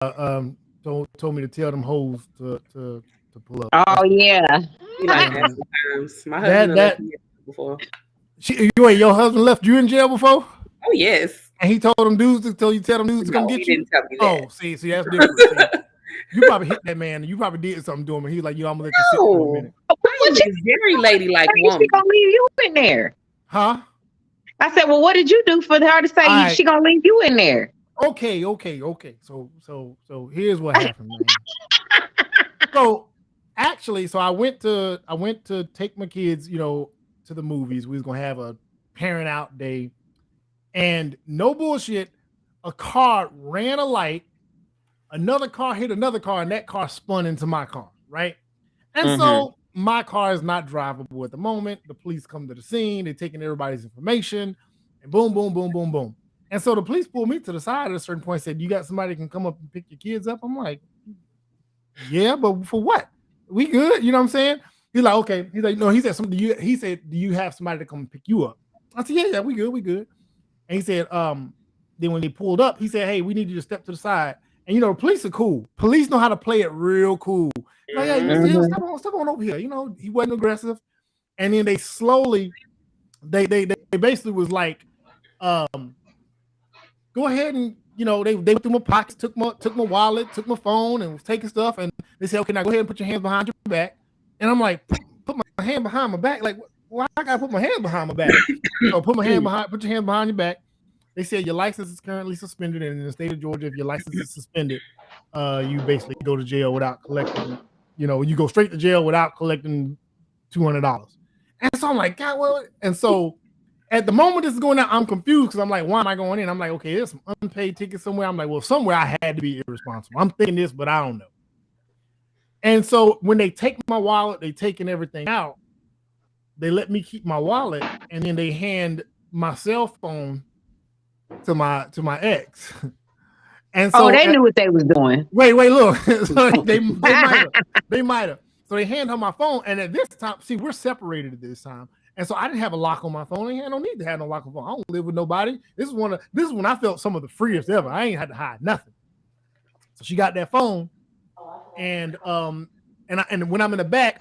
told me to tell them hoes to pull up. Oh yeah. Be like that sometimes. My husband That has left that me before. your husband left you in jail before? Oh yes. And he told them dudes to tell them dudes to come No, he get you? didn't tell me Oh, that. see, that's different. See, you probably hit that man. You probably did something to him. And he was like, I'm gonna let you sit for a No. minute. I'm What you a very ladylike say she woman. gonna leave you in there? Huh? I said, well, what did you do for her to say All right. she gonna leave you in there? Okay. So here's what happened, man. So actually, I went to take my kids, to the movies. We was gonna have a parent out day, and no bullshit, a car ran a light, another car hit another car, and that car spun into my car, right? And so my car is not drivable at the moment. The police come to the scene, they're taking everybody's information, and boom, boom, boom, boom, boom. And so the police pulled me to the side at a certain point and said, you got somebody that can come up and pick your kids up? I'm like, yeah, but for what? We good? You know what I'm saying? He's like, okay. He's like, no, he said something. He said, do you have somebody to come pick you up? I said, yeah, we good. And he said, then when they pulled up, he said, hey, we need you to step to the side. And the police are cool. Police know how to play it real cool. Like, yeah, step on over here. He wasn't aggressive. And then they slowly, they basically was like, go ahead and they went through my pockets, took my wallet, took my phone, and was taking stuff. And they said, okay, now go ahead and put your hands behind your back. And I'm like, put my hand behind my back. Like, why I gotta put my hand behind my back? So put your hand behind your back. They said your license is currently suspended, and in the state of Georgia, if your license is suspended, you basically go to jail without collecting. You go straight to jail without collecting $200. And so I'm like, God, well, and so at the moment this is going on, I'm confused because I'm like, why am I going in? I'm like, okay, there's some unpaid tickets somewhere. I'm like, well, somewhere I had to be irresponsible. I'm thinking this, but I don't know. And so when they take my wallet, they taking everything out. They let me keep my wallet, and then they hand my cell phone to my ex. And so they knew what they was doing. Wait, look. So they might have. So they hand her my phone, and at this time, see, we're separated at this time. And so I didn't have a lock on my phone. I don't need to have no lock on my phone. I don't live with nobody. This is when I felt some of the freest ever. I ain't had to hide nothing. So she got that phone, and when I'm in the back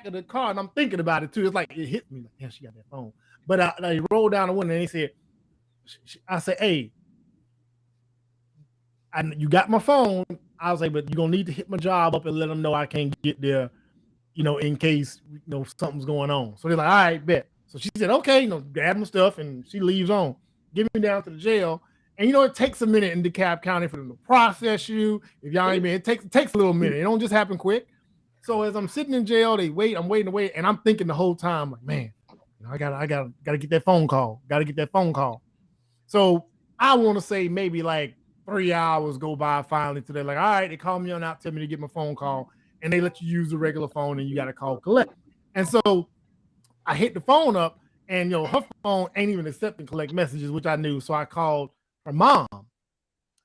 of the car, and I'm thinking about it too. It's like it hit me like, yeah, she got that phone. But I rolled down the window, and they said, I said, hey, you got my phone. I was like, but you're gonna need to hit my job up and let them know I can't get there, in case something's going on. So they're like, all right, bet. So she said, okay, grab my stuff, and she leaves on. Get me down to the jail. And it takes a minute in DeKalb County for them to process you. If y'all ain't been, it takes a little minute. It don't just happen quick. So as I'm sitting in jail, I'm waiting, and I'm thinking the whole time, like, man, I gotta get that phone call. Gotta get that phone call. So I want to say maybe like 3 hours go by finally today. Like, all right, they call me on out, tell me to get my phone call, and they let you use the regular phone, and you got to call collect. And so I hit the phone up, and her phone ain't even accepting collect messages, which I knew. So I called her mom,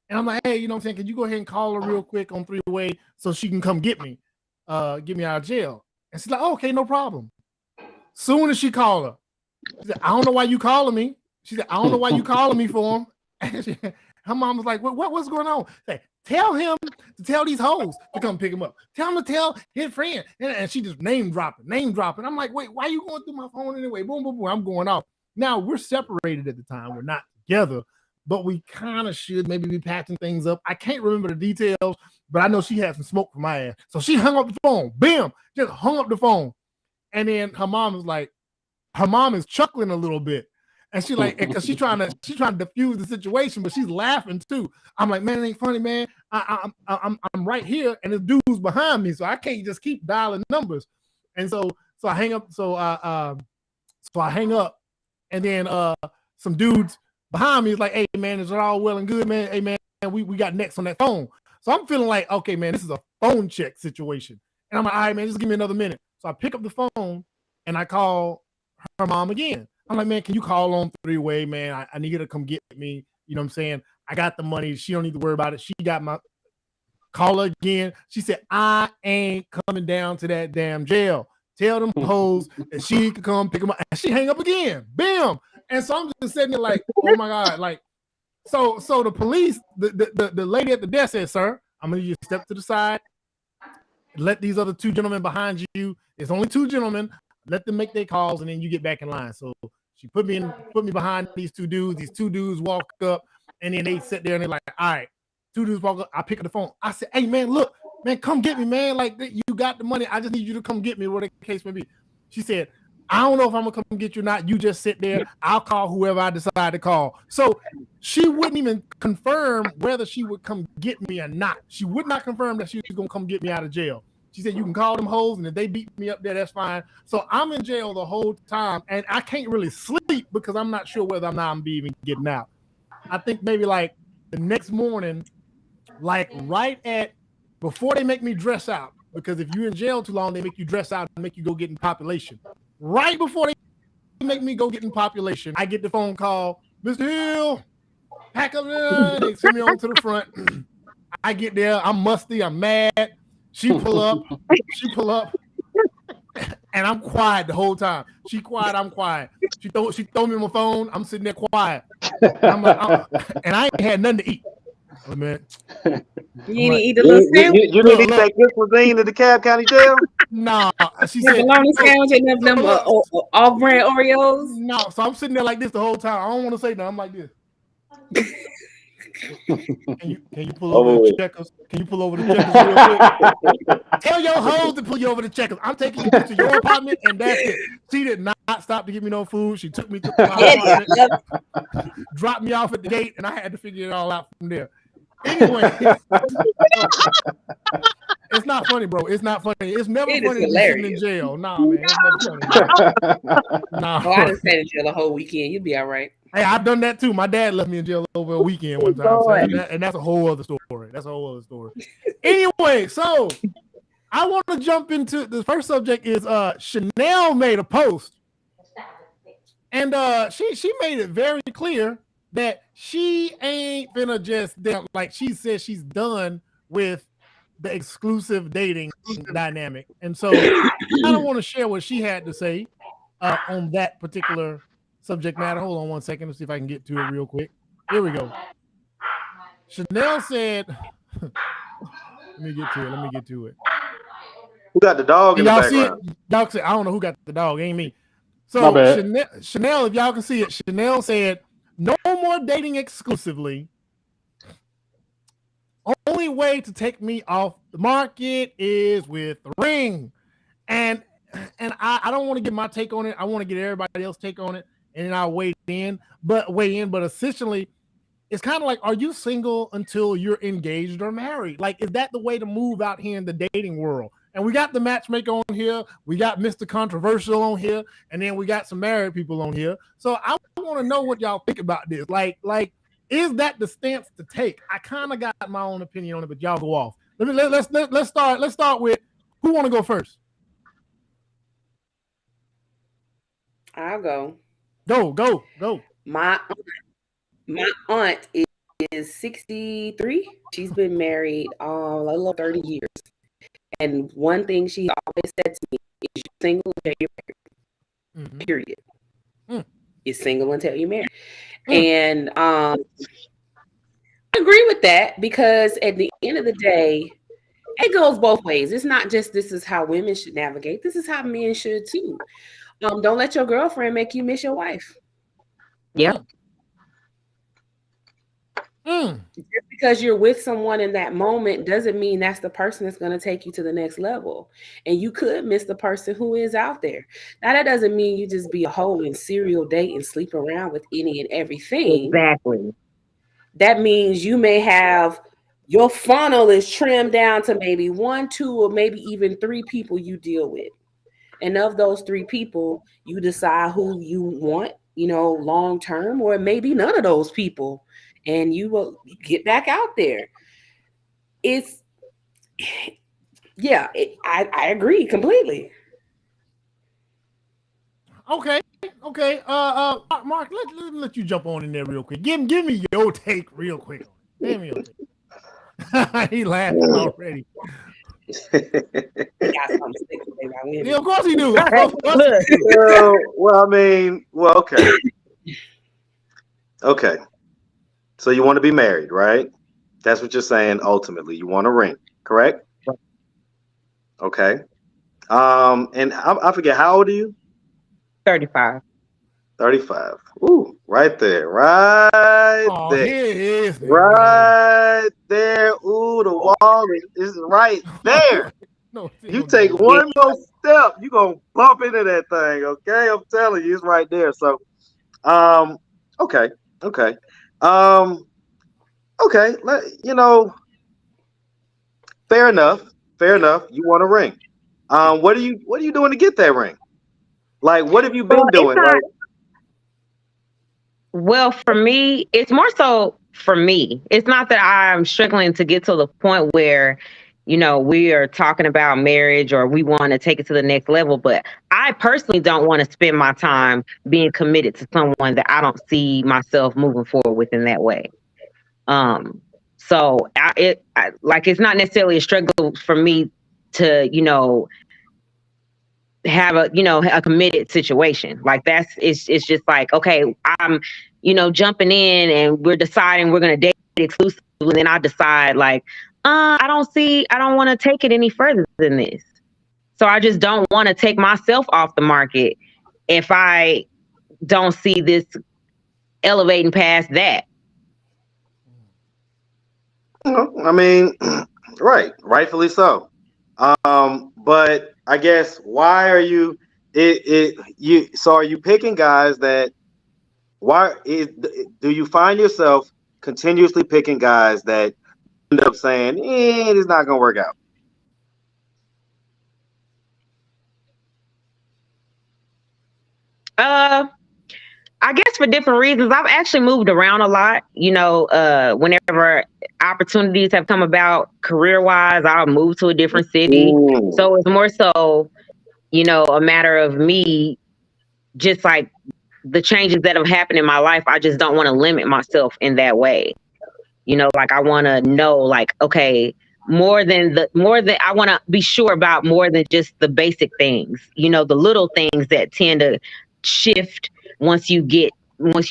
and I'm like, hey, what I'm saying? Can you go ahead and call her real quick on 3-way so she can come get me out of jail? And she's like, oh, okay, no problem. Soon as she called her, she said, I don't know why you calling me. She said, I don't know why you calling me for him. And her mom was like, what's going on? Say, tell him to tell these hoes to come pick him up. Tell him to tell his friend. And she just name dropping. I'm like, wait, why are you going through my phone anyway? Boom, boom, boom. I'm going off. Now, we're separated at the time. We're not together, but we kind of should maybe be patching things up. I can't remember the details, but I know she had some smoke from my ass. So she hung up the phone. Bam! Just hung up the phone. And then her mom is chuckling a little bit. And she like, because she's trying to diffuse the situation, but she's laughing too. I'm like, man, it ain't funny, man. I'm right here, and the dude's behind me, so I can't just keep dialing numbers. And so I hang up. So I hang up, and then some dudes behind me is like, hey man, is it all well and good, man? Hey man, we got next on that phone. So I'm feeling like, okay, man, this is a phone check situation. And I'm like, all right, man, just give me another minute. So I pick up the phone and I call her mom again. I'm like, man, can you call on 3-way, man? I need her to come get me. You know what I'm saying? I got the money. She don't need to worry about it. She got my call her again. She said, I ain't coming down to that damn jail. Tell them hoes that she could come pick them up. And she hang up again. Bam. And so I'm just sitting there like, oh my God. Like, so the police, the lady at the desk said, sir, I'm gonna need you to step to the side. Let these other 2 gentlemen behind you. It's only 2 gentlemen. Let them make their calls, and then you get back in line. So she put me behind these 2 dudes. These 2 dudes walk up, and then they sit there and they're like, all right. 2 dudes walk up. I pick up the phone. I said, hey man, look, man, come get me, man. Like you got the money. I just need you to come get me, whatever the case may be. She said, I don't know if I'm gonna come get you or not. You just sit there. I'll call whoever I decide to call. So she wouldn't even confirm whether she would come get me or not. She would not confirm that she was gonna come get me out of jail. She said, you can call them hoes, and if they beat me up there, that's fine. So I'm in jail the whole time, and I can't really sleep because I'm not sure whether or not I'm even getting out. I think maybe like the next morning, like right at before they make me dress out, because if you're in jail too long, they make you dress out and make you go get in population. Right before they make me go get in population, I get the phone call, Mr. Hill, pack up there. They send me on to the front. I get there, I'm musty, I'm mad. She pull up, and I'm quiet the whole time. She quiet, I'm quiet. She throw me my phone, I'm sitting there quiet. And I ain't had nothing to eat. Oh, man. You didn't eat the little sandwich? You didn't eat that good cuisine in the Cab County Jail? No. She said, bologna sandwich and them off-brand Oreos? No, so I'm sitting there like this the whole time. I don't want to say nothing. I'm like this. Can you pull over the checkers? Can you pull over the checkers real quick? Tell your hoes to pull you over the checkers. I'm taking you to your apartment, and that's it. She did not stop to give me no food. She took me to my apartment, dropped me off at the gate, and I had to figure it all out from there. Anyway, it's not funny, bro. It's not funny. It's never funny to be sitting in jail. Nah, man. It's never funny. Nah. Oh, I done stayed in jail the whole weekend. You'll be all right. Hey, I've done that too. My dad left me in jail over a weekend one time. So and that's a whole other story. Anyway, so I want to jump into the first subject is Chanel made a post. And she made it very clear that she ain't finna just like she said she's done with the exclusive dating dynamic. And so I don't want to share what she had to say on that particular subject matter. Hold on one second. Let's see if I can get to it real quick. Here we go. Chanel said, let me get to it. Who got the dog in the background? See it? Y'all say, I don't know who got the dog. Ain't me. So Chanel, if y'all can see it, Chanel said, no more dating exclusively. Only way to take me off the market is with the ring. And I don't want to get my take on it. I want to get everybody else's take on it. And then I'll weigh in. But essentially, it's kind of like, are you single until you're engaged or married? Like, is that the way to move out here in the dating world? And we got the matchmaker on here. We got Mr. Controversial on here. And then we got some married people on here. So I want to know what y'all think about this. Like, is that the stance to take? I kind of got my own opinion on it, but y'all go off. Let's start with who want to go first? I'll go. Go. My aunt is 63. She's been married a little 30 years. And one thing she always said to me is, you're single until you're married. Mm-hmm. Period. You're single until you're married. And I agree with that, because at the end of the day, it goes both ways. It's not just this is how women should navigate. This is how men should too. Don't let your girlfriend make you miss your wife. Yeah. Just because you're with someone in that moment doesn't mean that's the person that's going to take you to the next level. And you could miss the person who is out there. Now, that doesn't mean you just be a hoe and serial date and sleep around with any and everything. Exactly. That means you may have your funnel is trimmed down to maybe 1, 2, or maybe even 3 people you deal with. And of those 3 people, you decide who you want, long term, or maybe none of those people. And you will get back out there. I agree completely. Okay. Mark, let you jump on in there real quick. Give me your take real quick. Give me your take. He laughing already. Yeah, of course he do. Okay. So you want to be married, right? That's what you're saying. Ultimately, you want a ring, correct? Okay. And I forget, how old are you? 35. 35. Ooh, right there. Right Oh, there. here it is. Right there. Ooh, the wall is right there. No, You take one more step, you're gonna bump into that thing, okay? I'm telling you, it's right there. So okay, okay. Um, okay, fair enough. Fair enough. You want a ring. What are you doing to get that ring? Like, what have you Well, been it's doing? not. Like, Well, for me, it's more so for me. It's not that I'm struggling to get to the point where, we are talking about marriage or we want to take it to the next level. But I personally don't want to spend my time being committed to someone that I don't see myself moving forward with in that way. So it's not necessarily a struggle for me to, have a committed situation like it's just like, okay, I'm jumping in and we're deciding we're going to date exclusively, and then I decide like I don't want to take it any further than this, so I just don't want to take myself off the market if I don't see this elevating past that. I mean, right, rightfully so. But I guess why are you so are you picking guys that do you find yourself continuously picking guys that end up saying, it's not gonna work out? I guess for different reasons. I've actually moved around a lot. Whenever opportunities have come about career wise, I'll move to a different city. So it's more so, a matter of me just like the changes that have happened in my life. I just don't want to limit myself in that way. Like I want to know, like, okay, I want to be sure about more than just the basic things, the little things that tend to shift once you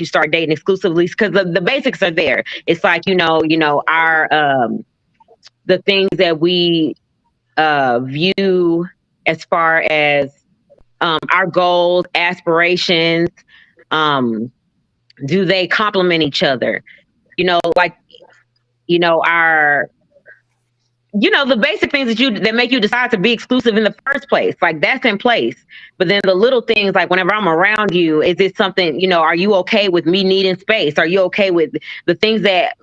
start dating exclusively, because the basics are there. It's like, our, the things that we view as far as our goals, aspirations, do they complement each other? Like, our the basic things that make you decide to be exclusive in the first place, like that's in place. But then the little things, like whenever I'm around you, is it something, are you okay with me needing space? Are you okay with the things that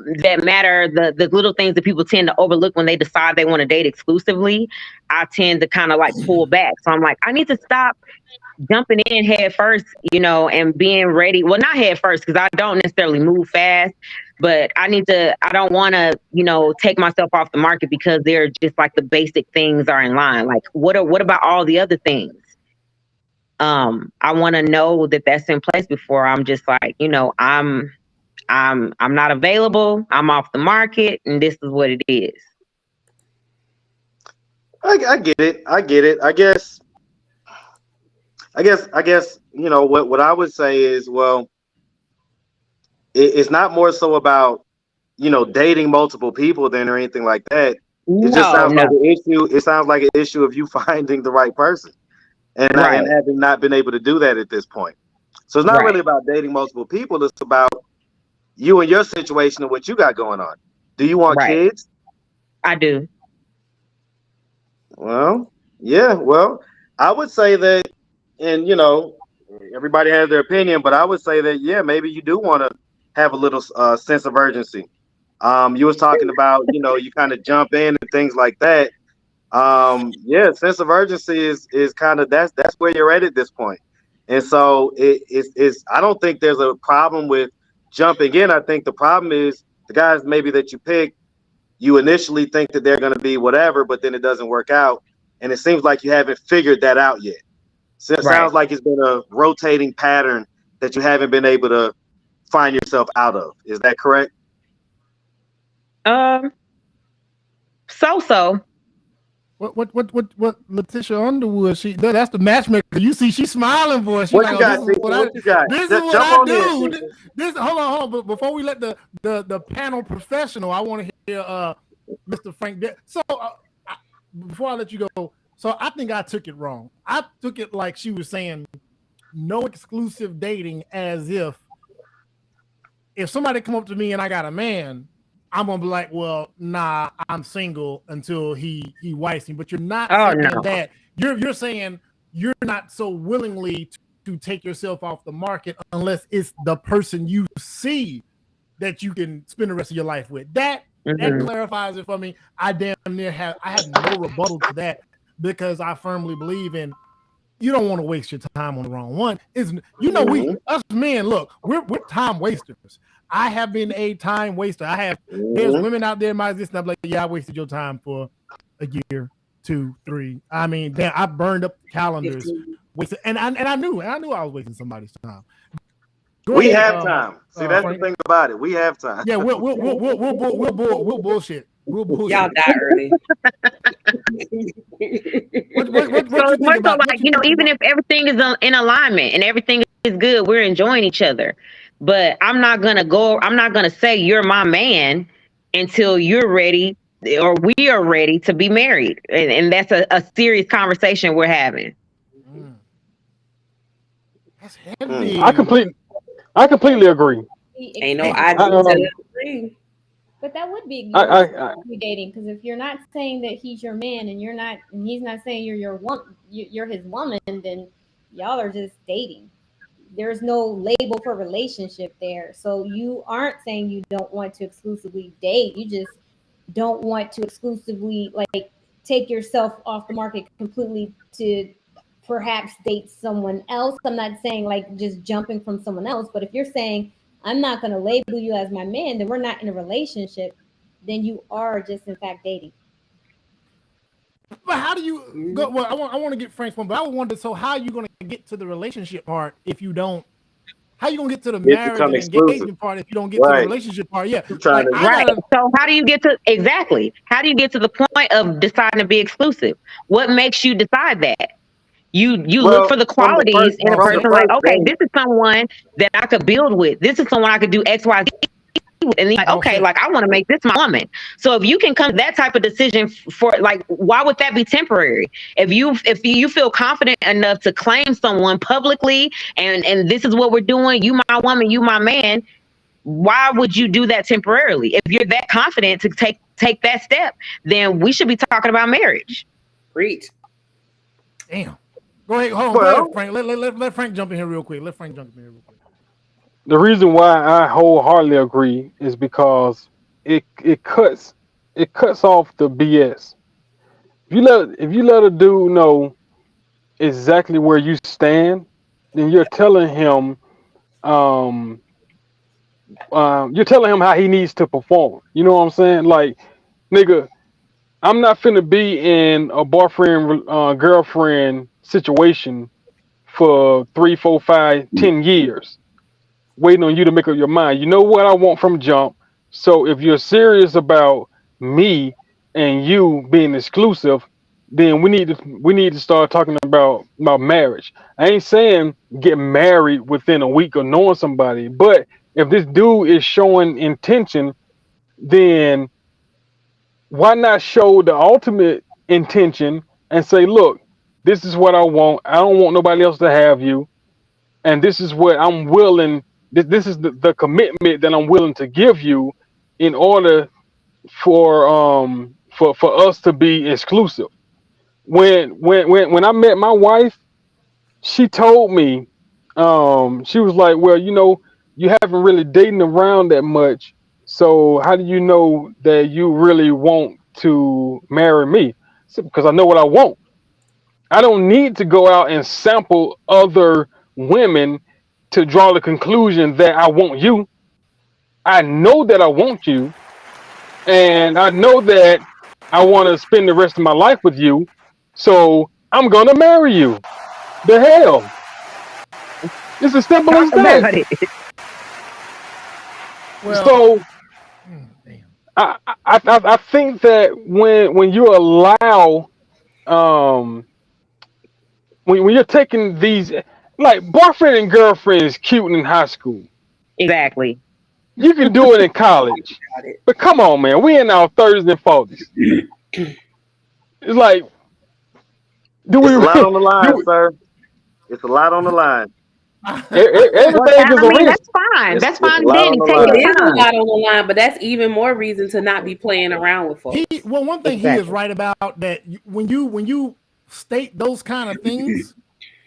matter, the little things that people tend to overlook when they decide they want to date exclusively? I tend to kind of like pull back. So I'm like, I need to stop jumping in head first, and being ready. Well, not head first, because I don't necessarily move fast, but I don't want to, take myself off the market because they're just like the basic things are in line. Like, what about all the other things? I want to know that that's in place before I'm just like, I'm not available. I'm off the market, and this is what it is. I get it. I get it. I guess what I would say is, well, it's not more so about dating multiple people than or anything like that. It just sounds like an issue. It sounds like an issue of you finding the right person, and having not been able to do that at this point. So it's not really about dating multiple people. It's about you and your situation and what you got going on. Do you want kids? I do. Well, yeah. Well, I would say that, and everybody has their opinion, but I would say that, yeah, maybe you do want to have a little sense of urgency. You was talking about, you kind of jump in and things like that. Yeah, sense of urgency is kind of that's where you're at this point. And so it's I don't think there's a problem with jumping in. I think the problem is the guys maybe that you pick, you initially think that they're going to be whatever, but then it doesn't work out. And it seems like you haven't figured that out yet. So it sounds like it's been a rotating pattern that you haven't been able to find yourself out of. Is that correct? So. What Letitia Underwood, that's the matchmaker. You see, she's smiling, boy. She's what like, you got? What you got? This is what I do. Hold on. But before we let the panel professional, I want to here, Mr. Frank. So before I let you go, so I think I took it wrong. I took it like she was saying no exclusive dating, as if somebody come up to me and I got a man, I'm gonna be like, well, nah, I'm single until he wifes me. But you're not saying that. You're saying you're not so willingly to take yourself off the market unless it's the person you see that you can spend the rest of your life with. That clarifies it for me. I damn near have no rebuttal to that because I firmly believe in you don't want to waste your time on the wrong one. We us men, look, we're time wasters. I have been a time waster. There's women out there in my existence. I'm like, yeah, I wasted your time for a year, 2, 3. I mean, damn, I burned up calendars, wasted, and I knew I was wasting somebody's time. We have time. See, that's Frank. The thing about it. We have time. Yeah, we'll bullshit. We'll bullshit. Y'all die early. What you like, even if everything is in alignment and everything is good, we're enjoying each other. But I'm not gonna say you're my man until you're ready or we are ready to be married. And that's a serious conversation we're having. That's heavy. I completely agree. Ain't no I do agree. But that would be dating, because if you're not saying that he's your man and he's not saying you're his woman, then y'all are just dating. There's no label for relationship there. So you aren't saying you don't want to exclusively date. You just don't want to exclusively take yourself off the market completely to perhaps date someone else. I'm not saying just jumping from someone else, but if you're saying I'm not going to label you as my man, then we're not in a relationship, then you are just in fact dating. But how do you go? Well, I want to get Frank's one, but I wonder, so how are you going to get to the relationship part if you don't? How are you going to get to the marriage and engagement part if you don't get to the relationship part? Yeah. So how do you get to How do you get to the point of deciding to be exclusive? What makes you decide that? You look for the qualities in a person, this is someone that I could build with. This is someone I could do X, Y, Z with. And then I want to make this my woman. So if you can come to that type of decision for why would that be temporary? If you feel confident enough to claim someone publicly and this is what we're doing, you my woman, you my man, why would you do that temporarily? If you're that confident to take that step, then we should be talking about marriage. Preach. Damn. Go ahead, go ahead, Frank. Let Frank jump in here real quick. The reason why I wholeheartedly agree is because it cuts off the BS. If you let a dude know exactly where you stand, then you're telling him how he needs to perform. You know what I'm saying? Like, nigga, I'm not finna be in a boyfriend girlfriend situation for 3, 4, 5, 10 years, waiting on you to make up your mind. You know what I want from jump. So if you're serious about me and you being exclusive, then we need to start talking about marriage. I ain't saying get married within a week of knowing somebody, but if this dude is showing intention, then why not show the ultimate intention and say, look, this is what I want. I don't want nobody else to have you. And this is what I'm willing. This is the commitment that I'm willing to give you in order for us to be exclusive. When I met my wife, she told me, she was like, well, you haven't really dated around that much. So how do you know that you really want to marry me? Because I know what I want. I don't need to go out and sample other women to draw the conclusion that I want you. I know that I want you, and I know that I want to spend the rest of my life with you. So I'm gonna marry you. The hell? It's as simple as that. Well, so I think that when you allow when you're taking these, like, boyfriend and girlfriend is cute in high school. Exactly. You can do it in college. But come on, man. We in our 30s and 40s. It's like, do we It's a lot on the line, do sir. It's a lot on the line. Well, everything is I a mean, risk? that's fine. It's That's a fine, lot on Danny. the Take It your line. is a time. lot on the line, but that's even more reason to not be playing around with folks. One thing he is Exactly. right about that when you state those kind of things,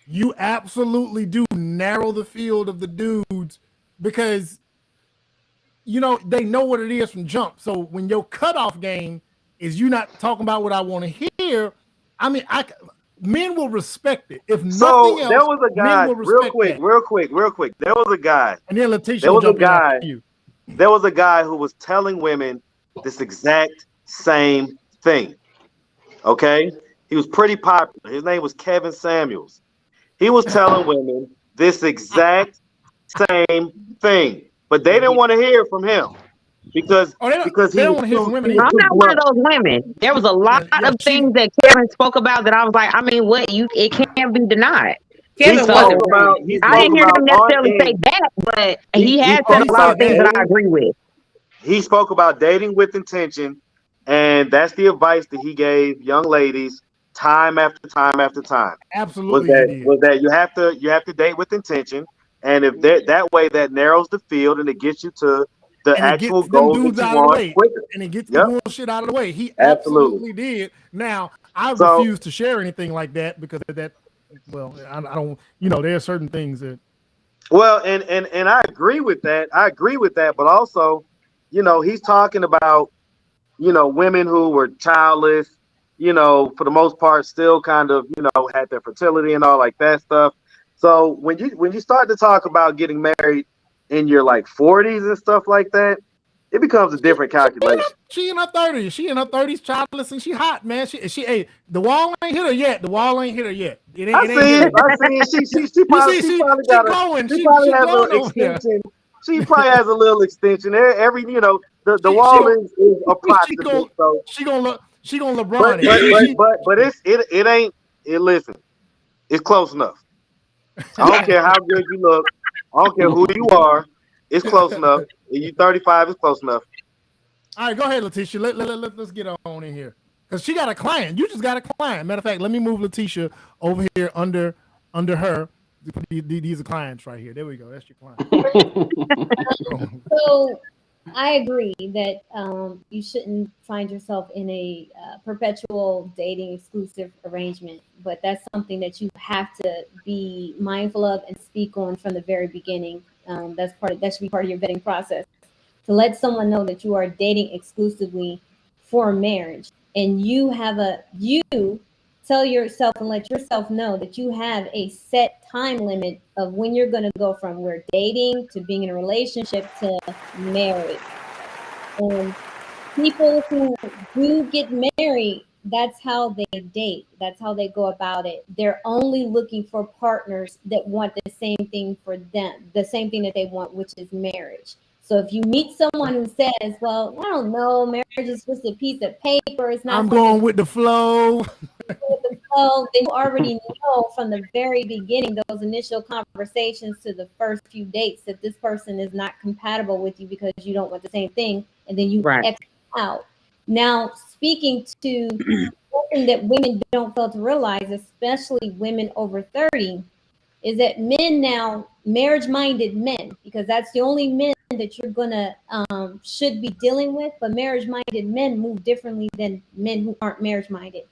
you absolutely do narrow the field of the dudes because they know what it is from jump. So when your cutoff game is you not talking about what I want to hear, I mean, men will respect it. If nothing So there else, was a men guy, will respect that. real quick. There was a guy. And then Letitia There will was a jump in guy. after you. There was a guy who was telling women this exact same thing. Okay, he was pretty popular. His name was Kevin Samuels. He was telling women this exact same thing, but they didn't want to hear from him because Oh, because they don't want to hear from women he was either. I'm too not one of blunt. those women. There was a lot Yeah, of things that Kevin spoke about that I was like, I mean, it can't be denied. He Kevin spoke So wasn't wrong. about he I spoke didn't hear about him on necessarily say that, but he he had said spoke a lot about of things that I dating. agree with. He spoke about dating with intention, and that's the advice that he gave young ladies time after time after time. Was Absolutely, he that did. was that you have to date with intention, and if that way that narrows the field and it gets you to the And it actual gets them goals that dudes you out of the want way. quicker. And it gets the Yep, bullshit out of the way. He absolutely. absolutely did. Now, I So refuse to share anything like that because of that. Well, I don't. There are certain things that. well, and I agree with that. I agree with that, but also, he's talking about women who were childless, for the most part, still kind of, had their fertility and all like that stuff. So when you start to talk about getting married in your like 40s and stuff like that, it becomes a different calculation. She in her 30s. She in her 30s, childless, and she hot, man. Hey, the wall ain't hit her yet. The wall ain't hit her yet. It ain't, I it ain't see hit her it. yet. I see it. You see, she glowing. She She probably has an glowing over there. extension. She probably has a little extension. Every the She she wall gon' is she approximate. gon' So she gonna but LeBron it. but She but she but but it ain't it listen, it's close enough. I don't care how good you look. I don't care who you are. It's close enough. If you 35, it's close enough. All right, go ahead, Letitia. Let's get on in here. Because she got a client. You just got a client. Matter of fact, let me move Letitia over here under her. These are clients right here. There we go. That's your client. So I agree that you shouldn't find yourself in a perpetual dating exclusive arrangement, but that's something that you have to be mindful of and speak on from the very beginning. That should be part of your vetting process to let someone know that you are dating exclusively for marriage, and you tell yourself and let yourself know that you have a set time limit of when you're going to go from we're dating to being in a relationship to marriage. And people who do get married, that's how they date. That's how they go about it. They're only looking for partners that want the same thing for them, the same thing that they want, which is marriage. So if you meet someone who says, well, I don't know, marriage is just a piece of paper, it's not I'm something going with the flow. well, then you already know from the very beginning, those initial conversations to the first few dates, that this person is not compatible with you because you don't want the same thing, and then you Right. X out. Now, speaking to something that women don't fail to realize, especially women over 30, is that men now, marriage-minded men, because that's the only men that you're gonna should be dealing with, but marriage-minded men move differently than men who aren't marriage-minded.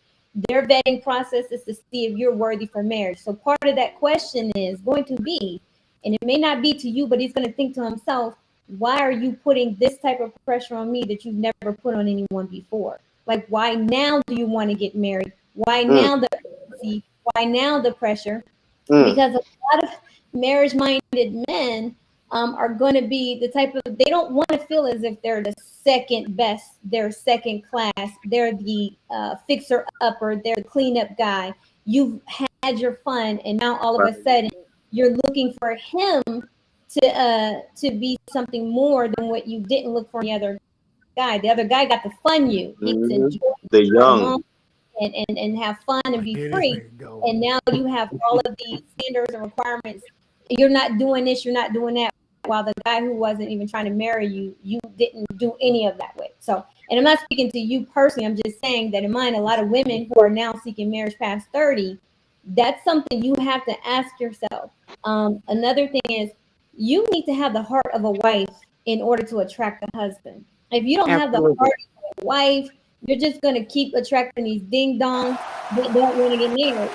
Their vetting process is to see if you're worthy for marriage. So part of that question is going to be, and it may not be to you, but he's going to think to himself, why are you putting this type of pressure on me that you've never put on anyone before? Like, why now do you want to get married? Why Mm, now the urgency? Why now the pressure? mm, Because a lot of marriage-minded men are going to be the type of, they don't want to feel as if they're the second best, they're second class, they're the fixer upper, they're the cleanup guy. You've had your fun, and now all of right. a sudden you're looking for him to be something more than what you didn't look for in the other guy. The other guy got to fun you. He was Hmm. enjoying The the young. moment and have fun and be Here this free. nigga go. And now you have all of these standards and requirements. You're not doing this, you're not doing that. while the guy who wasn't even trying to marry you, you didn't do any of that with. So, and I'm not speaking to you personally, I'm just saying that in mind, a lot of women who are now seeking marriage past 30, that's something you have to ask yourself. Another thing is you need to have the heart of a wife in order to attract a husband. If you don't have the Absolutely. heart of a wife, you're just going to keep attracting these ding dongs that don't want to get married.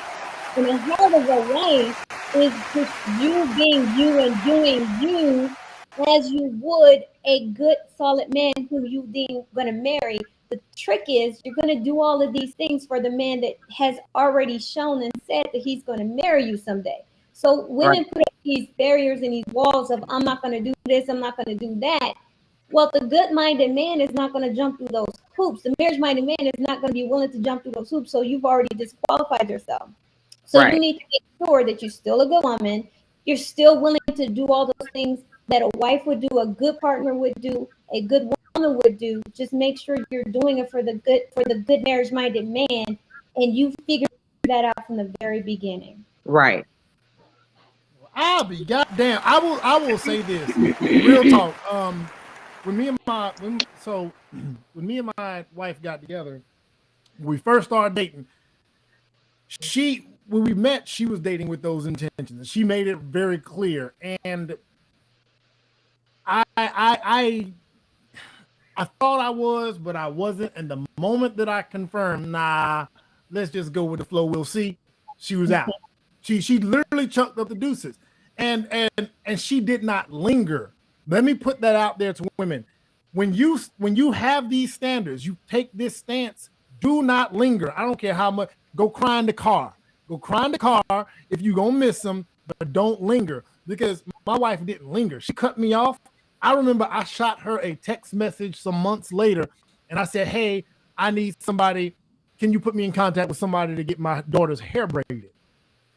And the heart of a wife is just you being you and doing you as you would a good solid man who you deem going to marry. The trick is you're going to do all of these things for the man that has already shown and said that he's going to marry you someday. So women put up these barriers and these walls of I'm not going to do this, I'm not going to do that. Well, the good-minded man is not going to jump through those hoops. The marriage-minded man is not going to be willing to jump through those hoops. So you've already disqualified yourself. So you need to make sure that you're still a good woman. You're still willing to do all those things that a wife would do, a good partner would do, a good woman would do. Just make sure you're doing it for the good marriage-minded man, and you figure that out from the very beginning. Right. I'll be goddamn. I will say this. Real talk. When me and my wife got together, when we first started dating, when we met, she was dating with those intentions, and she made it very clear. And I thought I was, but I wasn't. And the moment that I confirmed, nah, let's just go with the flow, we'll see, she was out. She literally chucked up the deuces, and she did not linger. Let me put that out there to women. When you have these standards, you take this stance. Do not linger. I don't care how much. Go cry in the car. Go cry in the car if you're gonna miss them, but don't linger. Because my wife didn't linger. She cut me off. I remember I shot her a text message some months later, and I said, "Hey, I need somebody. Can you put me in contact with somebody to get my daughter's hair braided?"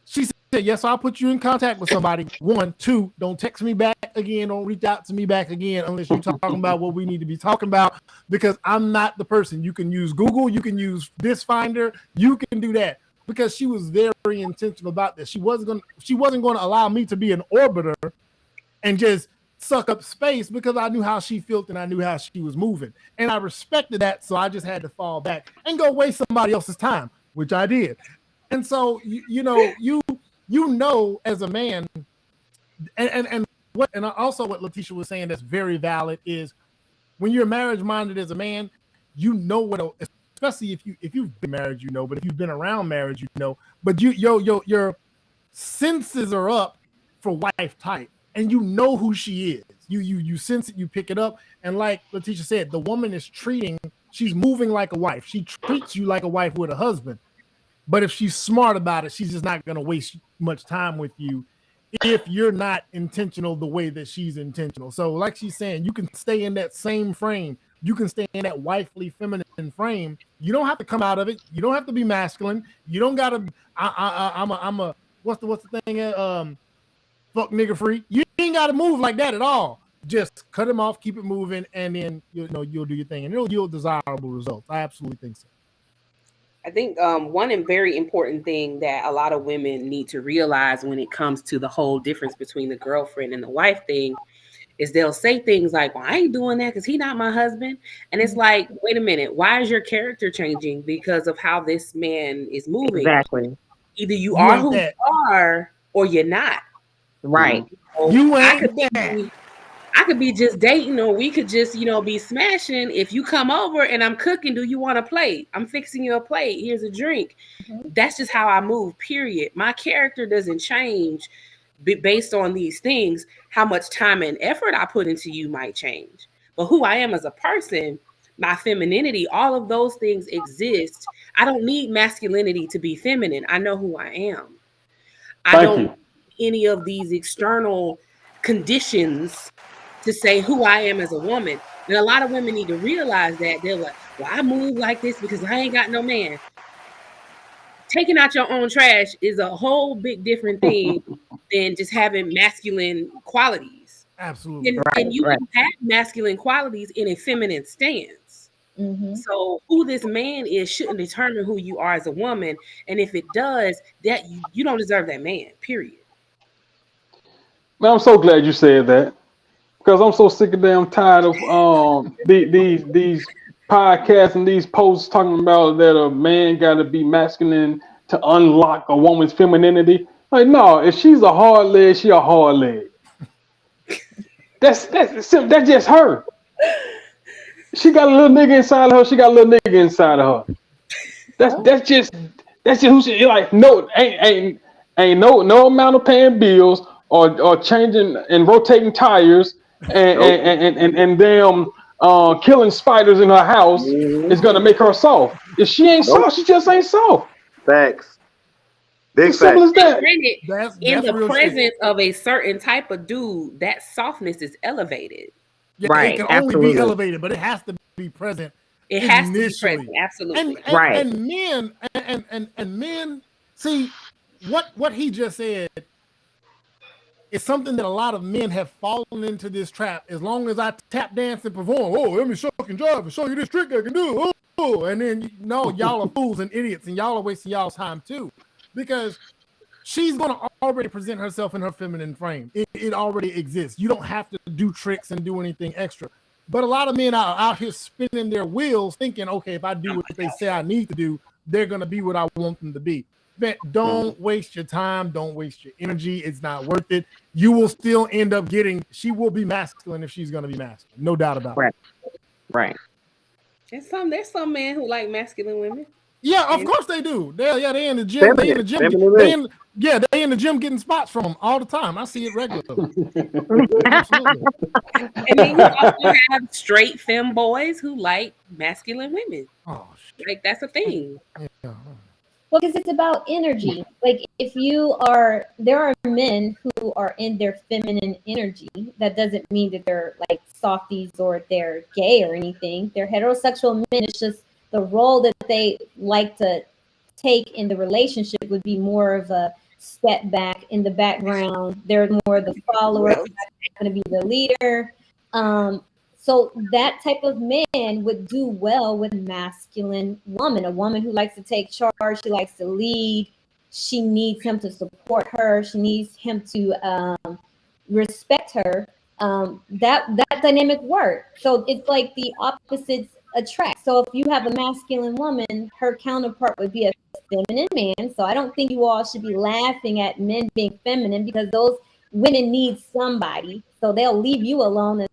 She said, "Yes, I'll put you in contact with somebody." 1, 2, don't text me back again. Don't reach out to me back again unless you're talking about what we need to be talking about, because I'm not the person. You can use Google, you can use this finder, you can do that. Because she was very intentional about this. She wasn't going to allow me to be an orbiter and just suck up space, because I knew how she felt and I knew how she was moving. And I respected that, so I just had to fall back and go waste somebody else's time, which I did. And so you know as a man, and also what Letitia was saying that's very valid is when you're marriage minded as a man, you know what, especially if you've been married, you know, but if you've been around marriage, you know, but your senses are up for wife type, and you know who she is. You sense it, you pick it up, and like Letitia said, the woman is she's moving like a wife. She treats you like a wife with a husband. But if she's smart about it, she's just not going to waste much time with you if you're not intentional the way that she's intentional. So like she's saying, you can stay in that same frame. You can stay in that wifely feminine frame. You don't have to come out of it. You don't have to be masculine. You don't got to, I'm a, what's the thing? Fuck nigga free. You ain't got to move like that at all. Just cut him off, keep it moving, and then, you'll do your thing, and it'll yield desirable results. I absolutely think so. I think one and very important thing that a lot of women need to realize when it comes to the whole difference between the girlfriend and the wife thing is they'll say things like, "Well, I ain't doing that because he's not my husband." And it's like, wait a minute, why is your character changing because of how this man is moving? Exactly. Either you are who you are or you're not. Right. So You ain't that. I could be just dating, or we could just, be smashing. If you come over and I'm cooking, do you want a plate? I'm fixing you a plate. Here's a drink. Mm-hmm. That's just how I move, period. My character doesn't change based on these things. How much time and effort I put into you might change. But who I am as a person, my femininity, all of those things exist. I don't need masculinity to be feminine. I know who I am. I don't need any of these external conditions to say who I am as a woman. And a lot of women need to realize that. They're like, "Well, I move like this because I ain't got no man." Taking out your own trash is a whole big different thing than just having masculine qualities. Absolutely. And you can have masculine qualities in a feminine stance. Mm-hmm. So who this man is shouldn't determine who you are as a woman. And if it does, that you don't deserve that man, period. Man, I'm so glad you said that. because I'm so sick and damn tired of these podcasts and these posts talking about that a man got to be masculine to unlock a woman's femininity. Like, no, if she's a hard leg, she a hard leg. That's just her. She got a little nigga inside of her. She got a little nigga inside of her. That's just who she like. No, ain't no amount of paying bills or changing and rotating tires and damn killing spiders in her house is gonna make her soft. If she ain't soft, she just ain't soft. Facts. Big As simple as that. Granted, in the presence of a certain type of dude, that softness is elevated. Yeah, Right, it can absolutely. only be elevated, but it has to be present. It has to be initially. present, absolutely. Right. And men see what he just said is something that a lot of men have fallen into this trap. As long as I tap dance and perform, oh, let me show and drive and show you this trick I can do. Oh, and then no, y'all are fools and idiots, and y'all are wasting y'all's time too, because she's going to already present herself in her feminine frame. It already exists. You don't have to do tricks and do anything extra. But a lot of men are out here spinning their wheels thinking, okay, if I do what they say I need to do, they're going to be what I want them to be. But don't waste your time. Don't waste your energy. It's not worth it. You will still end up she will be masculine if she's going to be masculine. No doubt about it. Right. There's some men who like masculine women. Yeah, of course they do. They in the gym. They in the gym. They in the gym getting spots from them all the time. I see it regularly. Absolutely. And then you also have straight femboys who like masculine women. Oh, shit. Like that's a thing. Yeah. Well, because it's about energy. Like there are men who are in their feminine energy. That doesn't mean that they're like softies or they're gay or anything. They're heterosexual men. It's just the role that they like to take in the relationship would be more of a step back in the background. They're more the follower, not going to be the leader. So that type of man would do well with a masculine woman, a woman who likes to take charge. She likes to lead. She needs him to support her. She needs him to respect her. That dynamic works. So it's like the opposites attract. So if you have a masculine woman, her counterpart would be a feminine man. So I don't think you all should be laughing at men being feminine, because those women need somebody. So they'll leave you alone and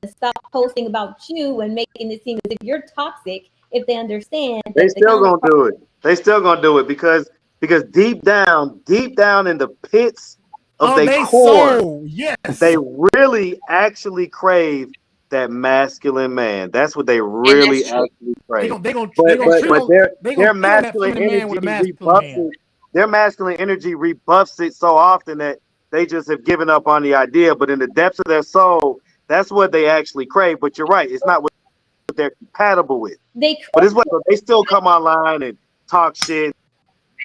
stop posting about you and making it seem as if you're toxic if they understand. They still gonna do it. They still gonna do it because deep down in the pits of their core, yes, they really actually crave that masculine man. That's what they really actually crave. Their masculine energy rebuffs it. Their masculine energy rebuffs it so often that they just have given up on the idea. But in the depths of their soul, that's what they actually crave. But you're right, it's not what they're compatible with. But it's what they still come online and talk shit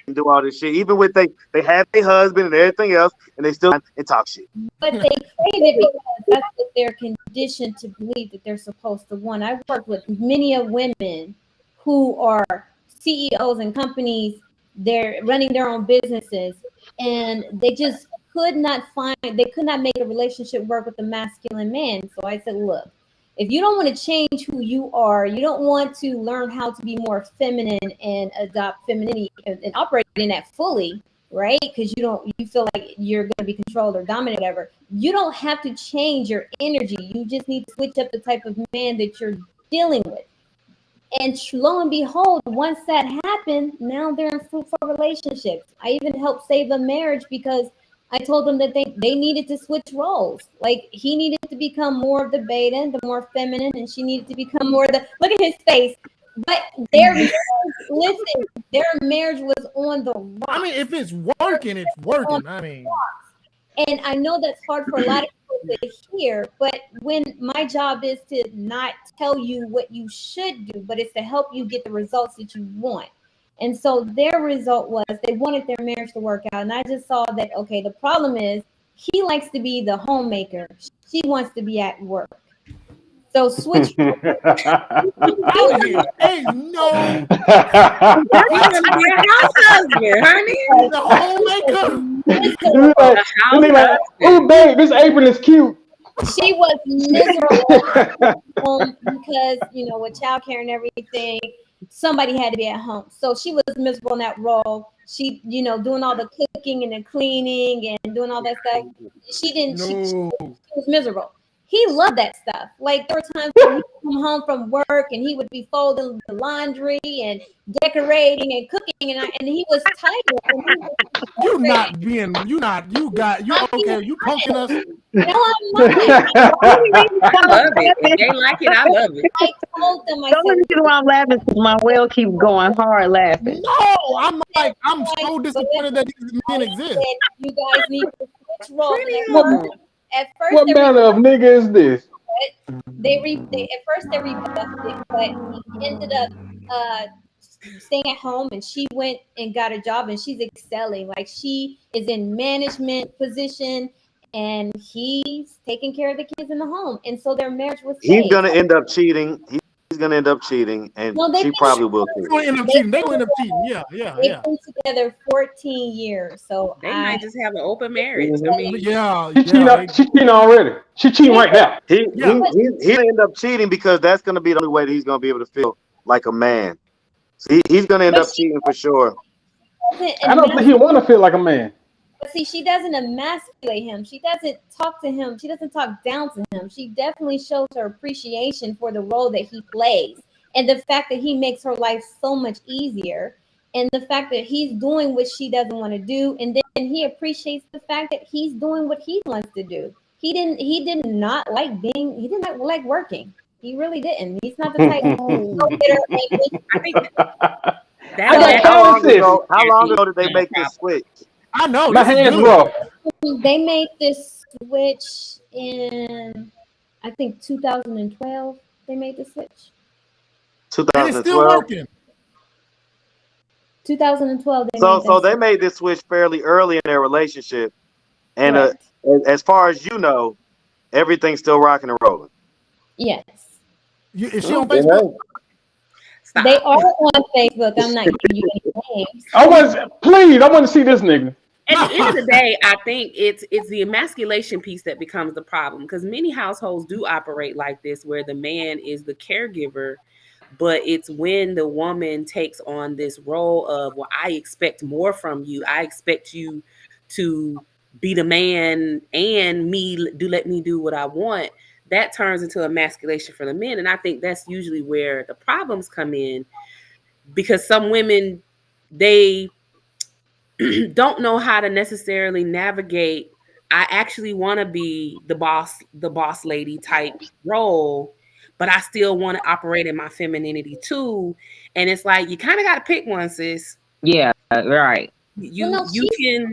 and do all this shit. Even with they have their husband and everything else, and they still and talk shit. But they crave it because that's what they're conditioned to believe that they're supposed to want. I've worked with many of women who are CEOs and companies. They're running their own businesses, and they just could not make a relationship work with a masculine man. So I said, look, if you don't want to change who you are, you don't want to learn how to be more feminine and adopt femininity and operate in that fully, right? Because you feel like you're going to be controlled or dominant, whatever. You don't have to change your energy. You just need to switch up the type of man that you're dealing with. And lo and behold, once that happened, now they're in fruitful relationships. I even helped save a marriage because I told them that they needed to switch roles. Like he needed to become more of the beta, the more feminine, and she needed to become more the, look at his face. But their marriage was on the rocks. I mean, if it's working, it's working. I mean, and I know that's hard for a lot of people to hear, but when my job is to not tell you what you should do, but it's to help you get the results that you want. And so their result was they wanted their marriage to work out. And I just saw that, okay, the problem is he likes to be the homemaker. She wants to be at work. So switch. Hey, no. Your house husband, honey. The homemaker. Oh, babe, this apron is cute. she was miserable because with childcare and everything, somebody had to be at home. So she was miserable in that role. She, doing all the cooking and the cleaning and doing all that stuff. She didn't. No. She was miserable. He loved that stuff. Like there were times when he'd come home from work and he would be folding the laundry and decorating and cooking, and he was tired. And he was You okay, you punking us. no, I'm not. I love it. If they like it, I love it. I told them, I The only said, reason why I'm laughing is because my well keeps going hard laughing. No, I'm so disappointed that these men exist. you guys need to switch roles. At first, What manner of nigga is this? At first they rebuffed it, but he ended up staying at home, and she went and got a job, and she's excelling. Like she is in management position, and he's taking care of the kids in the home, and so their marriage was. He's gonna end up cheating. He's gonna end up cheating, and she probably will too. They're gonna end up cheating. They're gonna end up cheating. Yeah. They've been together 14 years, so They might just have an open marriage. I mean, She cheating already. She cheating right now. He's gonna end up cheating because that's gonna be the only way that he's gonna be able to feel like a man. So he's gonna end up cheating for sure. I don't think he want to feel like a man. But see, she doesn't emasculate him. She doesn't talk to him. She doesn't talk down to him. She definitely shows her appreciation for the role that he plays and the fact that he makes her life so much easier, and the fact that he's doing what she doesn't want to do, and then he appreciates the fact that he's doing what he wants to do. He did not like working. He really didn't. He's not the type I think how long ago did they make this switch? I know. My hands rough. They made this switch in, I think, 2012. They made the switch. 2012. It's still working. 2012. They made this switch fairly early in their relationship, and as far as you know, everything's still rocking and rolling. Yes. Is she on Facebook? Stop. They are on Facebook. I'm not giving you any names. I want to see this nigga. At the end of the day, I think it's the emasculation piece that becomes the problem, because many households do operate like this, where the man is the caregiver, but it's when the woman takes on this role of, well, I expect more from you. I expect you to be the man and let me do what I want. That turns into emasculation for the men. And I think that's usually where the problems come in, because some women, they don't know how to necessarily navigate. I actually want to be the boss lady type role, but I still want to operate in my femininity too. And it's like, you kind of got to pick one, sis. Yeah, right. You can,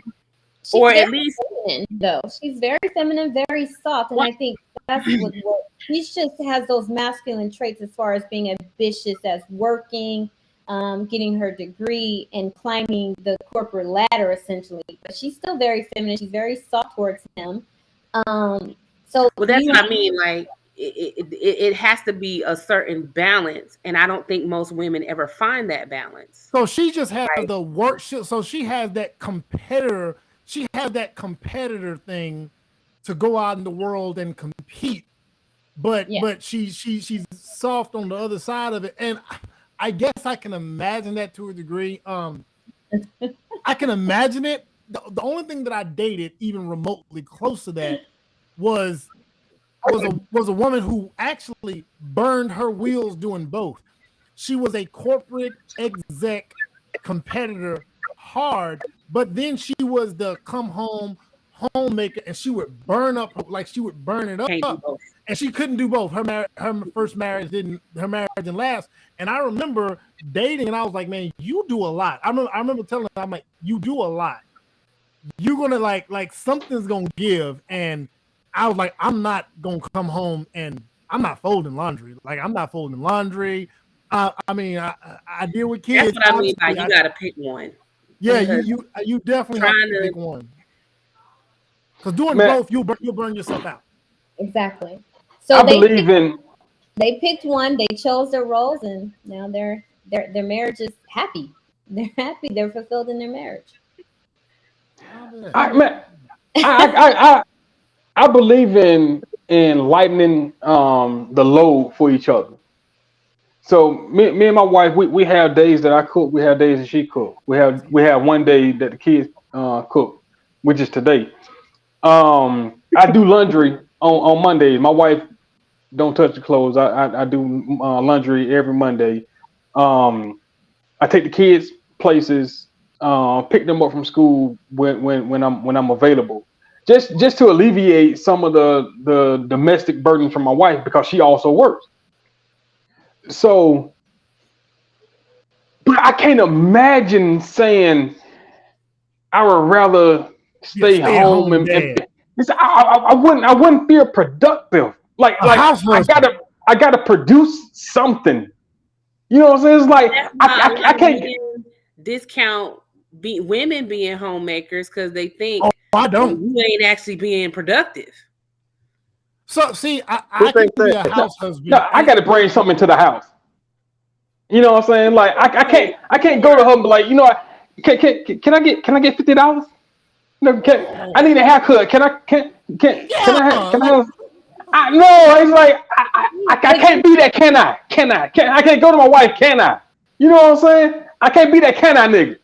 or at least feminine, though. She's very feminine, very soft, and I think that's what she just has those masculine traits as far as being ambitious, as working, getting her degree, and climbing the corporate ladder, essentially. But she's still very feminine. She's very soft towards him. So that's what I mean. Like it has to be a certain balance, and I don't think most women ever find that balance. So she just has the work. So she has that competitor. She has that competitor thing to go out in the world and compete, but she's soft on the other side of it, and I guess I can imagine that to a degree. I can imagine it. The only thing that I dated even remotely close to that was a woman who actually burned her wheels doing both. She was a corporate exec competitor hard, but then she was the come home homemaker, and she would burn up, like she would burn it up, and she couldn't do both. Her first marriage didn't last. And I remember dating, and I was like, man, you do a lot. I remember telling her, I'm like, you do a lot. You're gonna like something's gonna give. And I was like, I'm not gonna come home and I'm not folding laundry. Like, I'm not folding laundry. I mean, I deal with kids. That's what I mean by you gotta pick one. Yeah, you definitely have to pick one. Because doing both, you'll burn yourself out. Exactly. So they picked one, they chose their roles, and now their marriage is happy. They're happy. They're fulfilled in their marriage. I believe in and lightening the load for each other. So me and my wife, we have days that I cook, we have days that she cook. We have one day that the kids cook, which is today. I do laundry on Mondays. My wife don't touch the clothes. I do laundry every Monday. I take the kids places, pick them up from school when I'm available. Just to alleviate some of the domestic burden from my wife because she also works. So, but I can't imagine saying I would rather stay home and I wouldn't feel productive. Like I gotta produce something. You know what I'm saying? It's like I can't discount women being homemakers because they think I don't. You ain't actually being productive. So see, I can be a house husband. No, I gotta bring something to the house. You know what I'm saying? Like I can't go to her and be like, you know, can I get $50? No, I need a haircut. Can I have? I know it's like I can't be that. Can I? I can't go to my wife. Can I? You know what I'm saying? I can't be that. Can I, nigga?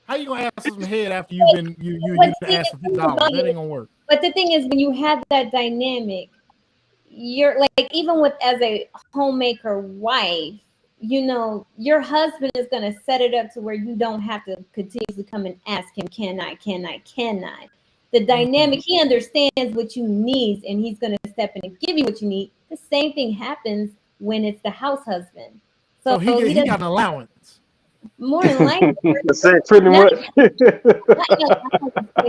How you gonna have some head after you asked for $50? That ain't gonna work. But the thing is, when you have that dynamic, you're like, even with as a homemaker wife, you know, your husband is gonna set it up to where you don't have to continuously come and ask him, can I? The dynamic, he understands what you need, and he's gonna step in and give you what you need. The same thing happens when it's the house husband. So he got an allowance. More than likely, pretty much.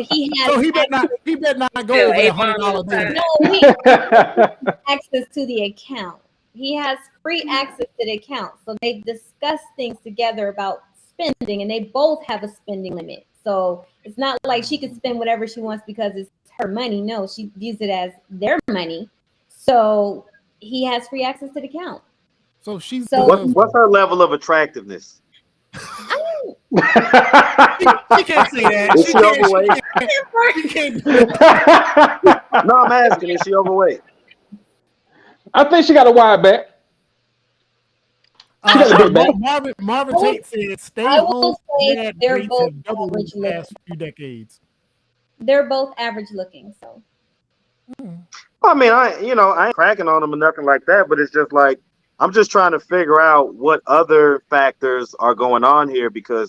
he better not go over $100 day. No, he has access to the account. He has free access to the account. So they discuss things together about spending, and they both have a spending limit. So it's not like she can spend whatever she wants because it's her money. No, she views it as their money. So he has free access to the account. So what's her level of attractiveness? She can't say that. Is she overweight? She can't. No, I'm asking, is she overweight? I think she got a wide back. Marvin Tate said, "Stay home." They're both doubled in the past few decades. They're both average looking. So, I mean, I ain't cracking on them or nothing like that, but it's just like I'm just trying to figure out what other factors are going on here because,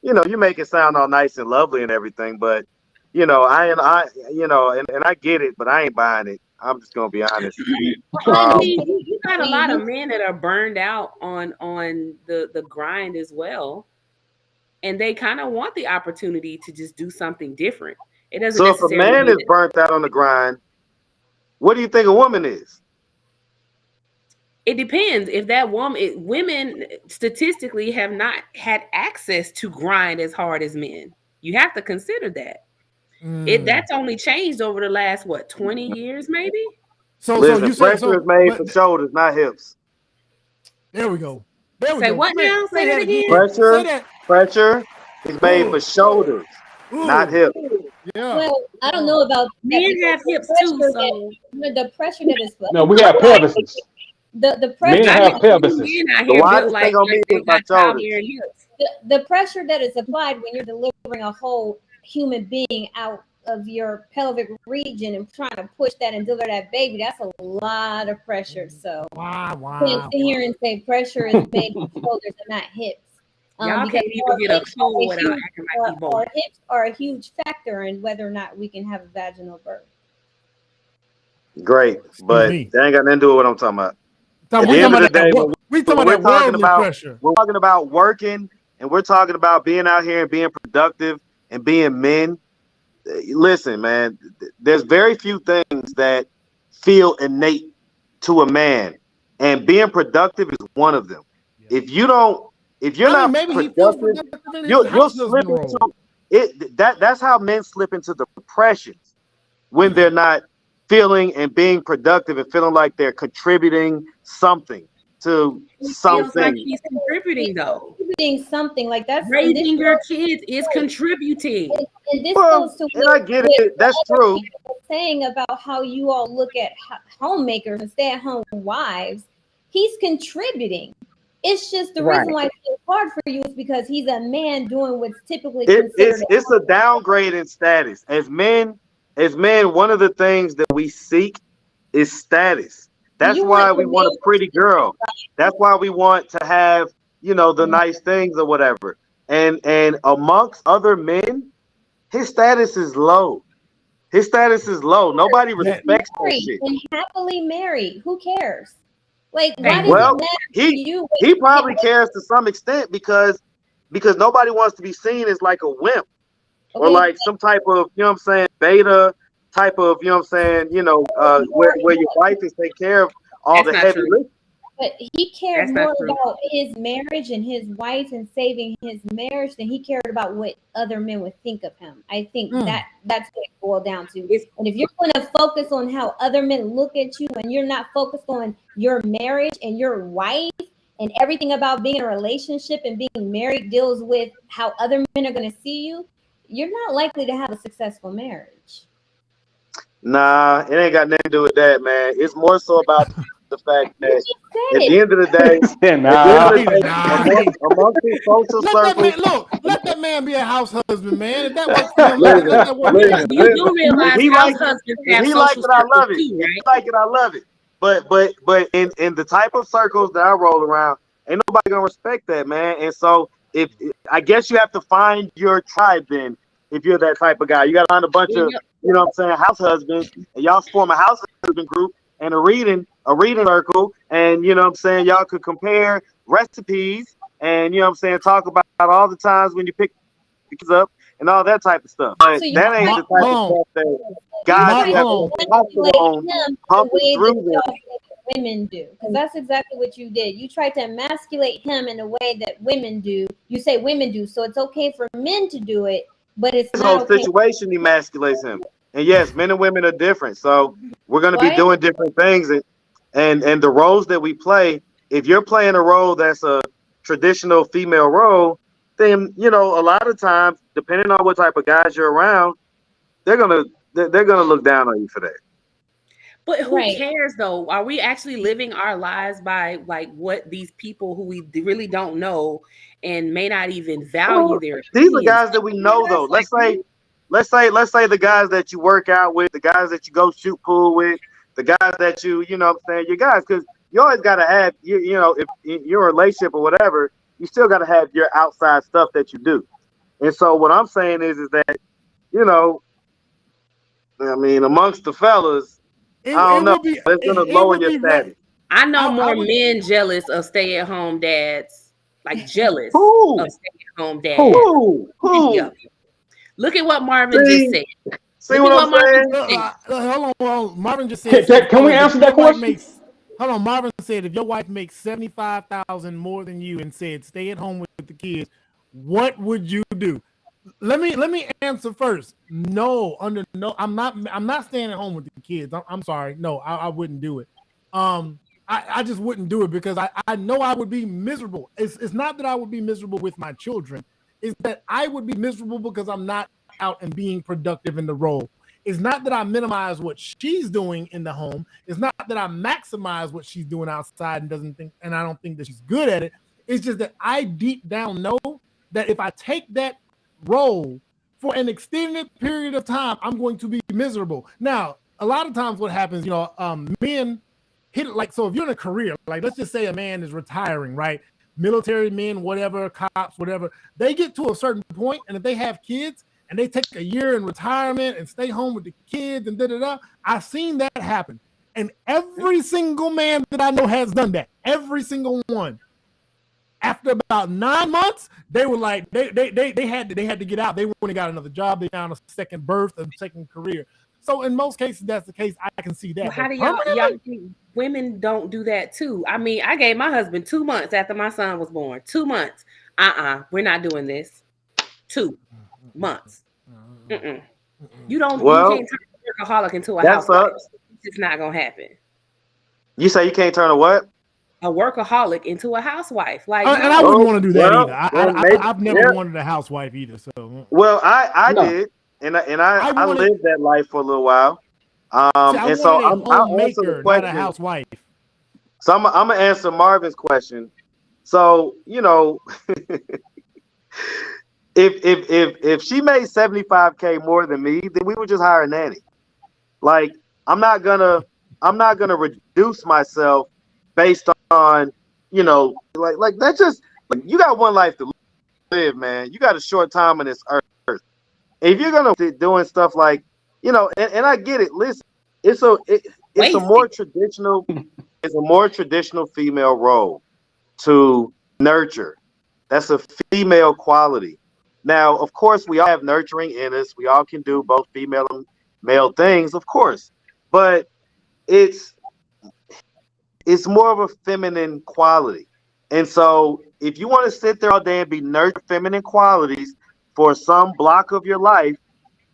you know, you make it sound all nice and lovely and everything, but you know, and I get it, but I ain't buying it. I'm just gonna be honest. I mean, you got a lot of men that are burned out on the grind as well, and they kind of want the opportunity to just do something different. It doesn't. So if a man is burnt out on the grind, what do you think a woman is? It depends. If that women statistically have not had access to grind as hard as men. You have to consider that. That's only changed over the last 20 years, maybe. So you say pressure is made for shoulders, not hips. There we go. Say what now? Say that again. Pressure is made for shoulders, not hips. Yeah. Well, I don't know about men have hips too. So the pressure that is no, we have pelvises. The pressure. Men have pelvises. The pressure that is applied when you're delivering a whole human being out of your pelvic region and trying to push that and deliver that baby, that's a lot of pressure. So wow. Can't sit here and say pressure is made for shoulders and not hips. Y'all can't even get a clue without acting like you both. Our hips are a huge factor in whether or not we can have a vaginal birth. Great, but they ain't got nothing to do with what I'm talking about. So we're talking about working, and we're talking about being out here and being productive and being men. Listen, man, there's very few things that feel innate to a man, and being productive is one of them. Yeah. If you're not productive, you'll slip into it. That's how men slip into depressions when they're not feeling and being productive and feeling like they're contributing something to something. Like he's contributing though. Contributing something like that's raising your kids is contributing. And this goes to and I get it. That's true. saying about how you all look at homemakers and stay-at-home wives, he's contributing. It's just the reason why it's hard for you is because he's a man doing what's typically considered. It's a downgrade in status. As men, one of the things that we seek is status. That's why we want a pretty girl. That's why we want to have, you know, the nice things or whatever. And amongst other men, his status is low. His status is low. Nobody respects that shit. And happily married. Who cares? Like, why does well, it matter he to you? he probably cares to some extent because nobody wants to be seen as like a wimp or like some type of, you know what I'm saying, beta type of, you know what I'm saying, you know, where your wife is taking care of all the heavy lifting. But he cared more about his marriage and his wife and saving his marriage than he cared about what other men would think of him. I think that's what it boiled down to. And if you're going to focus on how other men look at you and you're not focused on your marriage and your wife and everything about being in a relationship and being married deals with how other men are going to see you, you're not likely to have a successful marriage. Nah, it ain't got nothing to do with that, man. It's more so about the fact that at the end of the day, amongst his social circles, let that man be a house husband, man. If that works for him, let that work. You do realize house husbands have he social like it, I love it. too, right? He like it, I love it. But in the type of circles that I roll around, ain't nobody gonna respect that, man. And so if I guess you have to find your tribe then. If you're that type of guy, you got to find a bunch of, you know what I'm saying, house husbands, and y'all form a house husband group and a reading circle, and you know what I'm saying, y'all could compare recipes and, you know what I'm saying, talk about all the times when you pick kids up and all that type of stuff. But So that ain't the type of stuff that guys have to pump through them. Women do, because that's exactly what you did. You tried to emasculate him in a way that women do. You say women do, so it's okay for men to do it, but it's this not whole situation emasculates him. And yes, men and women are different, so we're going to be doing different things, and the roles that we play. If you're playing a role that's a traditional female role, then you know a lot of times, depending on what type of guys you're around, they're gonna look down on you for that. But who cares though? Are we actually living our lives by like what these people who we really don't know and may not even value their opinions? These are guys that we know though. Let's say the guys that you work out with, the guys that you go shoot pool with, the guys that you know what I'm saying, your guys, because you always gotta have you know, if you're in a relationship or whatever, you still gotta have your outside stuff that you do. And so what I'm saying is that, you know, I mean, amongst the fellas, I don't know. It's gonna lower your status. I know more men jealous of stay-at-home dads, like jealous of stay-at-home dads. Who? Yeah. Look at what Marvin just said. See what I'm saying? Hold on. Marvin just said. Can we answer that question? Hold on. Marvin said, if your wife makes $75,000 more than you and said stay at home with the kids, what would you do? Let me answer first. No, I'm not staying at home with the kids. I'm sorry. No, I wouldn't do it. I just wouldn't do it because I know I would be miserable. It's not that I would be miserable with my children. It's that I would be miserable because I'm not out and being productive in the role. It's not that I minimize what she's doing in the home. It's not that I maximize what she's doing outside and I don't think that she's good at it. It's just that I deep down know that if I take that role for an extended period of time, I'm going to be miserable. Now, a lot of times what happens, you know, men hit it like, so if you're in a career, like let's just say a man is retiring, right? Military men, whatever, cops, whatever, they get to a certain point, and if they have kids and they take a year in retirement and stay home with the kids and I've seen that happen. And every single man that I know has done that. Every single one. After about 9 months, they were like, they had to get out. They went and got another job. They found a second birth, a second career. So in most cases, that's the case. I can see that. Well, how do y'all think women don't do that too? I mean, I gave my husband 2 months after my son was born. 2 months. We're not doing this. 2 months. You can't turn a workaholic into a housewife. It's not gonna happen. You say you can't turn a what? A workaholic into a housewife, like, and I wouldn't want to do that either. I've never wanted a housewife either. So, well, I did, and I lived that life for a little while, See, I And so wanted a I'll answer the homemaker, not a question. housewife. So I'm gonna answer Marvin's question. So if she made 75K more than me, then we would just hire a nanny. Like I'm not gonna reduce myself based on like that's just like you got one life to live, man. You got a short time on this earth. If you're gonna be doing stuff like and I get it. Listen, it's a more traditional female role to nurture. That's a female quality. Now, of course, we all have nurturing in us. We all can do both female and male things, of course, but it's more of a feminine quality. And so, if you want to sit there all day and be nurtured feminine qualities for some block of your life,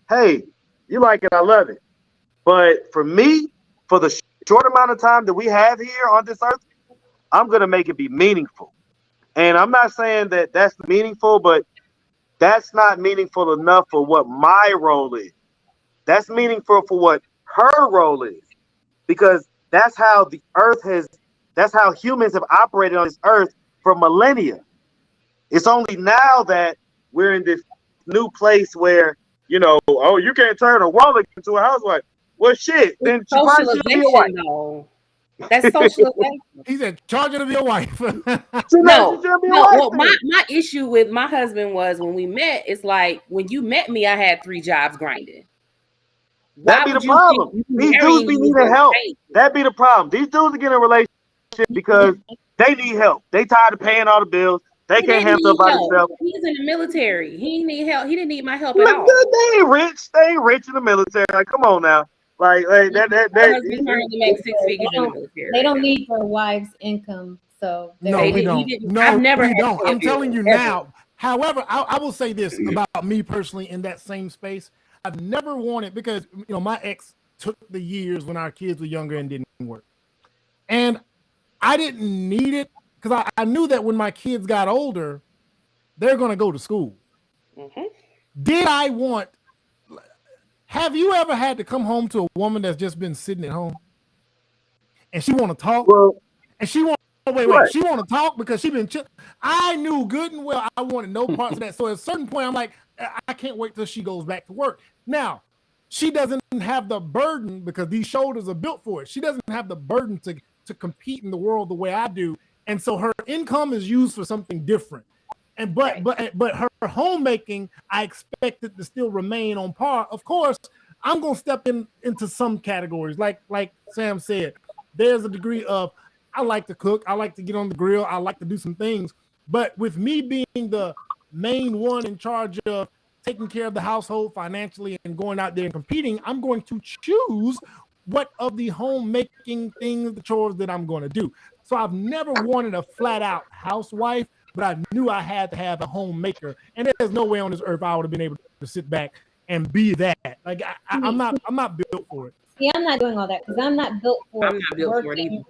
hey, you like it, I love it. But for me, for the short amount of time that we have here on this earth, I'm gonna make it be meaningful. And I'm not saying that that's meaningful, but that's not meaningful enough for what my role is. That's meaningful for what her role is, because that's how that's how humans have operated on this earth for millennia. It's only now that we're in this new place where, oh, you can't turn a wallet into a housewife. Well, shit, then she probably should be a wife. Though. That's socialization. He said, charge her to be a wife. No. Well, my issue with my husband was when we met, it's like when you met me, I had 3 jobs grinding. That'd be the problem. These dudes be needing help. That'd be the problem. These dudes are getting a relationship because they need help. They tired of paying all the bills. They can't handle it by themselves. He's in the military. He didn't need help. He didn't need my help at all. They ain't rich. They ain't rich in the military. Like, come on now. Like that. Make 6 figures in the military. They don't need their wife's income. So no, we don't. No, I've never we don't. I'm telling you now. However, I will say this about me personally in that same space. I've never wanted, because my ex took the years when our kids were younger and didn't work. And I didn't need it because I knew that when my kids got older, they're going to go to school. Mm-hmm. Did I want, have you ever had to come home to a woman that's just been sitting at home and she want to talk? Well, and she want she want to talk because she been chill. I knew good and well I wanted no parts of that. So at a certain point, I'm like, I can't wait till she goes back to work. Now, she doesn't have the burden because these shoulders are built for it. She doesn't have the burden to compete in the world the way I do. And so her income is used for something different. And but her homemaking, I expect it to still remain on par. Of course, I'm gonna step into some categories. Like Sam said, there's a degree of I like to cook, I like to get on the grill, I like to do some things. But with me being the main one in charge of taking care of the household financially and going out there and competing, I'm going to choose what of the homemaking things, the chores that I'm going to do. So I've never wanted a flat out housewife, but I knew I had to have a homemaker. And there's no way on this earth I would have been able to sit back and be that. Like I'm not built for it. See, I'm not doing all that because I'm not built for working.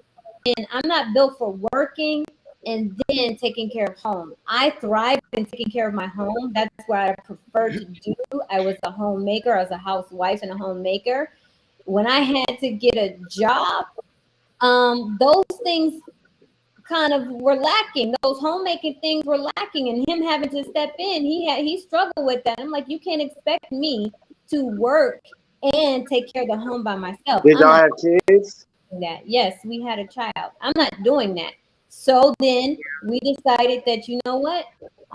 And I'm not built for working and then taking care of home. I thrive in taking care of my home. That's what I prefer to do. I was a homemaker. I was a housewife and a homemaker. When I had to get a job, those things kind of were lacking. Those homemaking things were lacking, and him having to step in, he struggled with that. I'm like, you can't expect me to work and take care of the home by myself. Did y'all have kids? That yes, we had a child. I'm not doing that. So then we decided that, you know what,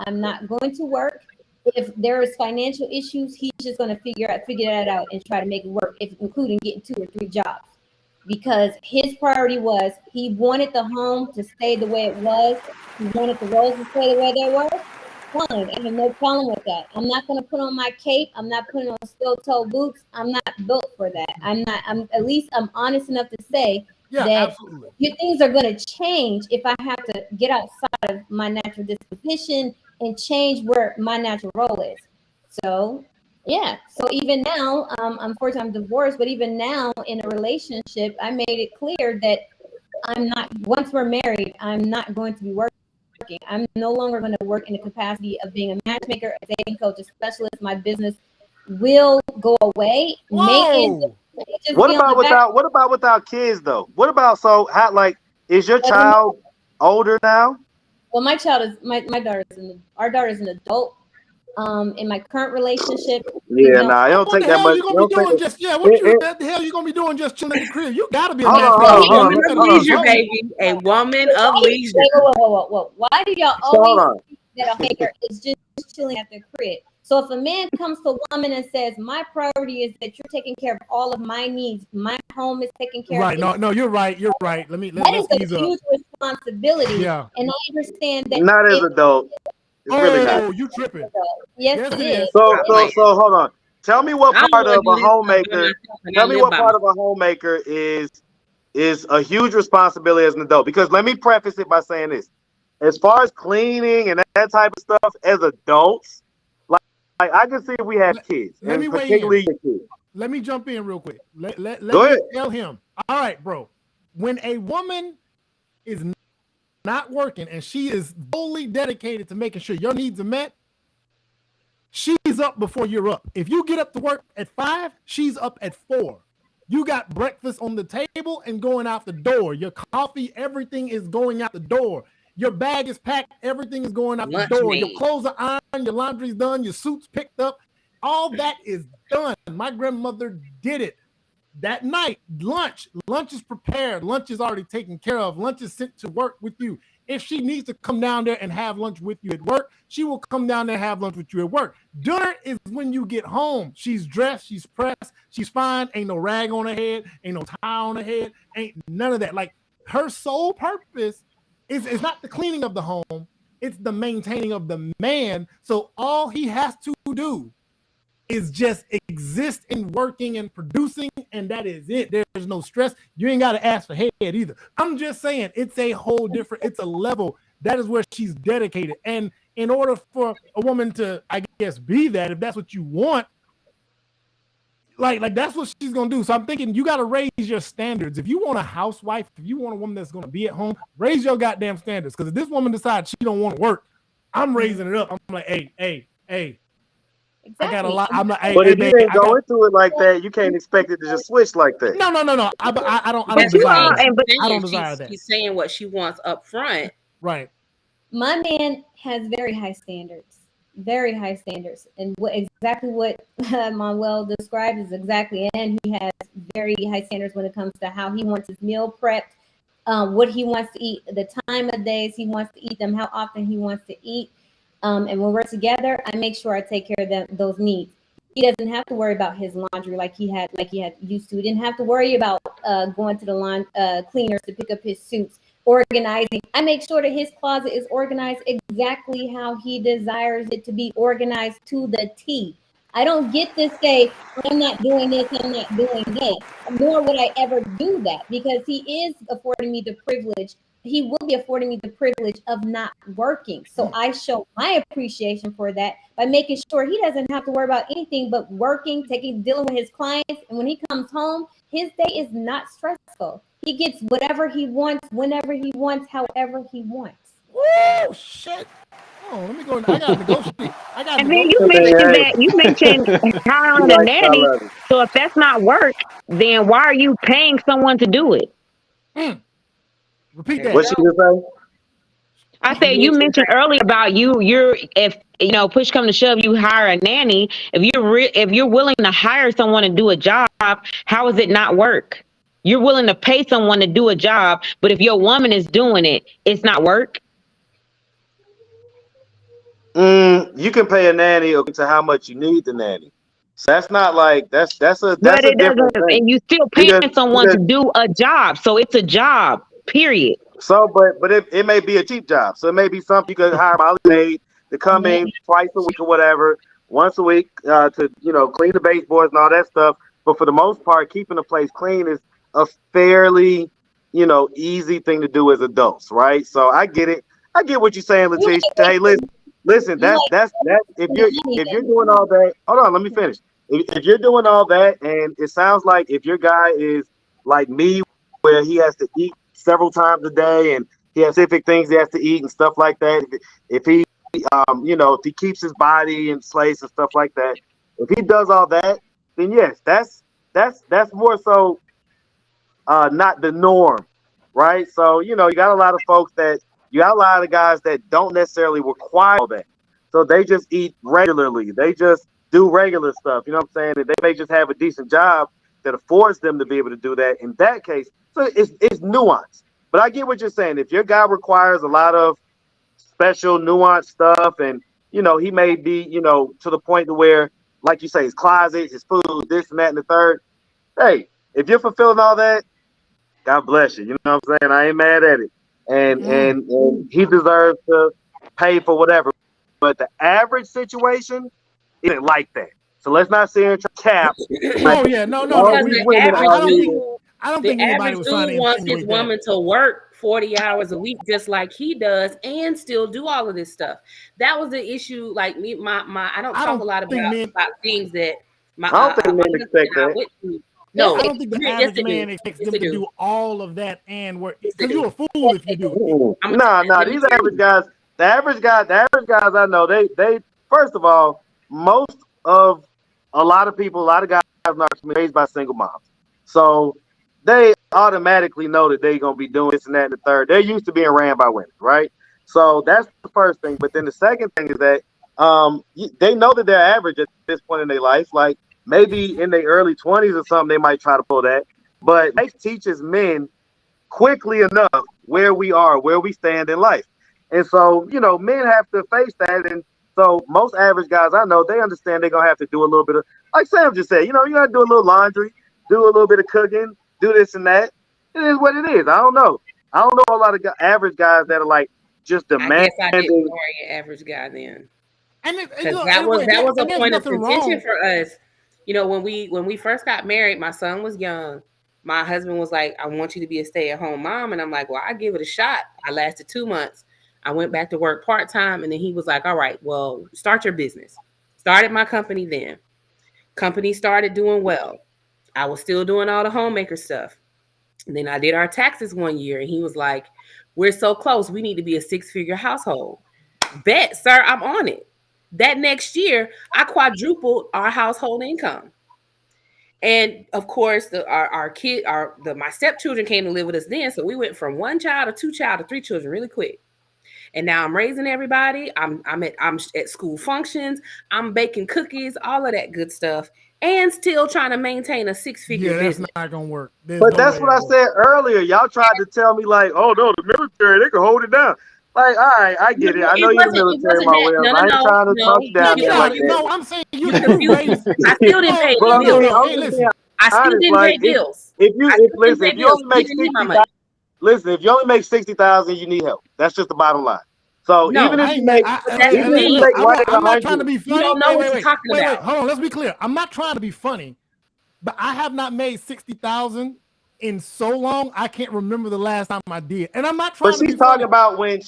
I'm not going to work. If there is financial issues, he's just going to figure that out and try to make it work, including getting 2 or 3 jobs. Because his priority was he wanted the home to stay the way it was. He wanted the roles to stay the way they were. Fine, I have no problem with that. I'm not going to put on my cape. I'm not putting on steel-toe boots. I'm not built for that. I'm at least I'm honest enough to say that absolutely. Things are going to change if I have to get outside of my natural disposition and change where my natural role is. So, yeah. So even now, unfortunately, I'm divorced, but even now in a relationship, I made it clear that I'm not, once we're married, I'm not going to be working. I'm no longer going to work in the capacity of being a matchmaker, a dating coach, a specialist. My business will go away. What about without kids though? What about is your child older now? Well, my child is my our daughter's an adult. In my current relationship, Yeah, nah, I don't what take the that hell much. you gonna be doing? Just what the hell you gonna be doing? Just chilling at the crib? You gotta be a Hold natural. on, A woman of hold on. leisure, baby. A woman of leisure. Whoa. Why do y'all So, hold always on. think that a hater is just chilling at their crib? So if a man comes to a woman and says, "My priority is that you're taking care of all of my needs. My home is taken care Right? of." No, you're right. You're right. That is Let's ease a up. huge responsibility. Yeah. And I understand that. Not as adult. It's really not. Oh, you tripping? Yes, it is. So hold on. Tell me what part of a homemaker. Tell me what part of a homemaker is a huge responsibility as an adult. Because let me preface it by saying this: as far as cleaning and that type of stuff, as adults, like I can see if we have kids, Let and me weigh particularly in. kids. Let me jump in real quick. Let Go me ahead. tell him. All right, bro. When a woman is not working and she is fully dedicated to making sure your needs are met, she's up before you're up. If you get up to work at 5, she's up at 4. You got breakfast on the table and going out the door. Your coffee, everything is going out the door. Your bag is packed, everything is going out the door. Your clothes are ironed, your laundry's done, your suit's picked up. All that is done. My grandmother did it. That night, lunch is prepared. Lunch is already taken care of. Lunch is sent to work with you. If she needs to come down there and have lunch with you at work, she will come down there and have lunch with you at work. Dinner is when you get home. She's dressed, she's pressed, she's fine. Ain't no rag on her head, ain't no tie on her head, ain't none of that. Like, her sole purpose is not the cleaning of the home, it's the maintaining of the man. So all he has to do is just exist in working and producing, and that is it. There's no stress. You ain't got to ask for head either. I'm just saying, it's a whole different, it's a level. That is where she's dedicated. And in order for a woman to, I guess, be that, if that's what you want, like that's what she's gonna do. So I'm thinking you got to raise your standards. If you want a housewife, if you want a woman that's gonna be at home, raise your goddamn standards. Because if this woman decides she don't want to work, I'm raising it up. I'm like, hey. Exactly. I got a lot. I'm like, but if you didn't go into it like that, you can't expect it to just switch like that. No. I don't desire that. I don't desire that. She's saying what she wants up front. Right. My man has very high standards. Very high standards. And exactly what Manuel described is exactly it. And he has very high standards when it comes to how he wants his meal prepped, what he wants to eat, the time of days he wants to eat them, how often he wants to eat. And when we're together, I make sure I take care of those needs. He doesn't have to worry about his laundry like he had used to. He didn't have to worry about going to the cleaners to pick up his suits, organizing. I make sure that his closet is organized exactly how he desires it to be organized to the T. I don't get to say, I'm not doing this, I'm not doing that. Nor would I ever do that, because he is affording me the privilege. He will be affording me the privilege of not working. So I show my appreciation for that by making sure he doesn't have to worry about anything but working, dealing with his clients. And when he comes home, his day is not stressful. He gets whatever he wants, whenever he wants, however he wants. Oh, shit. Oh, let me go. I got to negotiate. And then you mentioned hiring a nanny. So if that's not work, then why are you paying someone to do it? Repeat that. What she just say? I said you mentioned earlier about you're if push come to shove, you hire a nanny. If you're willing to hire someone to do a job, how is it not work? You're willing to pay someone to do a job, but if your woman is doing it, it's not work. You can pay a nanny to how much you need the nanny. So that's not like that's a different thing. And you still paying someone to do a job, so it's a job. Period. So, but it may be a cheap job. So it may be something you could hire a maid to come in twice a week or whatever, once a week to clean the baseboards and all that stuff. But for the most part, keeping the place clean is a fairly easy thing to do as adults, right? So I get it. I get what you're saying, Letitia. Hey, listen. That's if you're doing all that. Hold on, let me finish. If you're doing all that, and it sounds like if your guy is like me, where he has to eat several times a day and he has specific things he has to eat and stuff like that. If he, if he keeps his body in place and stuff like that, if he does all that, then yes, that's more so not the norm, right? So you got a lot of folks you got a lot of guys that don't necessarily require that, so they just eat regularly. They just do regular stuff. You know what I'm saying? And they may just have a decent job that affords them to be able to do that. In that case, so it's nuance. But I get what you're saying. If your guy requires a lot of special nuanced stuff, and he may be to the point to where, like you say, his closet, his food, this and that and the third. Hey, if you're fulfilling all that, God bless you. You know what I'm saying? I ain't mad at it. And he deserves to pay for whatever. But the average situation isn't like that. So let's not sit here and cap. Oh yeah, no. Because these the women average out here. dude, I don't the think anybody average was trying to dude wants his insinuate that. woman to work 40 hours a week just like he does and still do all of this stuff. That was the issue. Like me, I don't talk a lot about things that my I don't think men husband expect and I that. went through. No, I don't think the yes, average man expects Yes, them to do all of that and work. Because you're a fool if you do it. Nah. These average guys, the average guys I know, they first of all, most of a lot of guys are raised by single moms, so they automatically know that they're gonna be doing this and that and the third. They're used to being ran by women, right? So that's the first thing. But then the second thing is that they know that they're average at this point in their life. Like maybe in their early 20s or something, they might try to pull that. But life teaches men quickly enough where we are, where we stand in life. And so, men have to face that. And so most average guys I know, they understand they're going to have to do a little bit of, like Sam just said, you got to do a little laundry, do a little bit of cooking, do this and that. It is what it is. I don't know a lot of average guys that are like just demanding. I guess I didn't marry an average guy then. And that was a point of contention for us. When we first got married, my son was young. My husband was like, I want you to be a stay-at-home mom. And I'm like, well, I give it a shot. I lasted 2 months. I went back to work part-time. And then he was like, all right, well, start your business. Started my company then. Company started doing well. I was still doing all the homemaker stuff. And then I did our taxes one year. And he was like, we're so close. We need to be a 6-figure household. Bet, sir, I'm on it. That next year, I quadrupled our household income. And of course, my stepchildren came to live with us then. So we went from 1 child to 2 child to 3 children really quick. And now I'm raising everybody. I'm at school functions. I'm baking cookies, all of that good stuff, and still trying to maintain a 6-figure business. That's not gonna work. But that's what I said earlier. Y'all tried to tell me like, oh no, the military, they can hold it down. Like, all right, I get it. I know you're military, my way. I ain't trying to talk you down there like that. No, I'm saying you raised. I still didn't pay bills. I still didn't pay bills. If you only make 60,000, listen, if you only make 60,000, you need help. That's just the bottom line. So even if you make, I'm not trying to be funny. You don't know what you're talking about. Hold on, let's be clear. I'm not trying to be funny, but I have not made 60,000 in so long. I can't remember the last time I did, and I'm not trying. But she's talking about when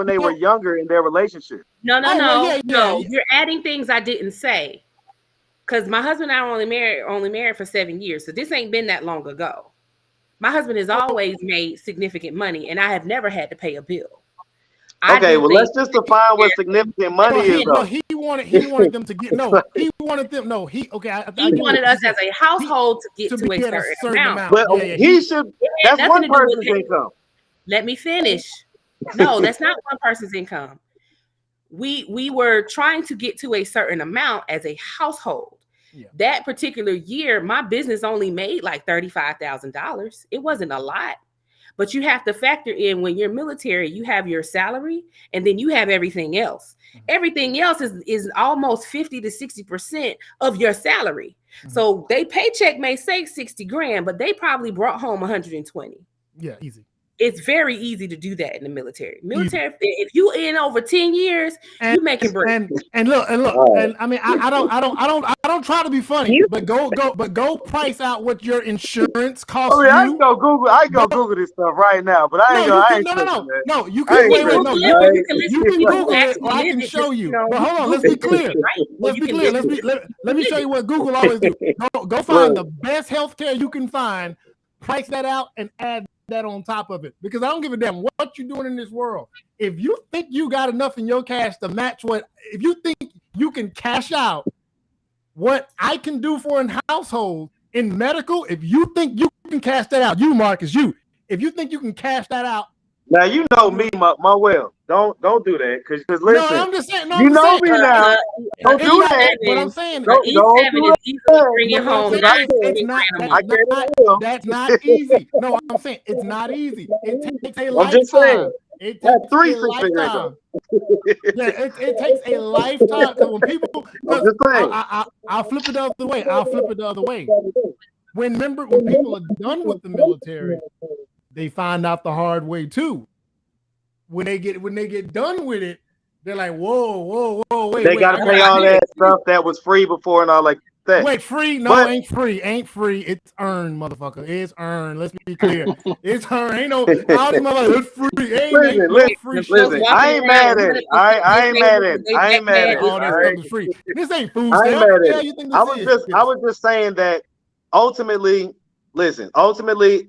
they were younger in their relationship. No. You're adding things I didn't say. Because my husband and I were only married for 7 years, so this ain't been that long ago. My husband has always made significant money, and I have never had to pay a bill. Okay, well, let's just define what significant money is. No, he wanted them to get he wanted us as a household to get to a certain amount. But he should. That's one person's income. Let me finish. No, that's not one person's income. We were trying to get to a certain amount as a household. Yeah. That particular year, my business only made like $35,000. It wasn't a lot. But you have to factor in when you're military, you have your salary and then you have everything else. Mm-hmm. Everything else is almost 50 to 60% of your salary. Mm-hmm. So they paycheck may say 60 grand, but they probably brought home 120. Yeah, easy. It's very easy to do that in the military. If you in over 10 years, you making bread. And look, and I mean, I don't try to be funny, but go price out what your insurance costs. I can go Google this stuff right now, but I ain't No, you can you can Google it, or I can show you. But hold on, let's be clear. Let me show you what Google always do. Go find the best healthcare you can find, price that out, and add that on top of it, because I don't give a damn what you're doing in this world. If you think you got enough in your cash to match if you think you can cash out what I can do for a household in medical, if you think you can cash that out, you Marcus, if you think you can cash that out. Now you know me, my well. Don't do that, because listen. No, I'm just saying. No, you I'm just know saying, me now. Don't do not, that. But I'm saying, Don't E7 is easily bringing but home. I'm saying it's not. That's not easy. No, I'm saying it's not easy. It takes a I'm just saying. lifetime. It takes a lifetime. Yeah, it takes a lifetime, because when people, because I'll flip it the other way. I'll flip it the other way. When people are done with the military, they find out the hard way too. When they get done with it, they're like, whoa, wait. They gotta pay all that stuff that was free before and all like that. Wait, free? No, ain't free. Ain't free. It's earned, motherfucker. It's earned. Let's be clear. It's earned. Ain't no all these motherfuckers. It's free. Ain't free. Listen, I ain't mad at it. I ain't mad at it. I ain't mad at it. All that stuff is free. This ain't food stamps. I ain't mad at it. I was just saying that ultimately,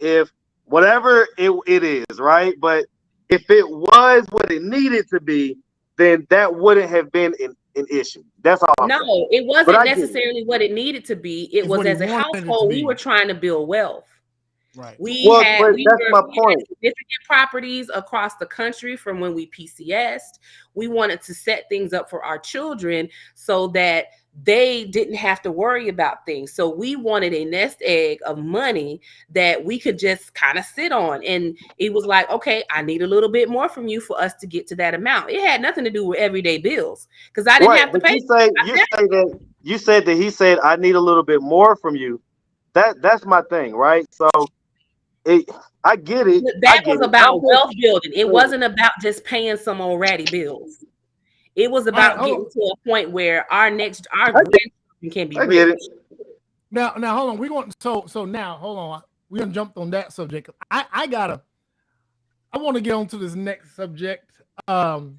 if whatever it is, right? But if it was what it needed to be, then that wouldn't have been an issue. That's all. No, it wasn't necessarily what it needed to be. It was, as a household, we were trying to build wealth. Right. We had point. Significant properties across the country from when we PCS'd. We wanted to set things up for our children so that they didn't have to worry about things. So we wanted a nest egg of money that we could just kind of sit on. And it was like, okay, I need a little bit more from you for us to get to that amount. It had nothing to do with everyday bills, because I didn't have to pay. You said that he said, I need a little bit more from you. That's my thing, right? So I get it. That was about wealth building. It wasn't about just paying some old ratty bills. It was about getting to a point where our grandchildren can be rich. Now hold on. We're going so now hold on. We done jumped on that subject. I want to get on to this next subject. The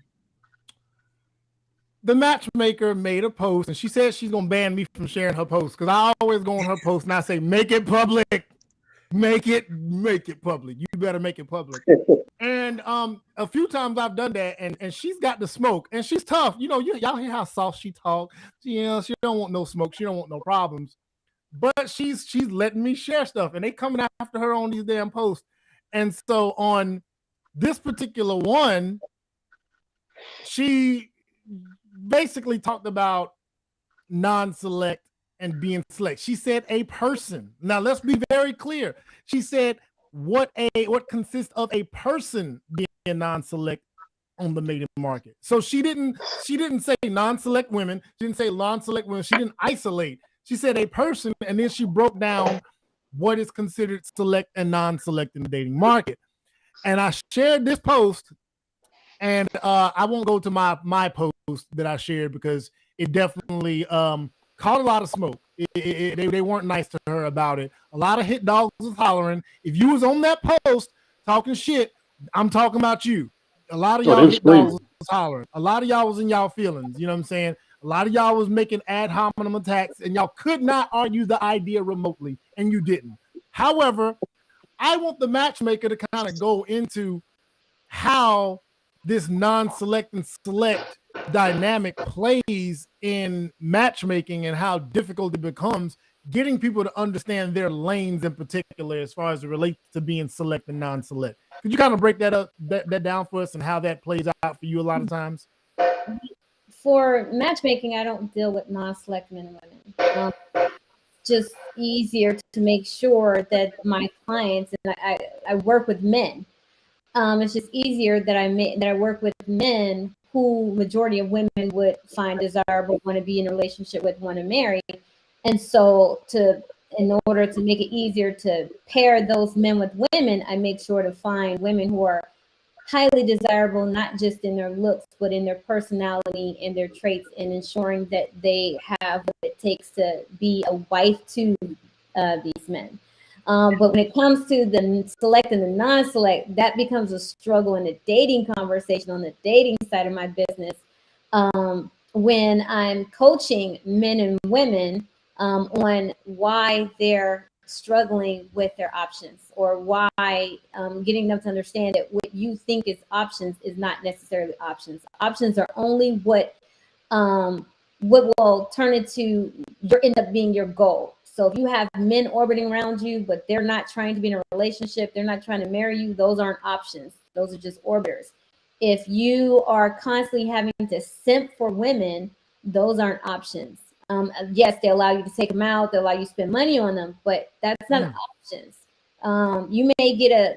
matchmaker made a post, and she said she's gonna ban me from sharing her post, because I always go on her post and I say, make it public. Make it public. You better make it public. And a few times I've done that, and she's got the smoke, and she's tough. Y'all hear how soft she talk. She don't want no smoke. She don't want no problems. But she's letting me share stuff, and they coming after her on these damn posts. And so on this particular one, she basically talked about non-select and being select. She said a person. Now let's be very clear. She said what consists of a person being non-select on the mating market. So she didn't say non-select women. She didn't say non-select women. She didn't isolate. She said a person, and then she broke down what is considered select and non-select in the dating market. And I shared this post, and I won't go to my post that I shared, because it definitely caught a lot of smoke. They weren't nice to her about it. A lot of hit dogs was hollering. If you was on that post talking shit, I'm talking about you. A lot of y'all hit dogs was hollering. A lot of y'all was in y'all feelings. You know what I'm saying? A lot of y'all was making ad hominem attacks, and y'all could not argue the idea remotely, and you didn't. However, I want the matchmaker to kind of go into how this non-select and select dynamic plays in matchmaking, and how difficult it becomes getting people to understand their lanes in particular as far as it relates to being select and non-select. Could you kind of break that down for us, and how that plays out for you a lot of times? For matchmaking, I don't deal with non-select men and women. Just easier to make sure that my clients, and I work with men. It's just easier that I work with men who majority of women would find desirable, want to be in a relationship with, want to marry. And so in order to make it easier to pair those men with women, I make sure to find women who are highly desirable, not just in their looks, but in their personality and their traits, and ensuring that they have what it takes to be a wife to these men. But when it comes to the select and the non-select, that becomes a struggle in the dating conversation, on the dating side of my business. When I'm coaching men and women on why they're struggling with their options, or why getting them to understand that what you think is options is not necessarily options. Options are only what will turn into end up being your goal. So if you have men orbiting around you, but they're not trying to be in a relationship, they're not trying to marry you, those aren't options. Those are just orbiters. If you are constantly having to simp for women, those aren't options. Yes, they allow you to take them out, they allow you to spend money on them, but that's not options. You may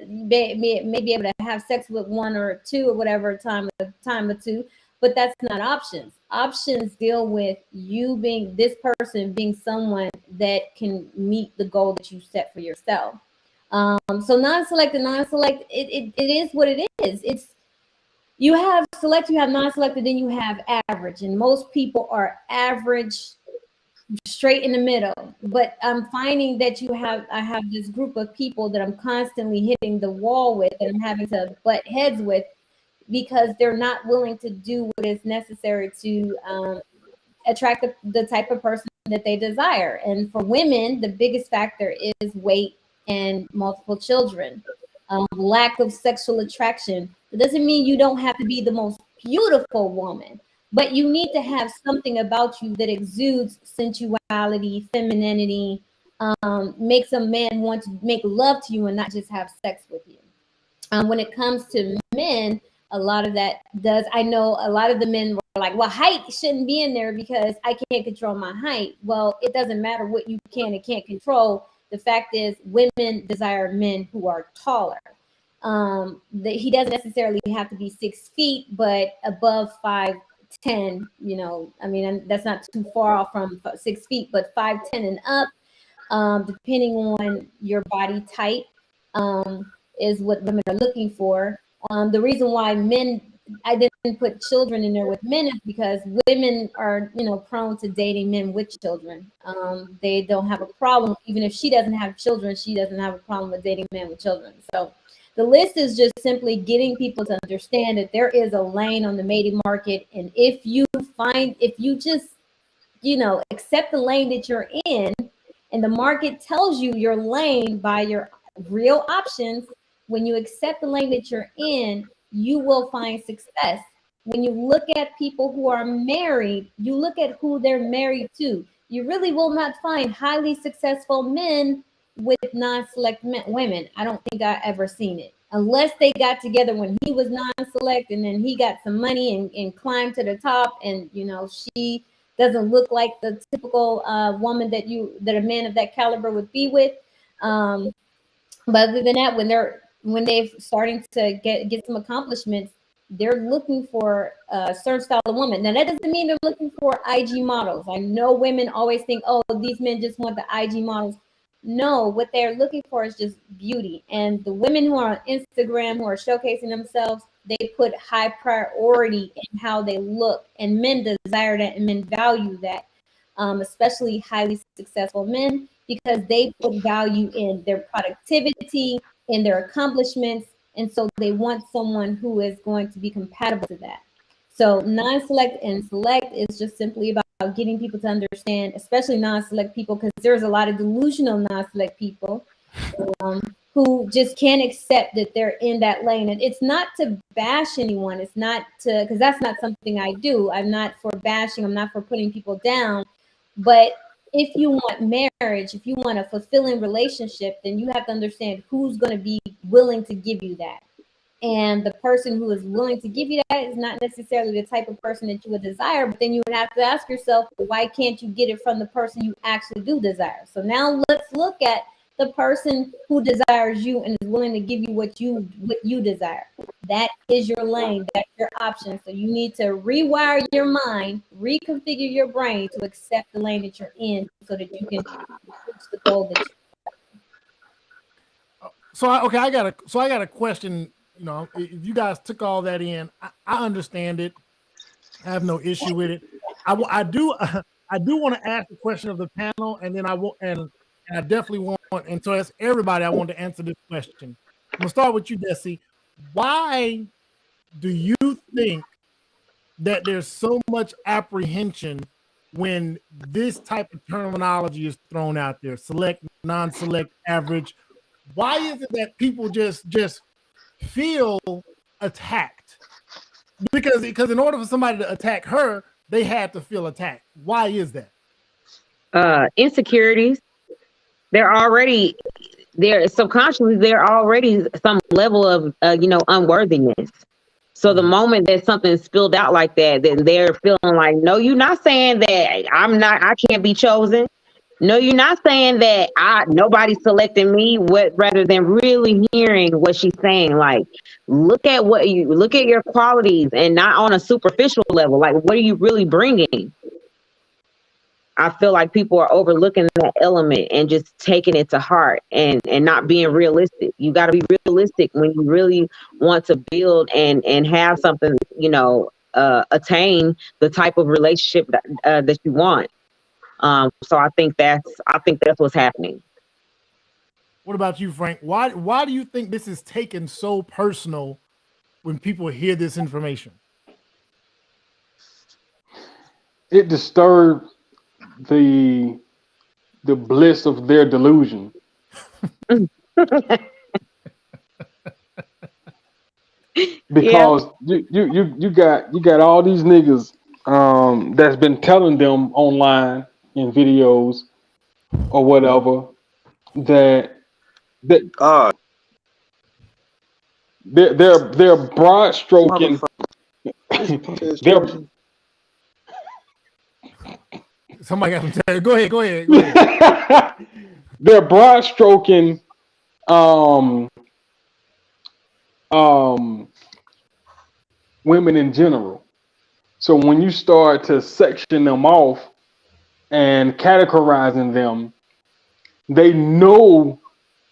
may be able to have sex with one or two or whatever time or two, but that's not options. Options deal with you being this person being someone that can meet the goal that you set for yourself. So non-select and non-select, it is what it is. It's you have select, you have non-selected, then you have average, and most people are average, straight in the middle. But I'm finding that I have this group of people that I'm constantly hitting the wall with, and I'm having to butt heads with, because they're not willing to do what is necessary to attract the type of person that they desire. And for women, the biggest factor is weight and multiple children. Lack of sexual attraction. It doesn't mean you don't have to be the most beautiful woman, but you need to have something about you that exudes sensuality, femininity, makes a man want to make love to you and not just have sex with you. When it comes to men, a lot of that does. I know a lot of the men were like, well, height shouldn't be in there because I can't control my height. Well, it doesn't matter what you can and can't control. The fact is, women desire men who are taller. He doesn't necessarily have to be 6 feet, but above 5'10". You know, I mean, that's not too far off from 6 feet, but 5'10" and up, depending on your body type, is what women are looking for. The reason why I didn't put children in there with men is because women are, prone to dating men with children. They don't have a problem. Even if she doesn't have children, she doesn't have a problem with dating men with children. So the list is just simply getting people to understand that there is a lane on the mating market. And if you just, accept the lane that you're in, and the market tells you your lane by your real options, when you accept the lane that you're in, you will find success. When you look at people who are married, you look at who they're married to. You really will not find highly successful men with non-select women. I don't think I ever seen it, unless they got together when he was non-select and then he got some money and climbed to the top, and she doesn't look like the typical woman that a man of that caliber would be with. But other than that, when they're starting to get some accomplishments, they're looking for a certain style of woman. Now, that doesn't mean they're looking for IG models. I know women always think, oh, these men just want the IG models. No, what they're looking for is just beauty. And the women who are on Instagram, who are showcasing themselves, they put high priority in how they look. And men desire that, and men value that, especially highly successful men, because they put value in their productivity, in their accomplishments, and so they want someone who is going to be compatible to that. So non-select and select is just simply about getting people to understand, especially non-select people, because there's a lot of delusional non-select people who just can't accept that they're in that lane. And it's not to bash anyone. It's not to, because that's not something I do. I'm not for bashing. I'm not for putting people down. But if you want marriage, if you want a fulfilling relationship, then you have to understand who's going to be willing to give you that. And the person who is willing to give you that is not necessarily the type of person that you would desire. But then you would have to ask yourself, why can't you get it from the person you actually do desire? So now let's look at the person who desires you and is willing to give you what you desire. That is your lane. That's your option. So you need to rewire your mind, reconfigure your brain to accept the lane that you're in, so that you can reach the goal that you. I got a question. If you guys took all that in, I understand it. I have no issue with it. I do want to ask the question of the panel, and then I will, and I definitely want, and so as everybody, I want to answer this question. I'm gonna start with you, Desi. Why do you think that there's so much apprehension when this type of terminology is thrown out there? Select, non-select, average. Why is it that people just feel attacked? Because in order for somebody to attack her, they had to feel attacked. Why is that? Insecurities. they're already there subconsciously. They're already some level of unworthiness. So the moment that something's spilled out like that, then they're feeling like, no, you're not saying that I can't be chosen. No, you're not saying that nobody's selecting me. Rather than really hearing what she's saying, like, look at your qualities and not on a superficial level. Like, what are you really bringing? I feel like people are overlooking that element and just taking it to heart and not being realistic. You got to be realistic when you really want to build and have something, attain the type of relationship that you want. So I think that's what's happening. What about you, Frank? Why do you think this is taken so personal when people hear this information? It disturbed the bliss of their delusion. Because you got all these niggas that's been telling them online in videos or whatever that they're broad stroking. Somebody got to tell you. Go ahead. They're broad stroking women in general. So when you start to section them off and categorizing them, they know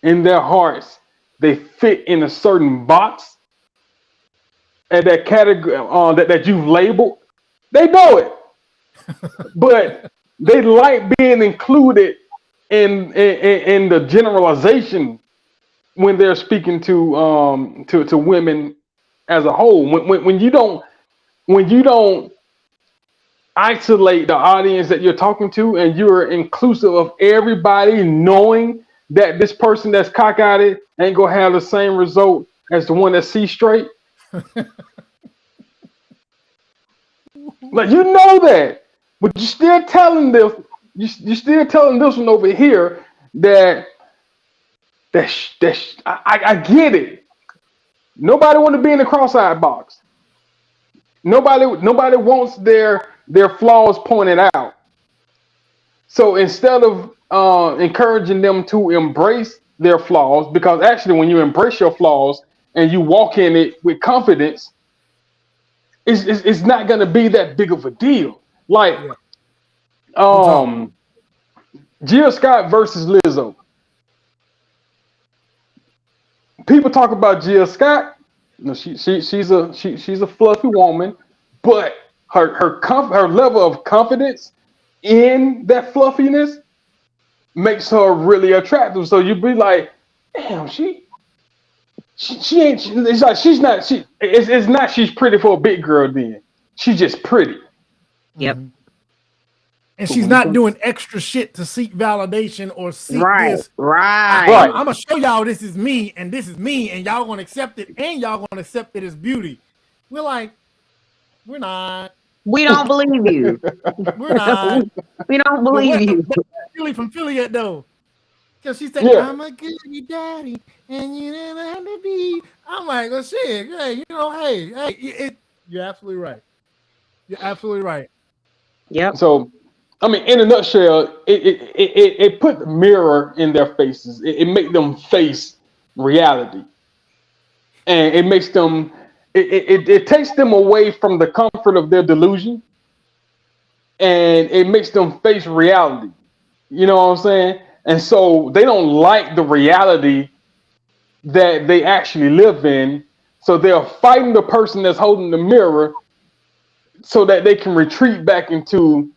in their hearts they fit in a certain box and that category that you've labeled. They know it. But they like being included in the generalization when they're speaking to women as a whole. When you don't isolate the audience that you're talking to and you're inclusive of everybody, knowing that this person that's cockeyed ain't gonna have the same result as the one that sees straight. Like, you know that. But you're still telling this. You're still telling this one over here that I get it. Nobody want to be in the cross-eyed box. Nobody wants their flaws pointed out. So instead of encouraging them to embrace their flaws, because actually when you embrace your flaws and you walk in it with confidence, it's not going to be that big of a deal. Like, Jill Scott versus Lizzo. People talk about Jill Scott. You know, she's a fluffy woman, but her level of confidence in that fluffiness makes her really attractive. So you'd be like, damn, she ain't. It's like she's not. It's not. She's pretty for a big girl. Then she's just pretty. Yep. Mm-hmm. And she's not doing extra shit to seek validation or seek this. Right. I'm gonna show y'all this is me and this is me, and y'all gonna accept it, and y'all gonna accept it as beauty. We're like, we're not. We don't believe you. We're not. We don't believe you. Philly from Philly yet though. Because she said, I'm a goody daddy, and you never had to be. I'm like, well, shit, hey, you're absolutely right. You're absolutely right. Yep. So, I mean, in a nutshell, it put the mirror in their faces. It made them face reality, and it makes them. It takes them away from the comfort of their delusion, and it makes them face reality. You know what I'm saying? And so they don't like the reality that they actually live in. So they're fighting the person that's holding the mirror, so that they can retreat back into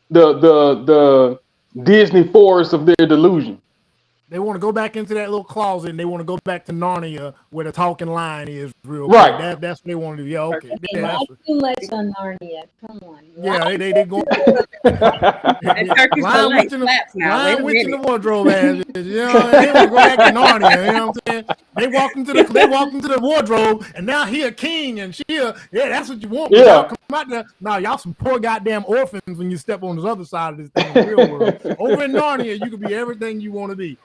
the Disney forest of their delusion. They want to go back into that little closet, and they want to go back to Narnia where the talking line is real right. Quick. That's what they want to do. Yeah, okay. Not too much on Narnia. Come on. Yeah, they go. Line witch in the wardrobe, man. You know, they want to go back to Narnia. You know what I'm saying? They walked into the wardrobe, and now he a king, and that's what you want. But Yeah. y'all come out there, now y'all some poor goddamn orphans when you step on this other side of this thing in the real world. Over in Narnia, you can be everything you want to be.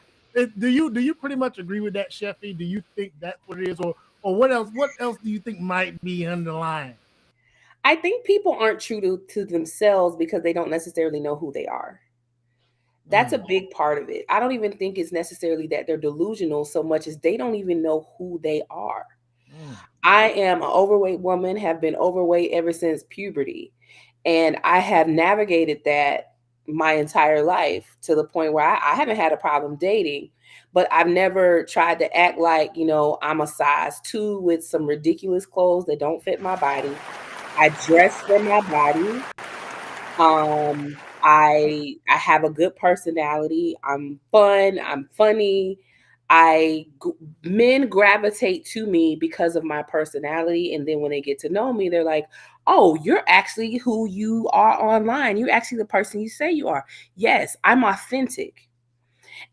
Do you pretty much agree with that, Sheffy? Do you think that's what it is, or what else? What else do you think might be underlying? I think people aren't true to themselves because they don't necessarily know who they are. That's a big part of it. I don't even think it's necessarily that they're delusional so much as they don't even know who they are. I am an overweight woman, have been overweight ever since puberty. And I have navigated that my entire life to the point where I haven't had a problem dating, but I've never tried to act like, I'm a size 2 with some ridiculous clothes that don't fit my body. I dress for my body. I have a good personality. I'm fun. I'm funny. Men gravitate to me because of my personality, and then when they get to know me, they're like, "Oh, you're actually who you are online. You're actually the person you say you are." Yes, I'm authentic.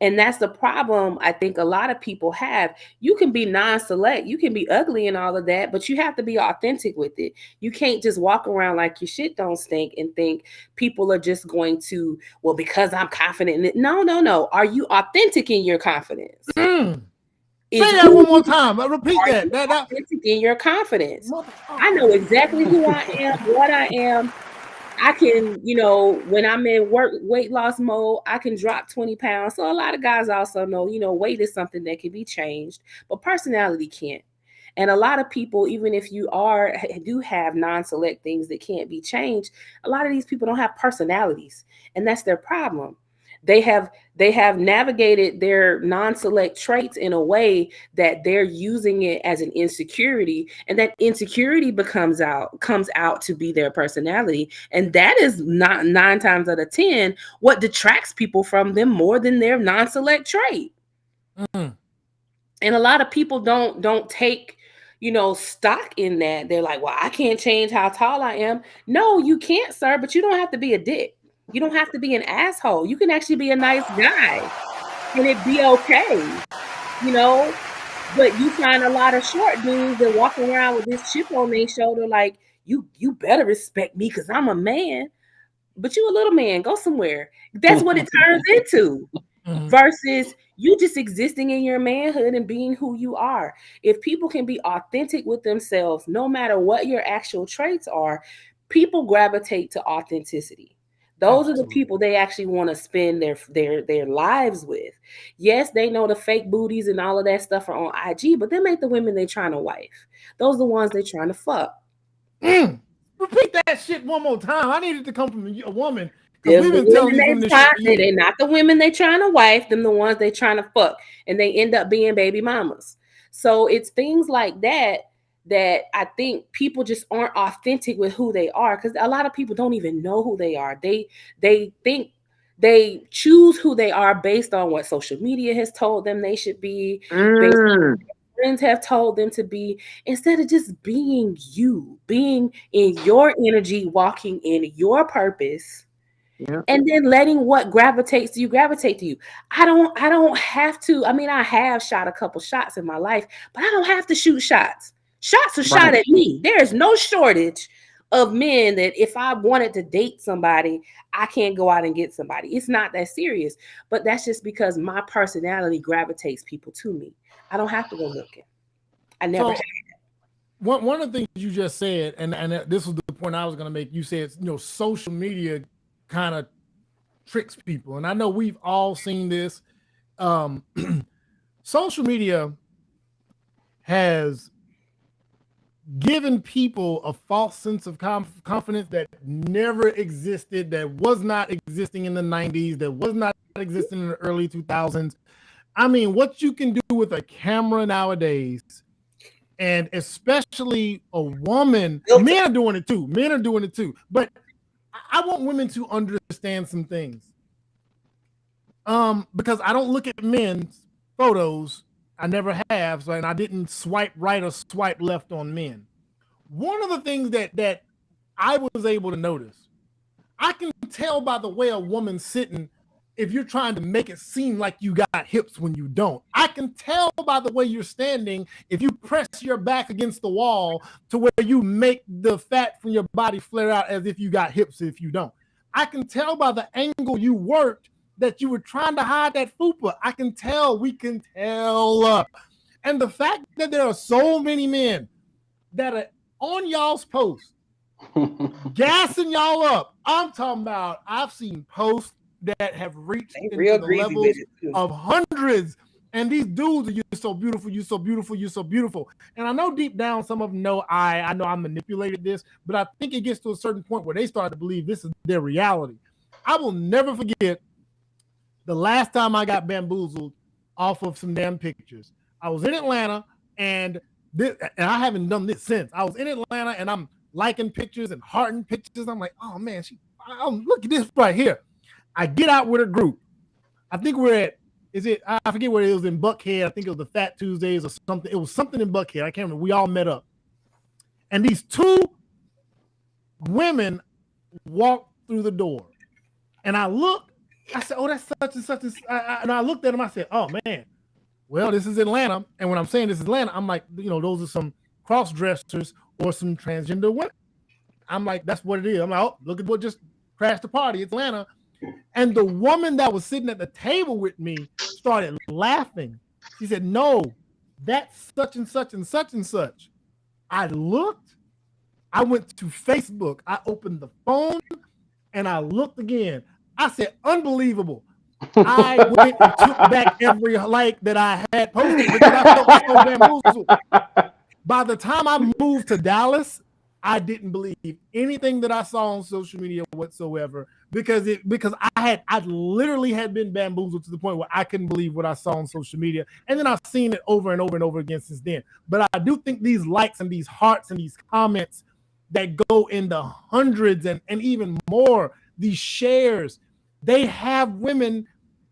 And that's the problem I think a lot of people have. You can be non-select, you can be ugly and all of that, but you have to be authentic with it. You can't just walk around like your shit don't stink and think people are just going to, well, because I'm confident in it. No. Are you authentic in your confidence? Say that one more time. Repeat that. Authentic in your confidence. I know exactly who I am, what I am. I can, when I'm in weight loss mode, I can drop 20 pounds. So a lot of guys also know, weight is something that can be changed, but personality can't. And a lot of people, even if you do have non-select things that can't be changed, a lot of these people don't have personalities, and that's their problem. They have navigated their non-select traits in a way that they're using it as an insecurity, and that insecurity comes out to be their personality, and that is not 9 times out of 10 what detracts people from them more than their non-select trait. And a lot of people don't take stock in that. They're like, well, I can't change how tall I am. No, you can't, sir, but you don't have to be a dick. You don't have to be an asshole. You can actually be a nice guy and it be okay, but you find a lot of short dudes that walk around with this chip on their shoulder like, you better respect me because I'm a man, but you a little man, go somewhere. That's what it turns into. Versus you just existing in your manhood and being who you are. If people can be authentic with themselves, no matter what your actual traits are, people gravitate to authenticity. Those are the people they actually want to spend their lives with. Yes, they know the fake booties and all of that stuff are on IG, but them ain't the women they trying to wife. Those are the ones they trying to fuck. Repeat that shit one more time. I need it to come from a woman. They're not the women they trying to wife, them the ones they trying to fuck, and they end up being baby mamas. So it's things like that I think people just aren't authentic with who they are, because a lot of people don't even know who they are. They think they choose who they are based on what social media has told them they should be, based on what friends have told them to be, instead of just being you, being in your energy, walking in your purpose. Yeah. And then letting what gravitates to you gravitate to you. I don't have to. I mean, I have shot a couple shots in my life, but I don't have to shoot shots. Shots are shot at me. There is no shortage of men that if I wanted to date somebody, I can't go out and get somebody. It's not that serious, but that's just because my personality gravitates people to me. I don't have to go looking. I never had that. One of the things you just said, and this was the point I was going to make. You said, social media kind of tricks people, and I know we've all seen this. Social media has given people a false sense of confidence that never existed, that was not existing in the 90s, that was not existing in the early 2000s. I mean, what you can do with a camera nowadays, and especially a woman, men are doing it too, but I want women to understand some things. Because I don't look at men's photos. I never have, and I didn't swipe right or swipe left on men. One of the things that I was able to notice, I can tell by the way a woman's sitting if you're trying to make it seem like you got hips when you don't. I can tell by the way you're standing if you press your back against the wall to where you make the fat from your body flare out as if you got hips if you don't. I can tell by the angle you worked that you were trying to hide that fupa. I can tell, we can tell. And the fact that there are so many men that are on y'all's posts, gassing y'all up. I'm talking about, I've seen posts that have reached into the levels of hundreds. And these dudes are, you're so beautiful, you're so beautiful, you're so beautiful. And I know deep down some of them know I know I manipulated this, but I think it gets to a certain point where they start to believe this is their reality. I will never forget the last time I got bamboozled off of some damn pictures. I was in Atlanta, and I haven't done this since. I was in Atlanta, and I'm liking pictures and hearting pictures. I'm like, oh man, look at this right here. I get out with a group. I think we're at, I forget where it was, in Buckhead. I think it was the Fat Tuesdays or something. It was something in Buckhead. I can't remember. We all met up. And these two women walked through the door. And I looked, I said, oh, that's such and such. And I looked at them, I said, oh man, well, this is Atlanta. And when I'm saying this is Atlanta, I'm like, those are some cross-dressers or some transgender women. I'm like, that's what it is. I'm like, oh, look at what just crashed the party. It's Atlanta. And the woman that was sitting at the table with me started laughing. She said, no, that's such and such and such and such. I looked, I went to Facebook, I opened the phone, and I looked again. I said, unbelievable. I went and took back every like that I had posted because I felt so bamboozled. By the time I moved to Dallas, I didn't believe anything that I saw on social media whatsoever because I literally had been bamboozled to the point where I couldn't believe what I saw on social media. And then I've seen it over and over and over again since then. But I do think these likes and these hearts and these comments that go in the hundreds and even more, these shares, they have women.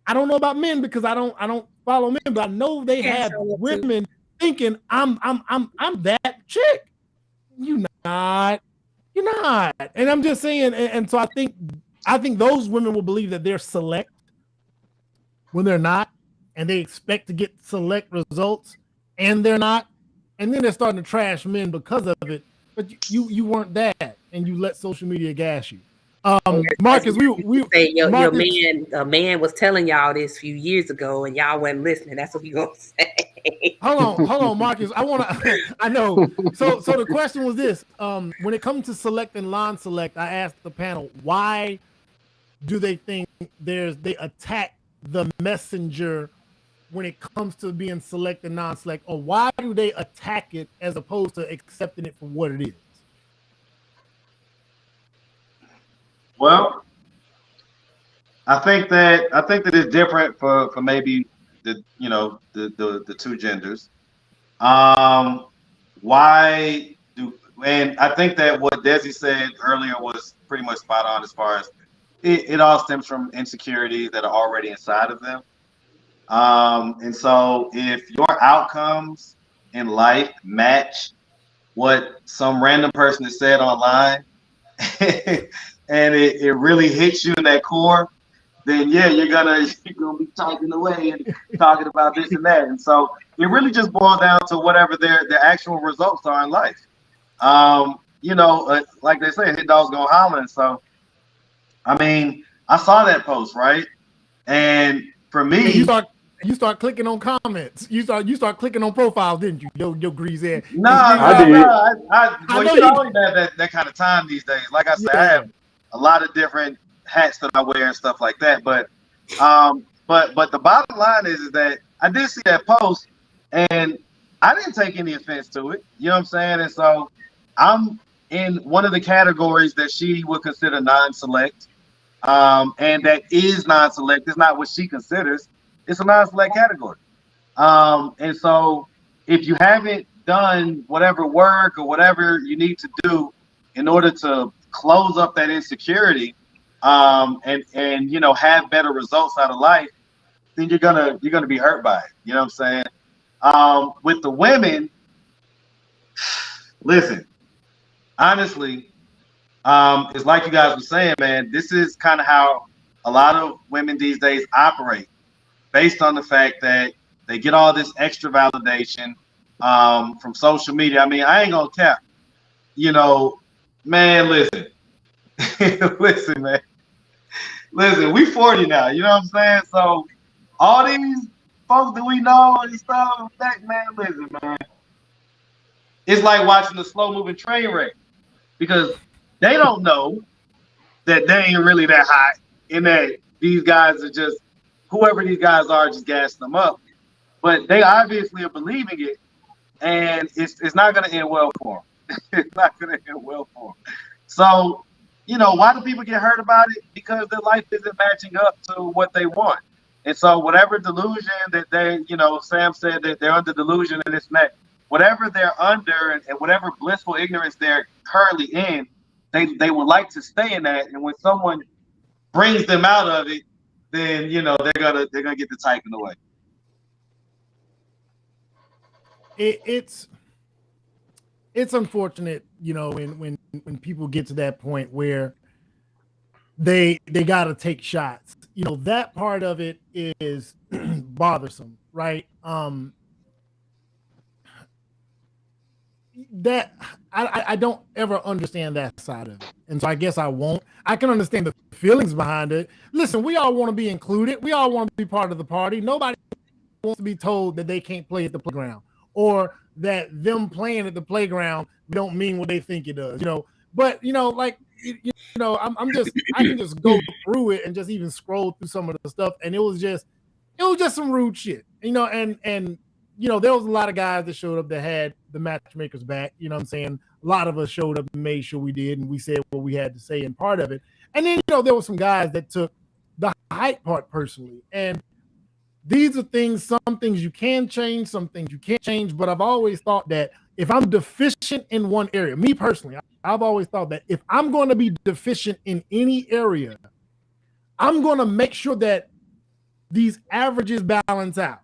I don't know about men because I don't follow men, but I know they have women thinking I'm that chick. You're not. And I'm just saying, and so I think those women will believe that they're select when they're not, and they expect to get select results, and they're not, and then they're starting to trash men because of it. But you weren't that, and you let social media gas you. Marcus, we say your man was telling y'all this a few years ago, and y'all wasn't listening. That's what he gonna say. Hold on, Marcus. I know. So the question was this: when it comes to select and non-select, I asked the panel, why do they think they attack the messenger when it comes to being select and non-select, or why do they attack it as opposed to accepting it for what it is? Well, I think that it's different for maybe the two genders. And I think that what Desi said earlier was pretty much spot on as far as it all stems from insecurities that are already inside of them. And so if your outcomes in life match what some random person has said online, and it really hits you in that core, then yeah, you're gonna be typing away and talking about this and that. And so it really just boils down to whatever their actual results are in life. Like they say, hit dogs go hollering. So I mean, I saw that post, right? And for me, you start clicking on comments. You start clicking on profiles, didn't you? Yo, greasy ass. No, I know you always have that kind of time these days. Like I said, I have a lot of different hats that I wear and stuff like that. But the bottom line is that I did see that post and I didn't take any offense to it. You know what I'm saying? And so I'm in one of the categories that she would consider non-select. And that is non-select. It's not what she considers. It's a non-select category. And so if you haven't done whatever work or whatever you need to do in order to close up that insecurity, and have better results out of life, then you're gonna be hurt by it. You know what I'm saying? With the women, listen, honestly, it's like you guys were saying, man, this is kind of how a lot of women these days operate based on the fact that they get all this extra validation from social media. I mean, I ain't gonna cap. You know, man, listen, listen, man, listen. We 40 now. You know what I'm saying? So all these folks that we know and stuff, man, listen, man. It's like watching a slow moving train wreck because they don't know that they ain't really that hot and that these guys are just whoever these guys are just gassing them up. But they obviously are believing it, and it's not going to end well for them. It's not going to end well for them. So, you know, why do people get hurt about it? Because their life isn't matching up to what they want. And so whatever delusion that they, you know, Sam said that they're under delusion and this and that, whatever they're under and whatever blissful ignorance they're currently in, they would like to stay in that. And when someone brings them out of it, then, you know, they're gonna get the taken away. It's unfortunate, you know, when people get to that point where they got to take shots. You know, that part of it is bothersome, right? That I don't ever understand that side of it, and so I guess I won't. I can understand the feelings behind it. Listen, we all want to be included. We all want to be part of the party. Nobody wants to be told that they can't play at the playground, or that them playing at the playground don't mean what they think it does. You know, but you know, like you know, I can just go through it and just even scroll through some of the stuff, and it was just some rude shit. You know, and you know, there was a lot of guys that showed up that had the matchmakers back. You know what I'm saying? A lot of us showed up and made sure we did, and we said what we had to say in part of it. And then, you know, there were some guys that took the height part personally. And these are things, some things you can change, some things you can't change. But I've always thought that if I'm deficient in one area, me personally, I've always thought that if I'm going to be deficient in any area, I'm going to make sure that these averages balance out,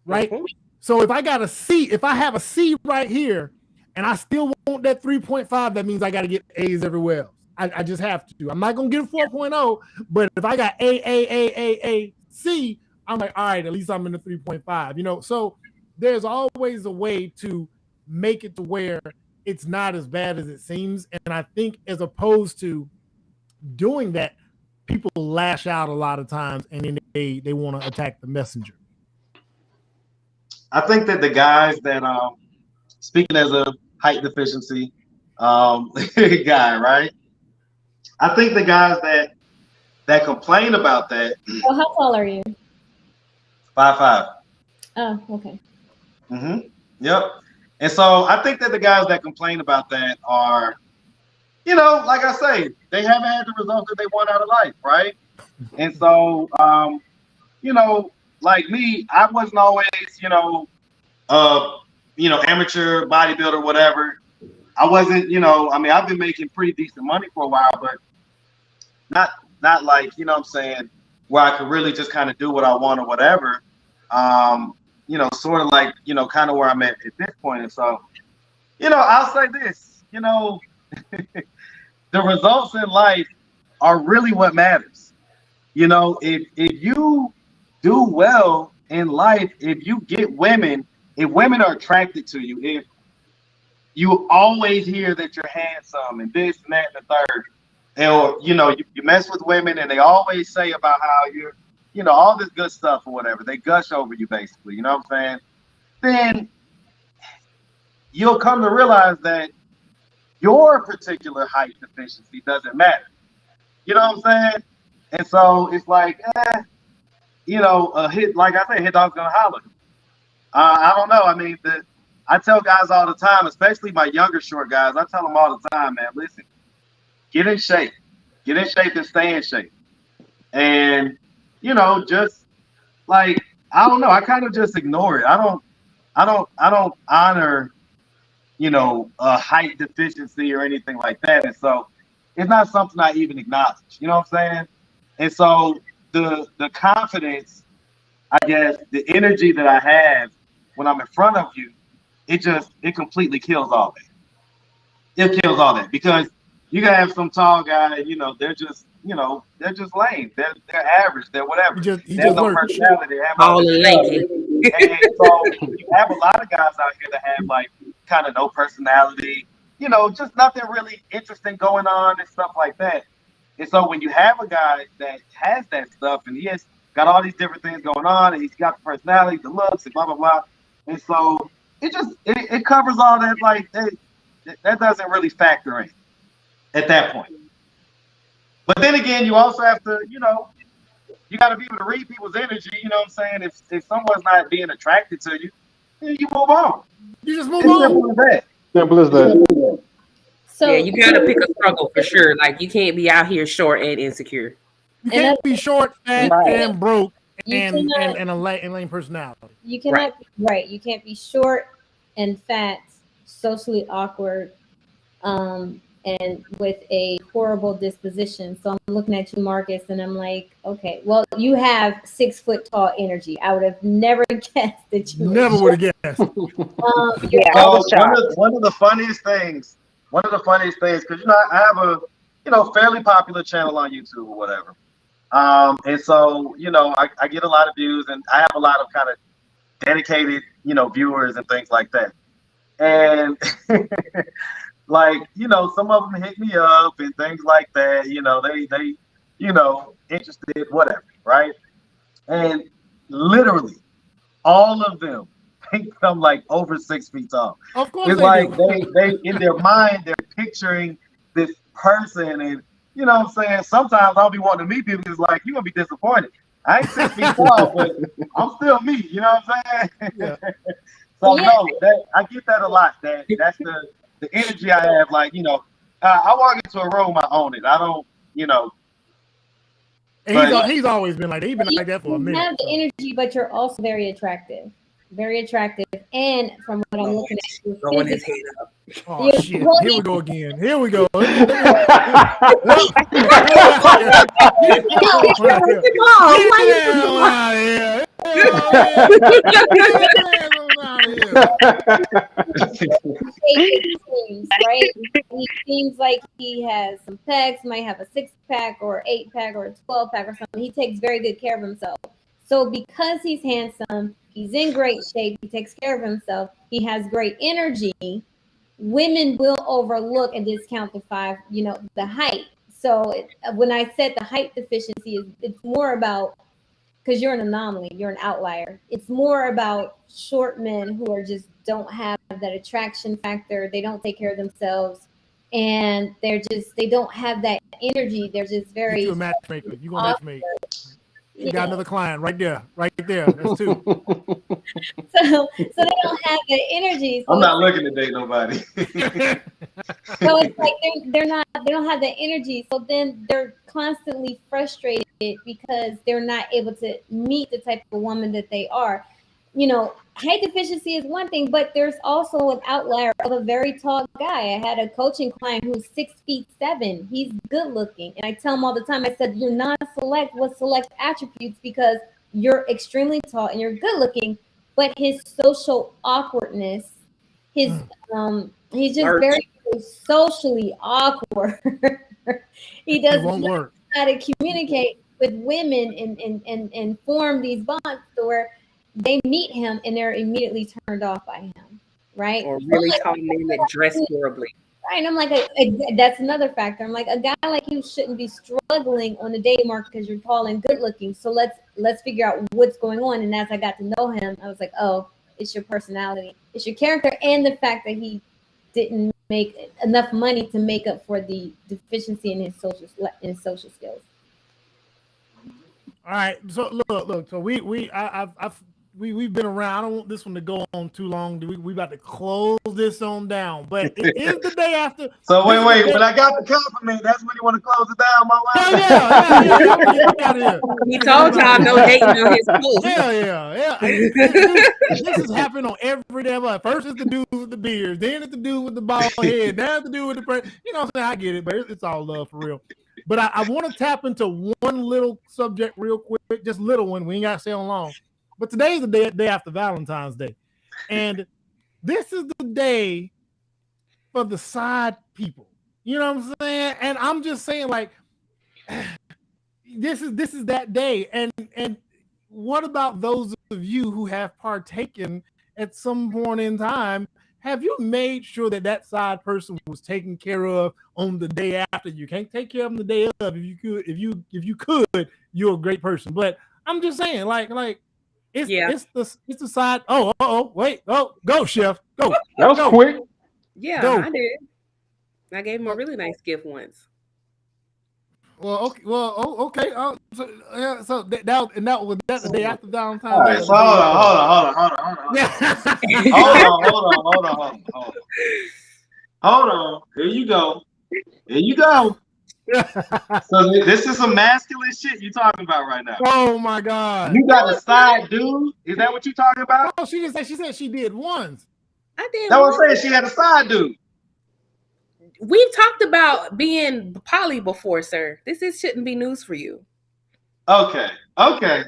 right? Mm-hmm. So if I got a C, if I have a C right here and I still want that 3.5, that means I got to get A's everywhere else. I just have to. I'm not going to get a 4.0, but if I got A, C, I'm like, all right, at least I'm in the 3.5, you know? So there's always a way to make it to where it's not as bad as it seems. And I think as opposed to doing that, people lash out a lot of times and then they want to attack the messenger. I think that the guys that, speaking as a height deficiency guy, right? I think the guys that complain about that. Well, how tall are you? 5'5". Oh, okay. Mm-hmm. Yep. And so I think that the guys that complain about that are, you know, like I say, they haven't had the results that they want out of life, right? And so, you know, like me, I wasn't always, amateur bodybuilder, whatever. I wasn't, you know, I mean, I've been making pretty decent money for a while, but not like, you know what I'm saying, where I could really just kind of do what I want or whatever. You know, sort of like, you know, kind of where I'm at this point. And so, you know, I'll say this, you know, the results in life are really what matters. You know, if you do well in life, if you get women, if women are attracted to you, if you always hear that you're handsome and this and that and the third, or, you know, you mess with women and they always say about how you're, you know, all this good stuff or whatever, they gush over you basically, you know what I'm saying? Then you'll come to realize that your particular height deficiency doesn't matter. You know what I'm saying? And so it's like, you know, a hit, like I said, hit dog's gonna holler. I don't know. I mean, I tell guys all the time, especially my younger short guys, I tell them all the time, man, listen, get in shape and stay in shape. And, you know, just like, I don't know, I kind of just ignore it. I don't honor, you know, a height deficiency or anything like that. And so it's not something I even acknowledge, you know what I'm saying? And so the confidence, I guess, the energy that I have when I'm in front of you, it completely kills all that. It kills all that because you can have some tall guy, you know, they're just they're just lame. They're average. They're whatever. He They have just no lurks. personality. They have All all in this lanky. stuff. And so you have a lot of guys out here that have like kind of no personality. Just nothing really interesting going on and stuff like that. And so when you have a guy that has that stuff and he has got all these different things going on and he's got the personality, the looks, and blah blah blah, and so it covers all that. Like that doesn't really factor in at that point. But then again, you also have to, you got to be able to read people's energy. You know what I'm saying? If someone's not being attracted to you, then you move on. You just move It's on. simple as that. Simple as that. So Yeah, you gotta pick a struggle for sure. Like you can't be out here short and insecure. You can't be short, fat, Right. and broke, You and cannot- and a lame personality. you cannot right. You can't be short and fat, socially awkward, and with a horrible disposition. So I'm looking at you, Marcus, and I'm like, okay, well, you have 6 foot tall energy. I would have never guessed that you Never would have guessed. Yeah, I So was shocked. one of the funniest things, because I have a fairly popular channel on YouTube or whatever, and so I get a lot of views, and I have a lot of kind of dedicated viewers and things like that, and like some of them hit me up and things like that. They interested, whatever, right? And literally all of them think I'm like over 6 feet tall. Of course, It's they like do. they in their mind they're picturing this person, and you know what I'm saying. Sometimes I'll be wanting to meet people. It's like you're gonna be disappointed. I ain't 6 feet tall, but I'm still me. You know what I'm saying? Yeah. So Yeah. no, I get that a lot. That's the energy I have. Like I walk into a room, I own it. I don't, And he's always been like that. He's been like that for a You minute. have the energy, but you're also very attractive. Very attractive. And from what I'm looking at, you're Throwing his physically- head up. Oh Yeah. shit! Well, Here we go again. Here we go. it seems, right? He seems like he has some pecs, might have a 6-pack or 8-pack or a 12-pack or something. He takes very good care of himself. So because he's handsome, he's in great shape, he takes care of himself, he has great energy, women will overlook and discount the height. So when I said the height deficiency, it's more about, because you're an anomaly, you're an outlier. It's more about short men who don't have that attraction factor. They don't take care of themselves, and they don't have that energy. They're just very. You're a matchmaker. You gonna matchmake? You got another client right there. That's 2. So they don't have the energy. So I'm not looking to date nobody. So it's like they don't have the energy. So then they're constantly frustrated because they're not able to meet the type of woman that they are. Height deficiency is one thing, but there's also an outlier of a very tall guy. I had a coaching client who's 6'7". He's good looking. And I tell him all the time, I said, you're not select with select attributes because you're extremely tall and you're good looking, but his social awkwardness, he's just very socially awkward. He doesn't know how to communicate with women and form these bonds where they meet him and they're immediately turned off by him, right? Or really tall men that dress horribly. Right, and I'm like, that's another factor. I'm like, a guy like you shouldn't be struggling on the dating market because you're tall and good looking. So let's figure out what's going on. And as I got to know him, I was like, oh, it's your personality, it's your character, and the fact that he didn't make enough money to make up for the deficiency in his social skills. All right, so look. So we've been around. I don't want this one to go on too long. We about to close this on down, but it is the day after. So wait. When I got the compliment, that's when you want to close it down, my wife. Yeah. He told y'all no dating on his post. Yeah. This has happened on every day of life. First it's the dude with the beard, then it's the dude with the bald head, then it's the dude with the you know what I'm saying? I get it, but it's all love for real. But I want to tap into one little subject real quick, just little one. We ain't got to stay on long. But today's the day after Valentine's Day. And this is the day for the side people. You know what I'm saying? And I'm just saying, like, this is that day. And what about those of you who have partaken at some point in time? Have you made sure that that side person was taken care of on the day after? You can't take care of them the day of. If you could, you're a great person. But I'm just saying, like it's the side. Wait, go, chef, go. That was go. quick. Yeah, Go. I did. I gave him a really nice gift once. Well, okay. So that was the day after Valentine's. All right, so hold on. Here you go. So this is some masculine shit you talking about right now. Oh my God! You got a side dude? Is that what you talking about? Oh, she said she did once. I did. That was saying she had a side dude. We've talked about being poly before, sir. This shouldn't be news for you. Okay. All right,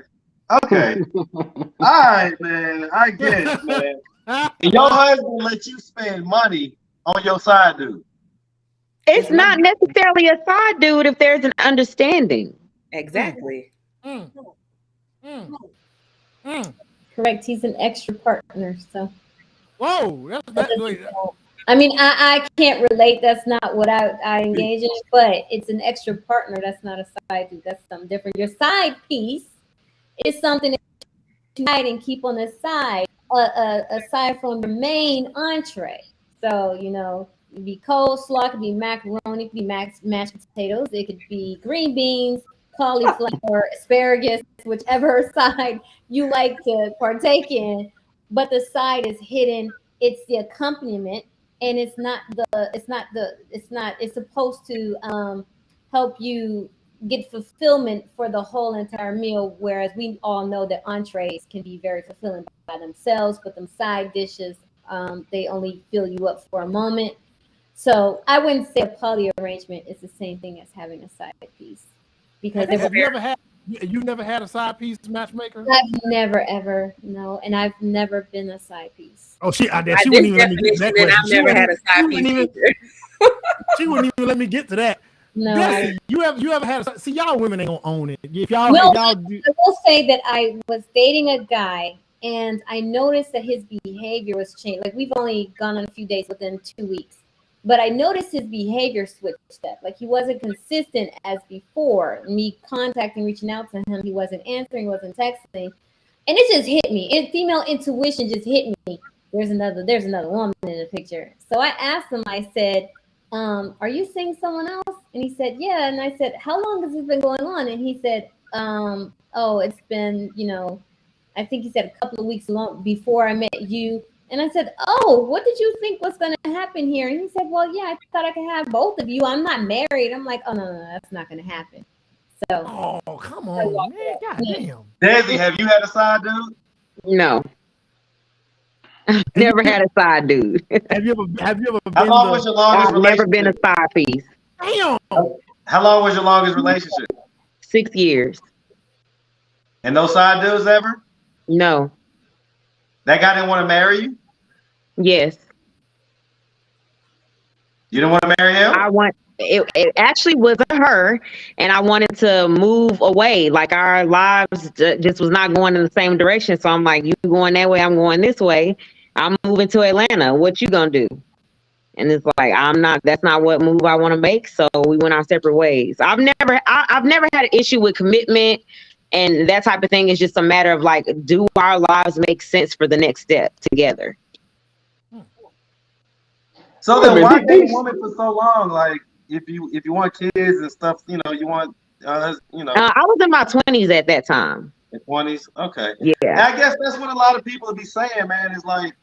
man. I get it, man. And your husband let you spend money on your side dude. It's not necessarily a side dude if there's an understanding. Exactly. Correct. He's an extra partner. So. Whoa. I mean, I can't relate. That's not what I engage in, but it's an extra partner. That's not a side dude. That's something different. Your side piece is something that you hide and keep on the side, aside from the main entree. So, you know, it could be coleslaw, it could be macaroni, it could be mashed potatoes, it could be green beans, cauliflower, asparagus, whichever side you like to partake in. But the side is hidden. It's the accompaniment. And it's supposed to help you get fulfillment for the whole entire meal. Whereas we all know that entrees can be very fulfilling by themselves, but them side dishes, they only fill you up for a moment. So I wouldn't say a poly arrangement is the same thing as having a side piece. Because you've never had a side piece matchmaker? I've never ever, no, and I've never been a side piece. Oh, she wouldn't even let me get to that question. I've never had a side piece. She wouldn't even let me get to that. No, Bessie, you ever had a see? Y'all women ain't gonna own it. If y'all, no, I will say that I was dating a guy, and I noticed that his behavior was changed. Like we've only gone on a few days within 2 weeks. But I noticed his behavior switched up. Like he wasn't consistent as before. Me contacting, reaching out to him, he wasn't answering, wasn't texting, and it just hit me. Female intuition just hit me. There's another woman in the picture. So I asked him. I said, "Are you seeing someone else?" And he said, "Yeah." And I said, "How long has this been going on?" And he said, "Oh, it's been, I think he said a couple of weeks long before I met you." And I said, "Oh, what did you think was going to happen here?" And he said, "Well, yeah, I thought I could have both of you. I'm not married." I'm like, "Oh, no, that's not going to happen." So. Oh, come on, man. God damn. Desi, have you had a side dude? No. Never had a side dude. Have you ever been How long was your longest I've never relationship? been a side piece. Damn. How long was your longest relationship? 6 years. And no side dudes ever? No. That guy didn't want to marry you? Yes. You didn't want to marry him? It actually wasn't her, and I wanted to move away. Like our lives just was not going in the same direction. So I'm like, you going that way, I'm going this way. I'm moving to Atlanta. What you gonna do? And it's like, that's not what move I want to make. So we went our separate ways. I've never had an issue with commitment and that type of thing. It's just a matter of like, do our lives make sense for the next step together? So then why date a woman for so long? Like if you want kids and stuff, you want I was in my 20s at that time. 20s? Okay. Yeah. And I guess that's what a lot of people be saying, man, is like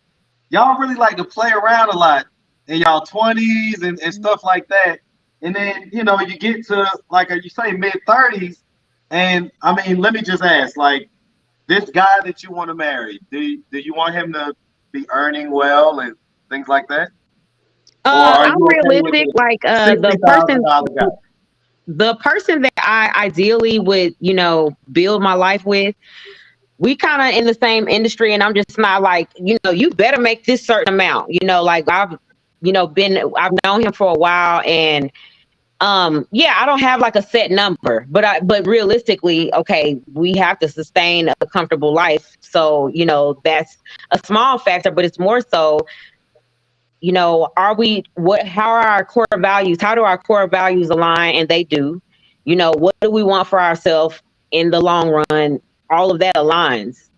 y'all really like to play around a lot in y'all 20s and stuff like that. And then, you get to like you say mid-30s. And I mean, let me just ask, like this guy that you want to marry, do you want him to be earning well and things like that? I'm realistic. Like the person that I ideally would, build my life with, we kind of in the same industry, and I'm just not like, you better make this certain amount. Like I've known him for a while, and Yeah, I don't have like a set number, but realistically, okay, we have to sustain a comfortable life. So, that's a small factor, but it's more so, how are our core values? How do our core values align? And they do. What do we want for ourselves in the long run? All of that aligns,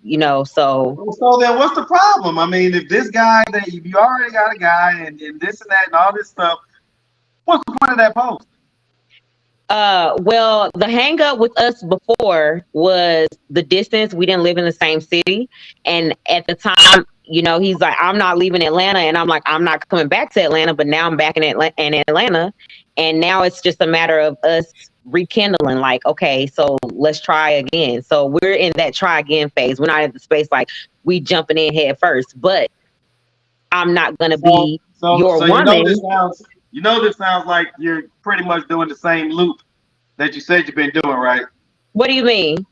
so. So then what's the problem? I mean, if this guy, that if you already got a guy and this and that and all this stuff, what's the point of that post? Well, the hang up with us before was the distance. We didn't live in the same city. And at the time, he's like, I'm not leaving Atlanta. And I'm like, I'm not coming back to Atlanta. But now I'm back in Atlanta. And now it's just a matter of us rekindling, like, okay, so let's try again. So we're in that try again phase. We're not in the space like we jumping in head first. But I'm not going to be your woman. This sounds like you're pretty much doing the same loop that you said you've been doing, right? What do you mean?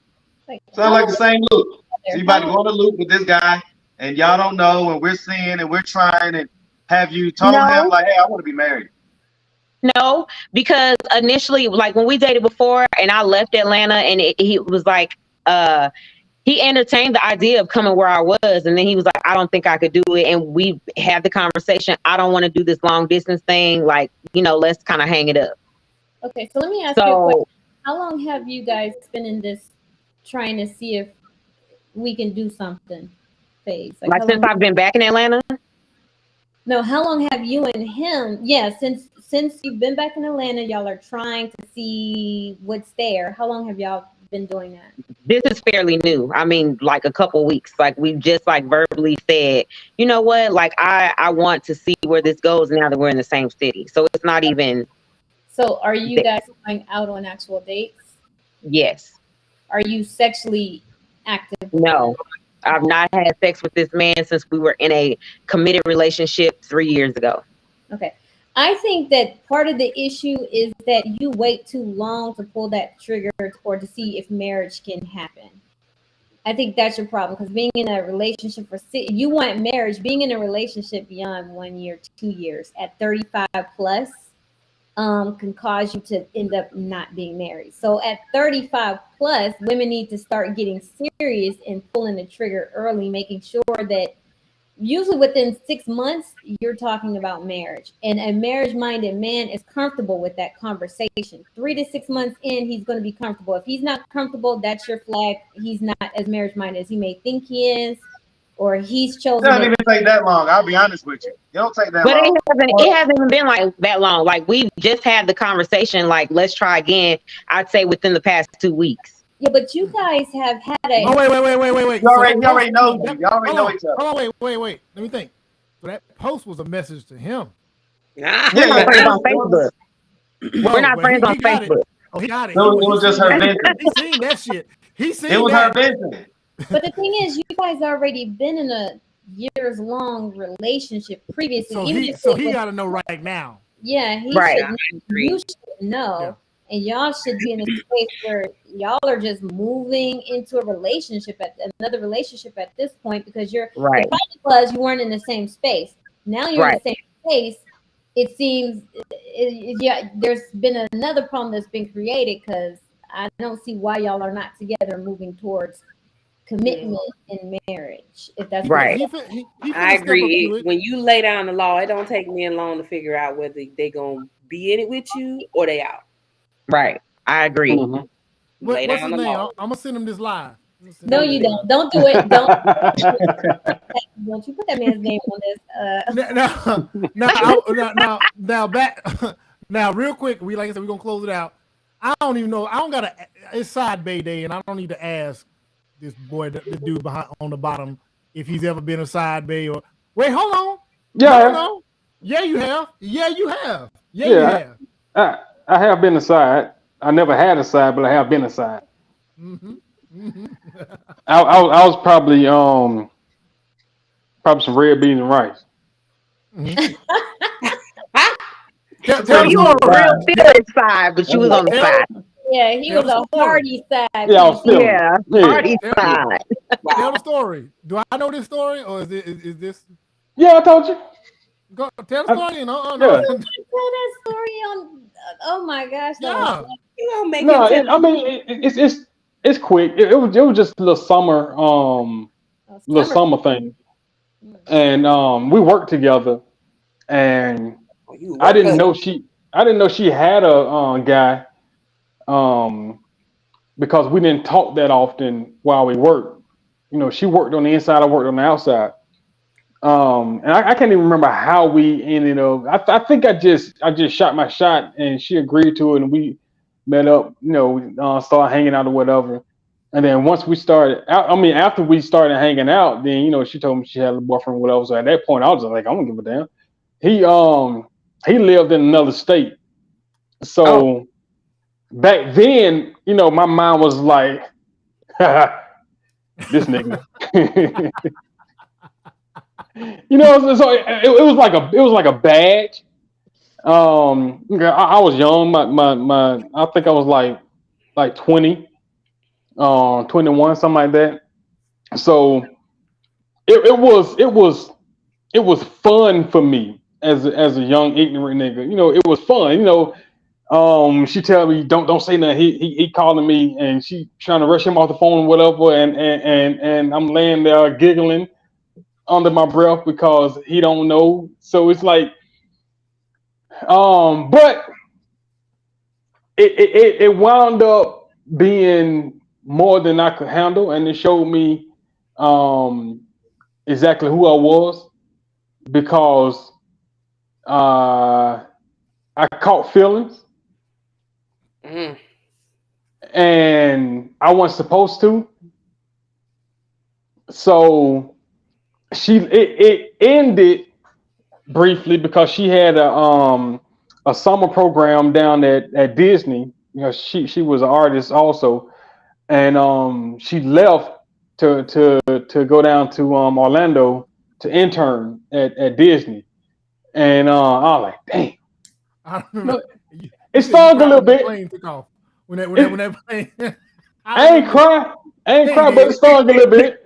Sounds like the same loop. So you about to go on a loop with this guy, and y'all don't know, and we're seeing, and we're trying, and have you told him, like, hey, I want to be married? No, because initially, like when we dated before and I left Atlanta and he was like, he entertained the idea of coming where I was. And then he was like, I don't think I could do it. And we had the conversation. I don't want to do this long distance thing. Like, let's kind of hang it up. Okay. So let me ask you a question. How long have you guys been in this trying to see if we can do something phase? Like since I've been back in Atlanta? No, how long have you and him? Yeah, since you've been back in Atlanta, y'all are trying to see what's there. How long have y'all been doing that? This is fairly new. I mean, like a couple weeks. Like we've just like verbally said, you know what? Like I want to see where this goes now that we're in the same city. So it's not even. So are you guys going out on actual dates? Yes. Are you sexually active? No. I've not had sex with this man since we were in a committed relationship 3 years ago. Okay. I think that part of the issue is that you wait too long to pull that trigger or to see if marriage can happen. I think that's your problem, because being in a relationship you want marriage, being in a relationship beyond 1 year, 2 years at 35 plus can cause you to end up not being married. So at 35 plus, women need to start getting serious and pulling the trigger early, making sure that usually within 6 months, you're talking about marriage. And a marriage-minded man is comfortable with that conversation. 3 to 6 months in, he's going to be comfortable. If he's not comfortable, that's your flag. He's not as marriage-minded as he may think he is, or he's chosen. It doesn't even take that long. I'll be honest with you. It don't take that long. But it hasn't even been like that long. Like we just had the conversation, like, let's try again. I'd say within the past 2 weeks. Yeah, but you guys have had a. Oh, wait. You already know each other. Oh, wait. Let me think. So that post was a message to him. We're not friends on Facebook. We're not friends on Facebook. Oh, he got it. It was just her business. He seen that shit. It was her business. But the thing is, you guys already been in a years-long relationship previously. So he got to know right now. Yeah, you should know. Yeah. And y'all should be in a space where y'all are just moving into a relationship, another relationship at this point, because you're right. The problem was you weren't in the same space. Now you're in the same space. It seems, there's been another problem that's been created, because I don't see why y'all are not together moving towards commitment in marriage. If that's right. I agree. When you lay down the law, it don't take men long to figure out whether they gonna be in it with you or they out. Right. I agree. Mm-hmm. What's his name? I'm gonna send him this live. No, you don't. Don't do it. Don't you put that man's name on this? Now back. Now, real quick, like I said, we're gonna close it out. I don't even know. I don't gotta. It's side bay day, and I don't need to ask this boy, the dude behind on the bottom, if he's ever been a side bay or. Wait, hold on. Yeah. No. Yeah, you have. Yeah, you have. Yeah, you have. I have been aside. I never had a side, but I have been aside. Mm-hmm. Mm-hmm. I was probably some red beans and rice. Mm-hmm. So you were a real feeling side, but you was on the side. Yeah, he was a party side. Yeah, party side. Tell the story. Do I know this story, or is this? Yeah, I told you. Go tell the story. Yeah. Tell that story on. Oh my gosh, that Yeah. was You gonna make No, him I mean it's quick. It was just a little a summer. summer thing, and we worked together, and you I work didn't up. know she had a guy, because we didn't talk that often while we worked. You know, she worked on the inside, I worked on the outside. And I can't even remember how we ended up. I think I just shot my shot, and she agreed to it, and we met up. You know, started hanging out or whatever. And then once we started, after we started hanging out, then she told me she had a boyfriend, or whatever. So at that point, I was just like, I don't give a damn. He lived in another state, so back then, my mind was like, this nigga. So it was like a badge. I was young. My I think I was like 20, 21, something like that. So it was fun for me as a young ignorant nigga. It was fun. She tell me don't say nothing. He calling me, and she trying to rush him off the phone or whatever, and I'm laying there giggling under my breath because he don't know. So it's like, but it wound up being more than I could handle, and it showed me exactly who I was, because I caught feelings, Mm. and I wasn't supposed to. So it ended briefly because she had a summer program down at Disney. She was an artist also, and she left to go down to Orlando to intern at Disney, and I was like, dang, I remember you it said you stung a cried little when the bit. plane took off. When that plane. I I ain't remember. cry, Yeah, you but it did. stung a little bit.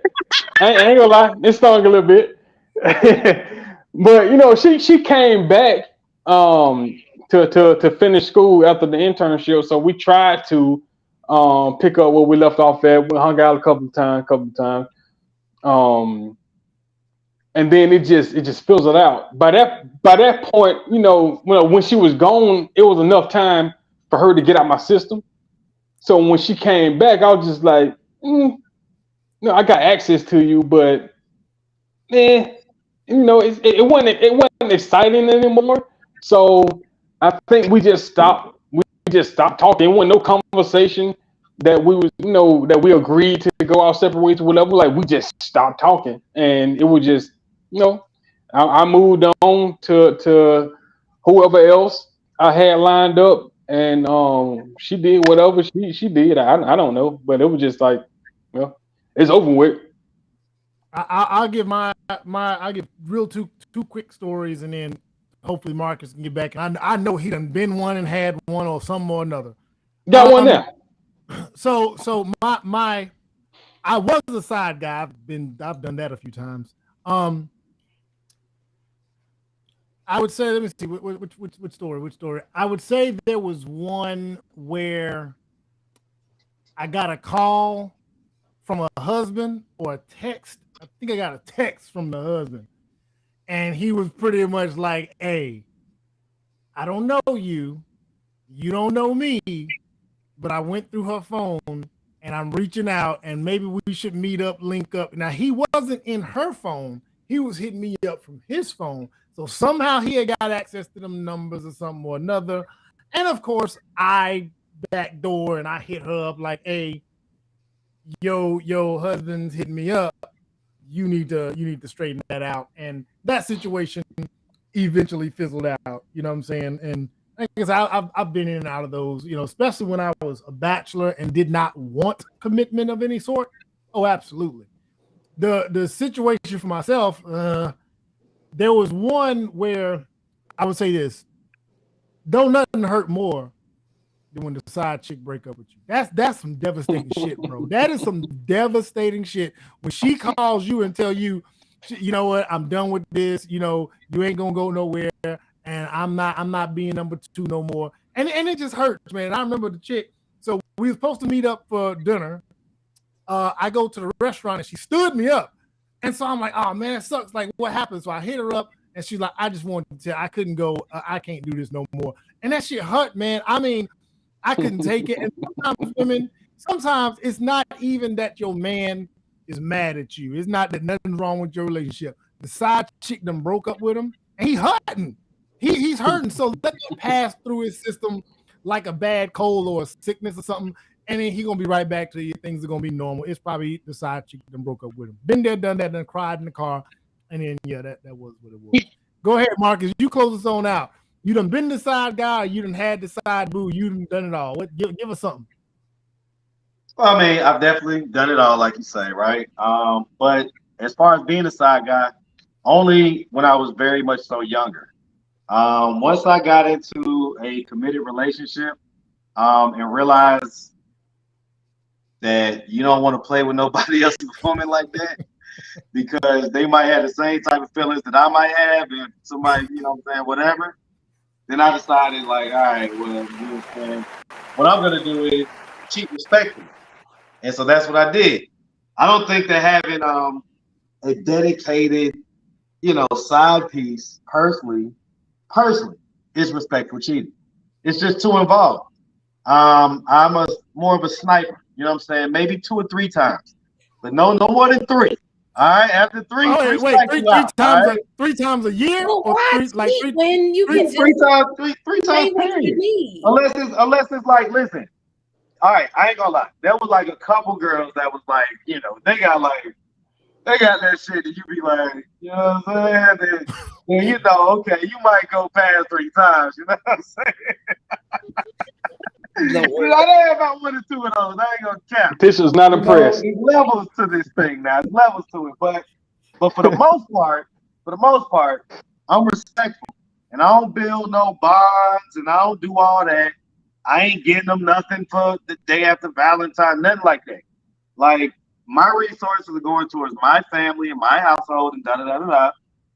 I ain't gonna lie, it stung a little bit. But she came back to finish school after the internship, so we tried to pick up where we left off at. We hung out a couple of times, um, and then it just fizzled out. By that point, when she was gone, it was enough time for her to get out my system. So when she came back, I was just like, I got access to you, but it wasn't exciting anymore. So I think we just stopped. We just stopped talking. It wasn't no conversation that we agreed to go our separate ways or whatever. Like, we just stopped talking, and it was just you know I moved on to whoever else I had lined up, and she did whatever she did. I don't know, but it was just like, it's over with. I'll give I'll give real two quick stories, and then hopefully Marcus can get back. I know he done been one and had one or some or another. Got one Um, there. so my I was a side guy. I've done that a few times. I would say, let me see, which story? Which story? I would say there was one where I got a call from a husband, or a text. I think I got a text from the husband, and he was pretty much like, "Hey, I don't know you, you don't know me, but I went through her phone, and I'm reaching out, and maybe we should meet up, link up." Now, he wasn't in her phone. He was hitting me up from his phone. So somehow he had got access to them numbers or something or another. And of course, I backdoor and I hit her up like, "Hey, yo, husband's hitting me up. You need to straighten that out." And that situation eventually fizzled out. You know what I'm saying? And I guess I've been in and out of those, especially when I was a bachelor and did not want commitment of any sort. Oh, absolutely. The situation for myself, there was one where I would say this: don't nothing hurt more than when the side chick break up with you. That's some devastating shit, bro. That is some devastating shit. When she calls you and tell you, you know what? I'm done with this. You know, you ain't gonna go nowhere, and I'm not being number 2 no more. And it just hurts, man. I remember the chick. So we were supposed to meet up for dinner. I go to the restaurant and she stood me up, and so I'm like, oh man, it sucks. Like, what happened? So I hit her up, and she's like, I just wanted to tell, I couldn't go. I can't do this no more. And that shit hurt, man. I mean, I couldn't take it. And sometimes it's not even that your man is mad at you. It's not that nothing's wrong with your relationship. The side chick done broke up with him, and he's hurting. He's hurting. So let it pass through his system like a bad cold or a sickness or something, and then he's gonna be right back to you. Things are gonna be normal. It's probably the side chick done broke up with him. Been there, done that, done cried in the car, and then yeah, that was what it was. Go ahead, Marcus. You close us on out. You done been the side guy, or you done had the side boo. You done it all. Give us something. Well, I mean, I've definitely done it all, like you say, right? But as far as being a side guy, only when I was very much so younger. Once I got into a committed relationship, and realized that you don't want to play with nobody else's woman like that, because they might have the same type of feelings that I might have, and somebody, you know what I'm saying, whatever. Then I decided, like, all right, well, you know what I'm saying, what I'm gonna do is cheat respectfully. And so that's what I did. I don't think that having a dedicated, you know, side piece personally is respectful cheating. It's just too involved. I'm more of a sniper, you know what I'm saying? Maybe 2 or 3 times, but no more than 3. All right, after 3, three times a year, Well, or why 3 like cheat when you can three just times, three say times what you period. need? Unless it's like, listen, all right, I ain't gonna lie. There was like a couple girls that was like, you know, they got that shit that you be like, you know what I'm saying? Then you know, okay, you might go past 3 times, you know what I'm saying? You know, I have about 1 or 2 of those. I ain't gonna cap. Tisha's not impressed. There's levels to this thing now. There's levels to it, but for the most part, I'm respectful, and I don't build no bonds, and I don't do all that. I ain't getting them nothing for the day after Valentine, nothing like that. Like, my resources are going towards my family and my household, and da da da da da.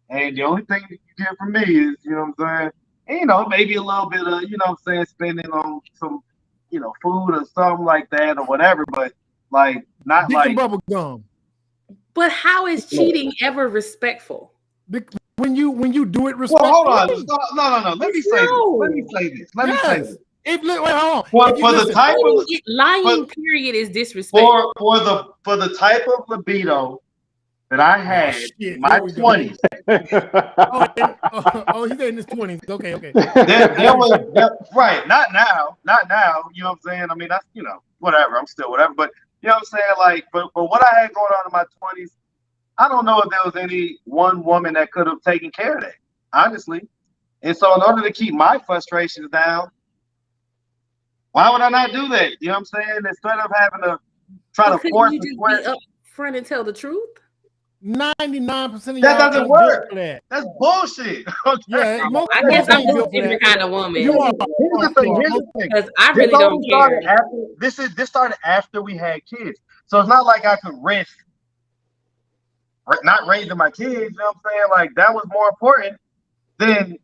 And the only thing that you get from me is, you know what I'm saying, and, you know, maybe a little bit of, you know what I'm saying, spending on some, you know, food or something like that or whatever, but like not Dick like and bubble gum. But how is cheating ever respectful? When you do it Well, respectfully. hold on. No. Let me say this. Let me say this. Wait, hold on. For the type of lying period is disrespectful. for the type of libido that I had in my 20s. He's in his 20s. Okay. There was right, not now. You know what I'm saying? I mean, that's, you know, whatever. I'm still whatever, but you know what I'm saying? Like, but what I had going on in my 20s, I don't know if there was any one woman that could have taken care of that, honestly. And so, in order to keep my frustrations down, why would I not do that? You know what I'm saying? Instead of having to try to force you just be up front and tell the truth. 99% of that y'all doesn't work. That. That's bullshit. Okay. Yeah, I guess I'm a different kind of woman. Here's the thing. Because I really don't care. This started after we had kids, so it's not like I could risk not raising my kids. You know what I'm saying? Like, that was more important than, you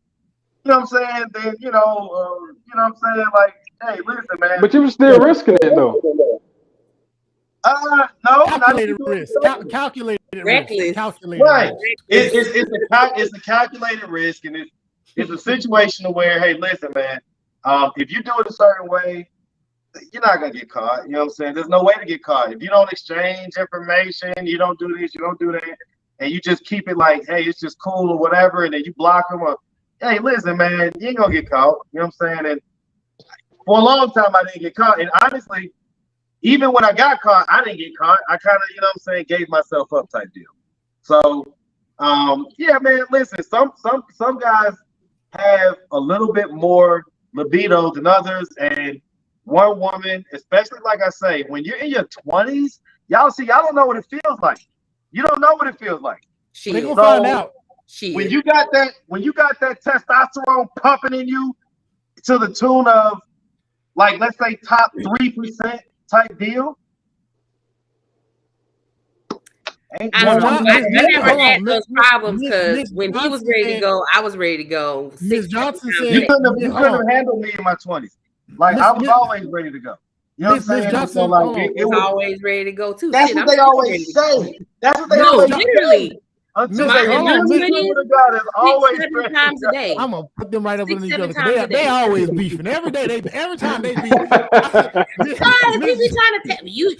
know what I'm saying? Then you know what I'm saying? Like, hey, listen, man. But you were still risking it though. No, calculated risk. Calculated Reckless. risk. Calculated right. Risk. It's a calculated risk, and it's a situation where, hey, listen, man. If you do it a certain way, you're not gonna get caught. You know what I'm saying? There's no way to get caught. If you don't exchange information, you don't do this, you don't do that, and you just keep it like, hey, it's just cool or whatever, and then you block them, or, hey, listen, man, you ain't gonna get caught. You know what I'm saying? And for a long time, I didn't get caught, and honestly, even when I got caught, I didn't get caught. I kind of, you know what I'm saying, gave myself up type deal. So, yeah, man, listen, some guys have a little bit more libido than others, and one woman, especially, like I say, when you're in your 20s, y'all don't know what it feels like. You don't know what it feels like. They're gonna find out. When you got that testosterone pumping in you to the tune of, like, let's say top 3% type deal. Ain't I don't know. one I woman- never had those problems because Miss when he was Johnson ready to said- go, I was ready to go. Miss Johnson said- You couldn't Miss- have handled me in my 20s. Like I was always ready to go. You know what I'm saying? Miss Johnson, So, like, hold on. it I was was always ready to go too. That's Shit, what I'm they still always ready to say. go. That's what they No, always literally. say. Until Miss- they hold on, introduce Miss- you to God, is always 6-7 ready times to a go. day. I'm gonna put them right up 6-7 underneath each other. times a They day. always beefing. Every time they beef. I said, Guys, he be Miss- trying to tell me you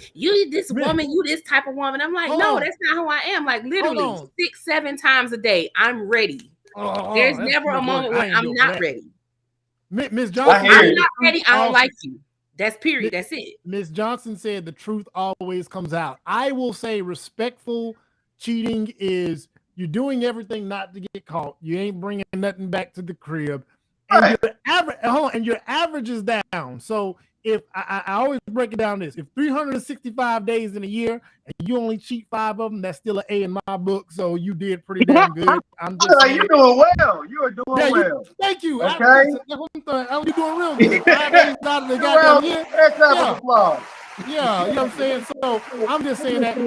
this Miss- woman, you this type of woman. I'm like, Hold no, on. that's not who I am. Like literally on. 6-7 times a day, I'm ready. There's that's never too a much moment work. I where ain't I'm built for not that. ready. Miss I Johnson, hear I'm you. not ready. I don't like you. That's period. That's it. Miss Johnson said the truth always comes out. I will say respectful cheating is you're doing everything not to get caught. You ain't bringing nothing back to the crib, and Right. your average is down. So if I always break it down this, if 365 days in a year and you only cheat 5 of them, that's still an A in my book. So you did pretty damn good. I'm just Yeah, saying. you're doing well. You are doing well. Thank you. Okay. You're doing real good. 5 days out of the You're goddamn well. year. Let's have Yeah. an applause. Yeah, you know what I'm saying? So I'm just saying that,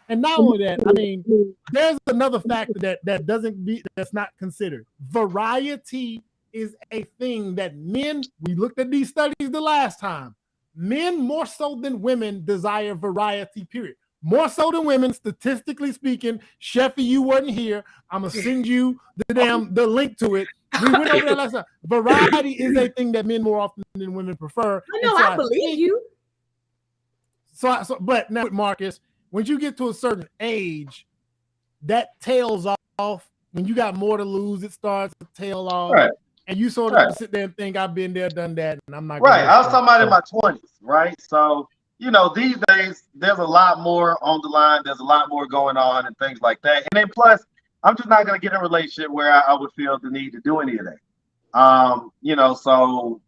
and not only that, I mean, there's another factor that's not considered. Variety is a thing that men, we looked at these studies the last time, men more so than women desire variety, period. More so than women, statistically speaking. Sheffy, you wasn't here. I'm gonna send you the link to it. We went over that last time. Variety is a thing that men more often than women prefer. I know. I believe you. But now with Marcus, when you get to a certain age, that tails off. When you got more to lose, it starts to tail off. Right. And you sort of sit there and think, I've been there, done that, and I'm not Right. I was talking about in my 20s, right? So, these days, there's a lot more on the line. There's a lot more going on and things like that. And then plus, I'm just not going to get in a relationship where I would feel the need to do any of that. So, you know what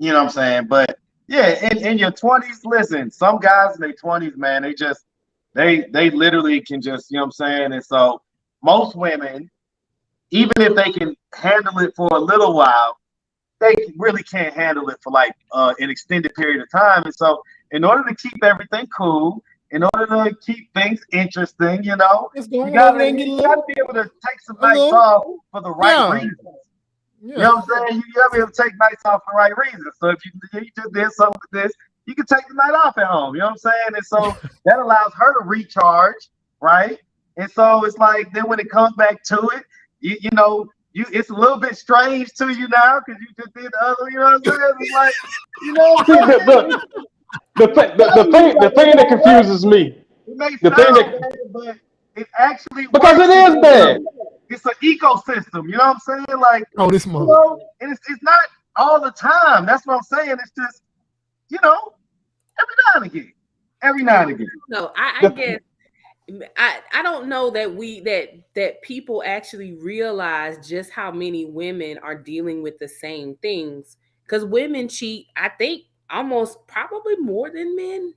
I'm saying? But, yeah, in your 20s, listen, some guys in their 20s, man, they literally can just, you know what I'm saying? And so most women, even if they can handle it for a little while, they really can't handle it for like an extended period of time. And so in order to keep everything cool, in order to keep things interesting, you gotta be able to take some nights off for the right reasons. Yeah. You know what I'm saying? You gotta be able to take nights off for the right reasons. So if you just did something with this, you can take the night off at home. You know what I'm saying? And so that allows her to recharge, right? And so it's like then when it comes back to it, it's a little bit strange to you now because you just did the other. You know what I'm saying? It's like, what I'm saying? The thing that confuses me. It may sound bad, but it actually because it is bad. It's an ecosystem. You know what I'm saying? Like, this month. And it's not all the time. That's what I'm saying. It's just, every now and again. No, I guess. I don't know that people actually realize just how many women are dealing with the same things, because women cheat, I think, almost probably more than men.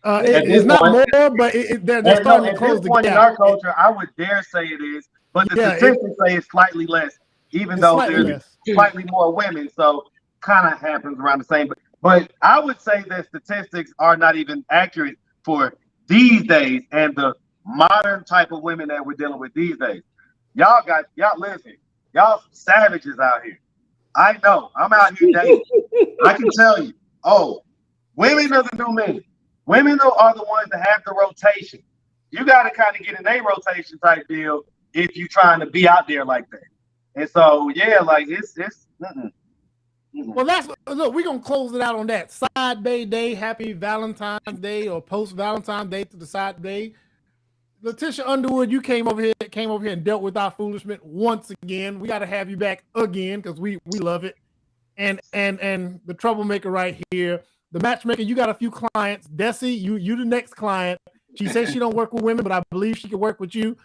It's not more, but they're starting to close the gap. In our culture, I would dare say it is, but the statistics say it's slightly less, even though there's slightly more women. So kind of happens around the same. But I would say that statistics are not even accurate for these days and the modern type of women that we're dealing with these days. Y'all listen, y'all savages out here. I know. I'm out here dating. I can tell you. Oh, women doesn't do men. Women are the ones that have the rotation. You got to kind of get in a rotation type deal if you're trying to be out there like that. And so, yeah, like it's. Well, we're going to close it out on that. Side day, happy Valentine's Day or post Valentine's Day to the side day. Letitia Underwood, you came over here and dealt with our foolishness once again. We got to have you back again because we love it. And the troublemaker right here, the matchmaker, you got a few clients. Desi, you the next client. She says she don't work with women, but I believe she can work with you.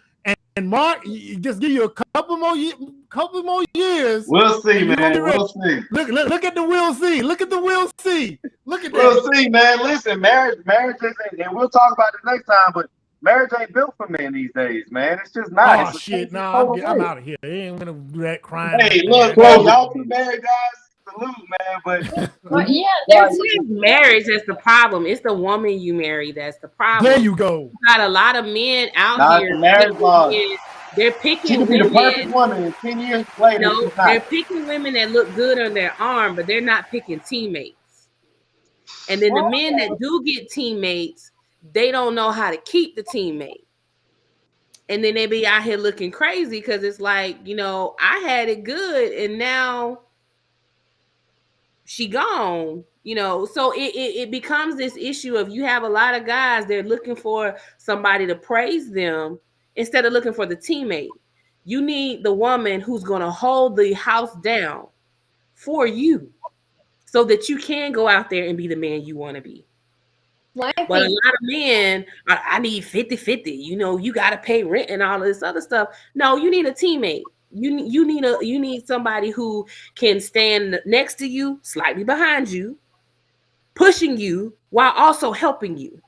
And Mark, just give you a couple more years. We'll see, man. We'll see. Look at the we'll see. Look at the we'll see. Look at that. We'll see, man. Listen, marriage isn't, and we'll talk about it next time, but marriage ain't built for men these days, man. It's just not. Oh, shit. No, I'm out of here. They ain't going to do that crying. Hey, look, bro, y'all two married guys, salute, man. But Well, yeah, Well, there's it's marriage that's the problem. It's the woman you marry that's the problem. There you go. You got a lot of men out not here. the marriage laws. They're She picking could be the perfect women. woman, and 10 years later, No, she's they're not. picking women that look good on their arm, but they're not picking teammates. And then the men that do get teammates, they don't know how to keep the teammate. And then they be out here looking crazy because it's like, I had it good and now she gone. So it becomes this issue of you have a lot of guys, they're looking for somebody to praise them instead of looking for the teammate. You need the woman who's going to hold the house down for you so that you can go out there and be the man you want to be. Well, But a lot of men, I need 50-50. You got to pay rent and all of this other stuff. No, you need a teammate. You need somebody who can stand next to you, slightly behind you, pushing you while also helping you.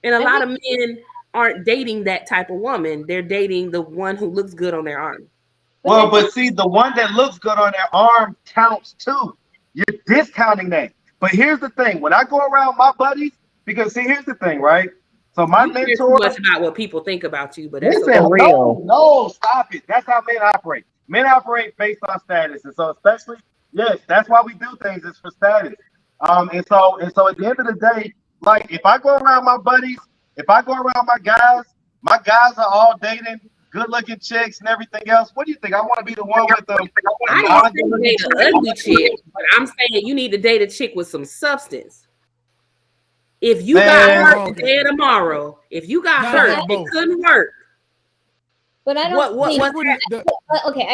And a lot of men aren't dating that type of woman. They're dating the one who looks good on their arm. Well, but see, the one that looks good on their arm counts too. You're discounting that. But here's the thing: when I go around my buddies, because see, here's the thing, right? So my You care mentor. too much about what people think about you, but that's Listen, okay. no, stop it. That's how men operate. Men operate based on status, and so especially, yes, that's why we do things. It's for status. And so at the end of the day, like if I go around my buddies, if I go around my guys are all dating good-looking chicks and everything else. What do you think? I want to be the one with them. I didn't say date an ugly chick, but I'm saying you need to date a chick with some substance. If you got hurt today or tomorrow, if you got hurt, it couldn't work. But I don't think. Okay,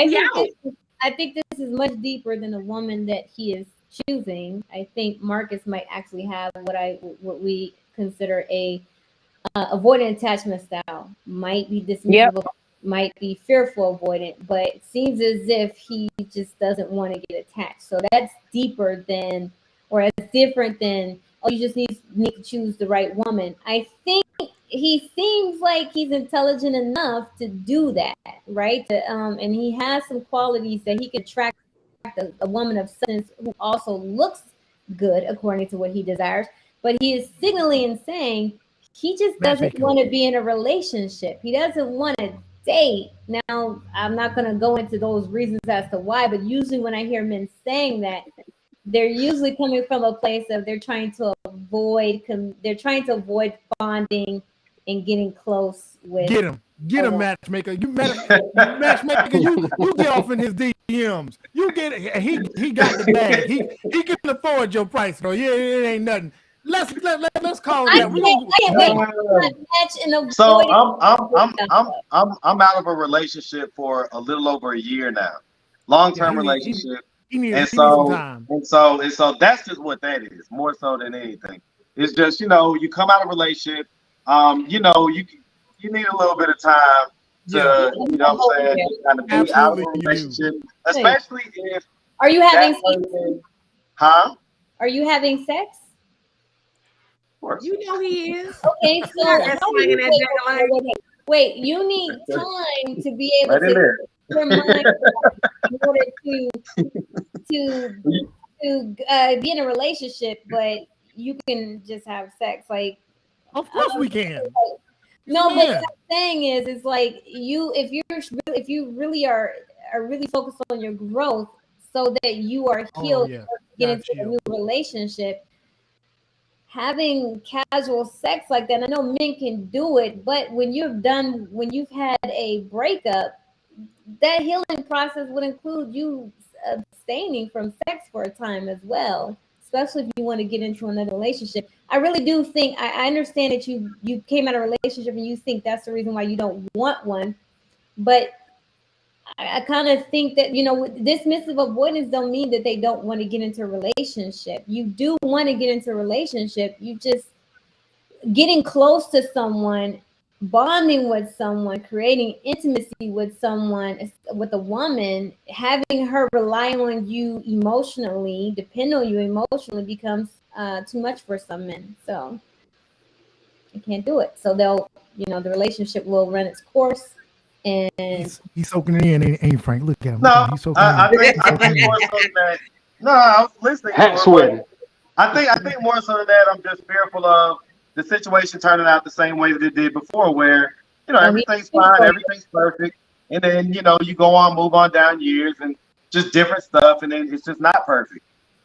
I think this is much deeper than the woman that he is choosing. I think Marcus might actually have what we consider a avoidant attachment style. Might be dismissive, might be fearful avoidant, but it seems as if he just doesn't want to get attached. So that's deeper than, or as different than, oh, you just need to choose the right woman. I think he seems like he's intelligent enough to do that, right? And he has some qualities that he can attract a woman of substance who also looks good according to what he desires. But he is signaling and saying he just doesn't want to be in a relationship. He doesn't want to date. Now, I'm not going to go into those reasons as to why, but usually when I hear men saying that, they're usually coming from a place of they're trying to avoid bonding and getting close with. Get him, matchmaker. Matchmaker. You get off in his DMs. You get it. He got the bag. He can afford your price, though. Yeah, it ain't nothing. Let's call it that. So I'm out of a relationship for a little over a year now. Long-term relationship. And so that's just what that is, more so than anything. It's just, you come out of a relationship, you need a little bit of time to, you know what I'm saying, kind of be out of a relationship, especially if. Are you having sex? Huh? Are you having sex? You know he is. Okay, so wait, you need time to be able to your mind in order to be in a relationship, but you can just have sex. Like, of course we can. No, but what I'm saying is, it's like if you really are really focused on your growth, so that you are healed, get into a new relationship. Having casual sex like that, I know men can do it, but when you've had a breakup, that healing process would include you abstaining from sex for a time as well, especially if you want to get into another relationship. I really do think I understand that you came out of a relationship and you think that's the reason why you don't want one, but I kind of think that, dismissive avoidance don't mean that they don't want to get into a relationship. You do want to get into a relationship. You just getting close to someone, bonding with someone, creating intimacy with someone, with a woman, having her rely on you emotionally, depend on you emotionally becomes too much for some men. So you can't do it. So they'll, the relationship will run its course. And he's soaking it in, ain't Frank? Look at him. No, I think more so that No, I was listening to Hat her, sweating. but I think more so than that, I'm just fearful of the situation turning out the same way that it did before, where everything's fine, everything's perfect, and then you go on, move on down years, and just different stuff, and then it's just not perfect.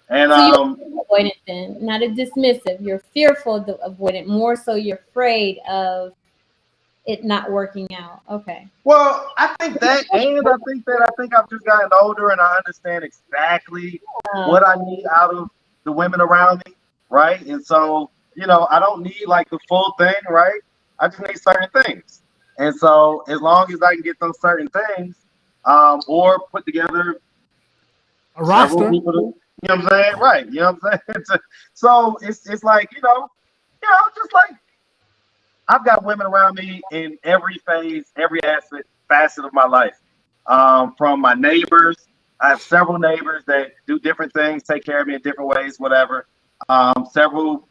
And So you're avoidant then, not a dismissive. You're fearful of the avoidant. More so, you're afraid of it not working out. Okay. well, I think that I think I've just gotten older and I understand exactly what I need out of the women around me, right? And so, I don't need like the full thing, right? I just need certain things. And so, as long as I can get those certain things, or put together A several roster. people, you know what I'm saying? Right. You know what I'm saying? So it's like, just like I've got women around me in every phase, every facet of my life. From my neighbors, I have several neighbors that do different things, take care of me in different ways, whatever. Several,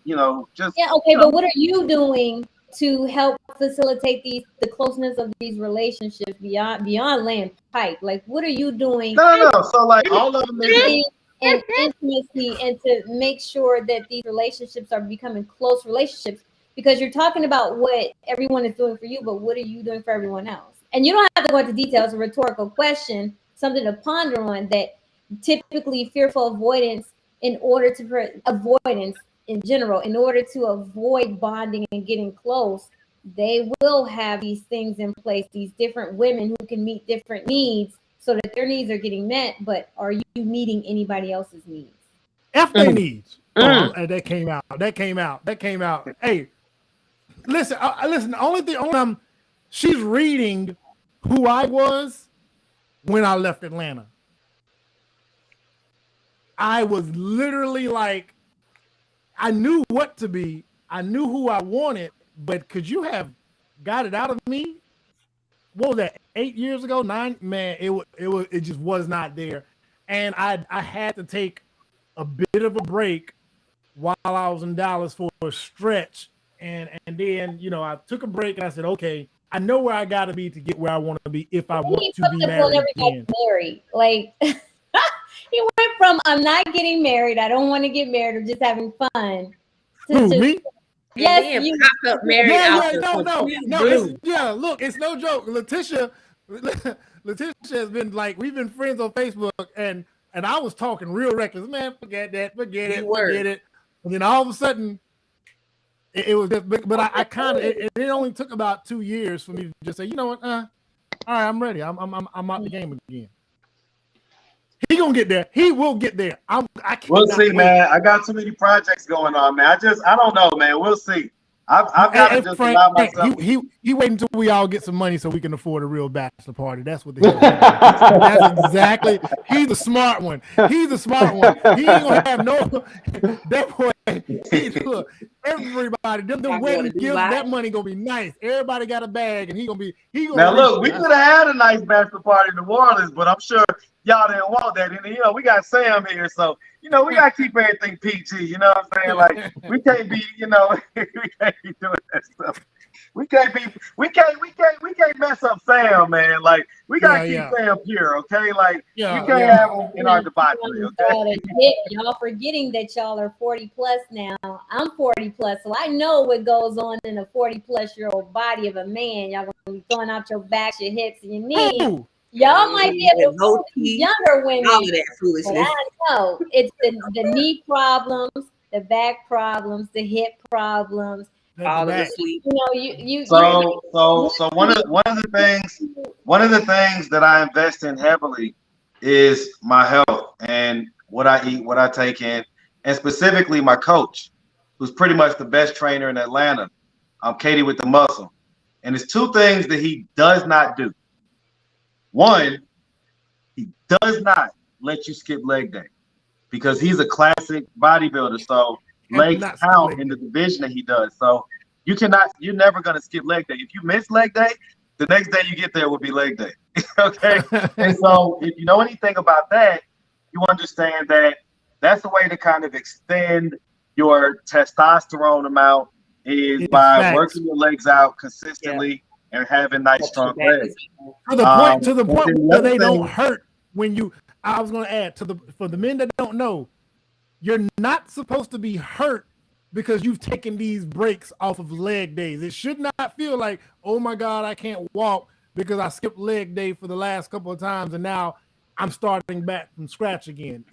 just Okay, but what are you doing to help facilitate the closeness of these relationships beyond laying pipe? Like, what are you doing? No. So like all of them and intimacy, and to make sure that these relationships are becoming close relationships, because you're talking about what everyone is doing for you, but what are you doing for everyone else? And you don't have to go into details. A rhetorical question, something to ponder on, that typically fearful avoidance, in order to avoidance in general, in order to avoid bonding and getting close, they will have these things in place, these different women who can meet different needs so that their needs are getting met. But are you meeting anybody else's needs? F their needs. Oh, that came out. Hey, listen. Listen. The only thing, she's reading who I was when I left Atlanta. I was literally like, I knew what to be. I knew who I wanted, but could you have got it out of me? What was that? 8 years ago? 9? Man, it just was not there, and I had to take a bit of a break while I was in Dallas for a stretch, and then I took a break and I said, okay, I know where I got to be to get where I want to be if I want to be married again. Like. He went from I'm not getting married, I don't want to get married, or just having fun. Who, me? Yes, you popped up married. No. Look, it's no joke. Letitia has been like, we've been friends on Facebook, and I was talking real reckless. Man, forget it. And then all of a sudden, it was just, but I kind of, it only took about 2 years for me to just say, you know what, all right, I'm ready. I'm out the game again. He gonna get there. He will get there. We'll see, wait. Man. I got too many projects going on, man. I don't know, man. We'll see. I've got to just allow myself. He waiting until we all get some money so we can afford a real bachelor party. That's what that's exactly. He's the smart one. He ain't gonna have no. That boy. Look, everybody, them wedding gifts. That money gonna be nice. Everybody got a bag, and he gonna. Now look, we could have had a nice bachelor party in New Orleans, but I'm sure y'all didn't want that. And we got Sam here, so we gotta keep everything PG. You know what I'm saying? Like we can't be, we can't be doing that stuff. We can't mess up Sam, man. Like we gotta keep Sam pure, okay? Like we can't have him in our debauchery, okay? Y'all forgetting that y'all are 40 plus now. I'm 40 plus, so I know what goes on in a 40 plus year old body of a man. Y'all gonna be throwing out your backs, your hips, and your knees. Ooh. Y'all might be able to afford younger women. All of that foolishness. But I know it's the knee problems, the back problems, the hip problems. All of the sleep. So one of the things that I invest in heavily is my health and what I eat, what I take in, and specifically my coach, who's pretty much the best trainer in Atlanta. Katie with the muscle. And it's two things that he does not do. One, he does not let you skip leg day because he's a classic bodybuilder. So legs count in the division that he does. So you're never going to skip leg day. If you miss leg day, the next day you get there will be leg day. Okay. And so if you know anything about that, you understand that that's the way to kind of extend your testosterone amount is by working your legs out consistently and having nice strong legs. To the point where they don't hurt when you. I was going to add for the men that don't know, you're not supposed to be hurt because you've taken these breaks off of leg days. It should not feel like, oh my God, I can't walk because I skipped leg day for the last couple of times and now I'm starting back from scratch again.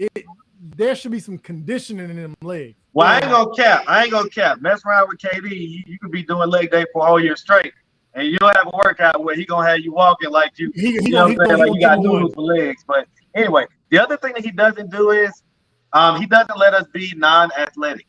There should be some conditioning in them legs. Well, I ain't gonna cap. Mess around with KD, you could be doing leg day for all year straight, and you'll have a workout where he gonna have you walking like you. You know what I'm saying? Like you got noodles for legs. But anyway, the other thing that he doesn't do is he doesn't let us be non-athletic.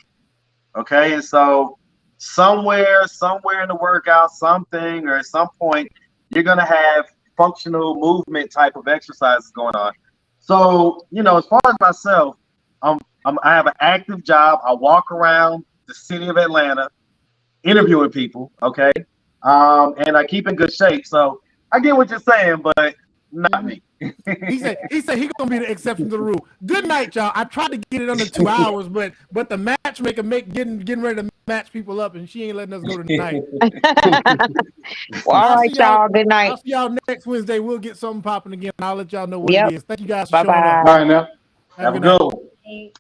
Okay, and so somewhere in the workout, something or at some point, you're gonna have functional movement type of exercises going on. So, as far as myself, I have an active job. I walk around the city of Atlanta interviewing people, okay? And I keep in good shape. So I get what you're saying, but not me. He said he's gonna be the exception to the rule. Good night, y'all. I tried to get it under 2 hours, but the matchmaker getting ready to match people up, and she ain't letting us go tonight. Well, all right, y'all. Good night. I'll see y'all next Wednesday. We'll get something popping again. I'll let y'all know what it is. Thank you guys for showing Bye-bye. up. All right, now. Have a good one.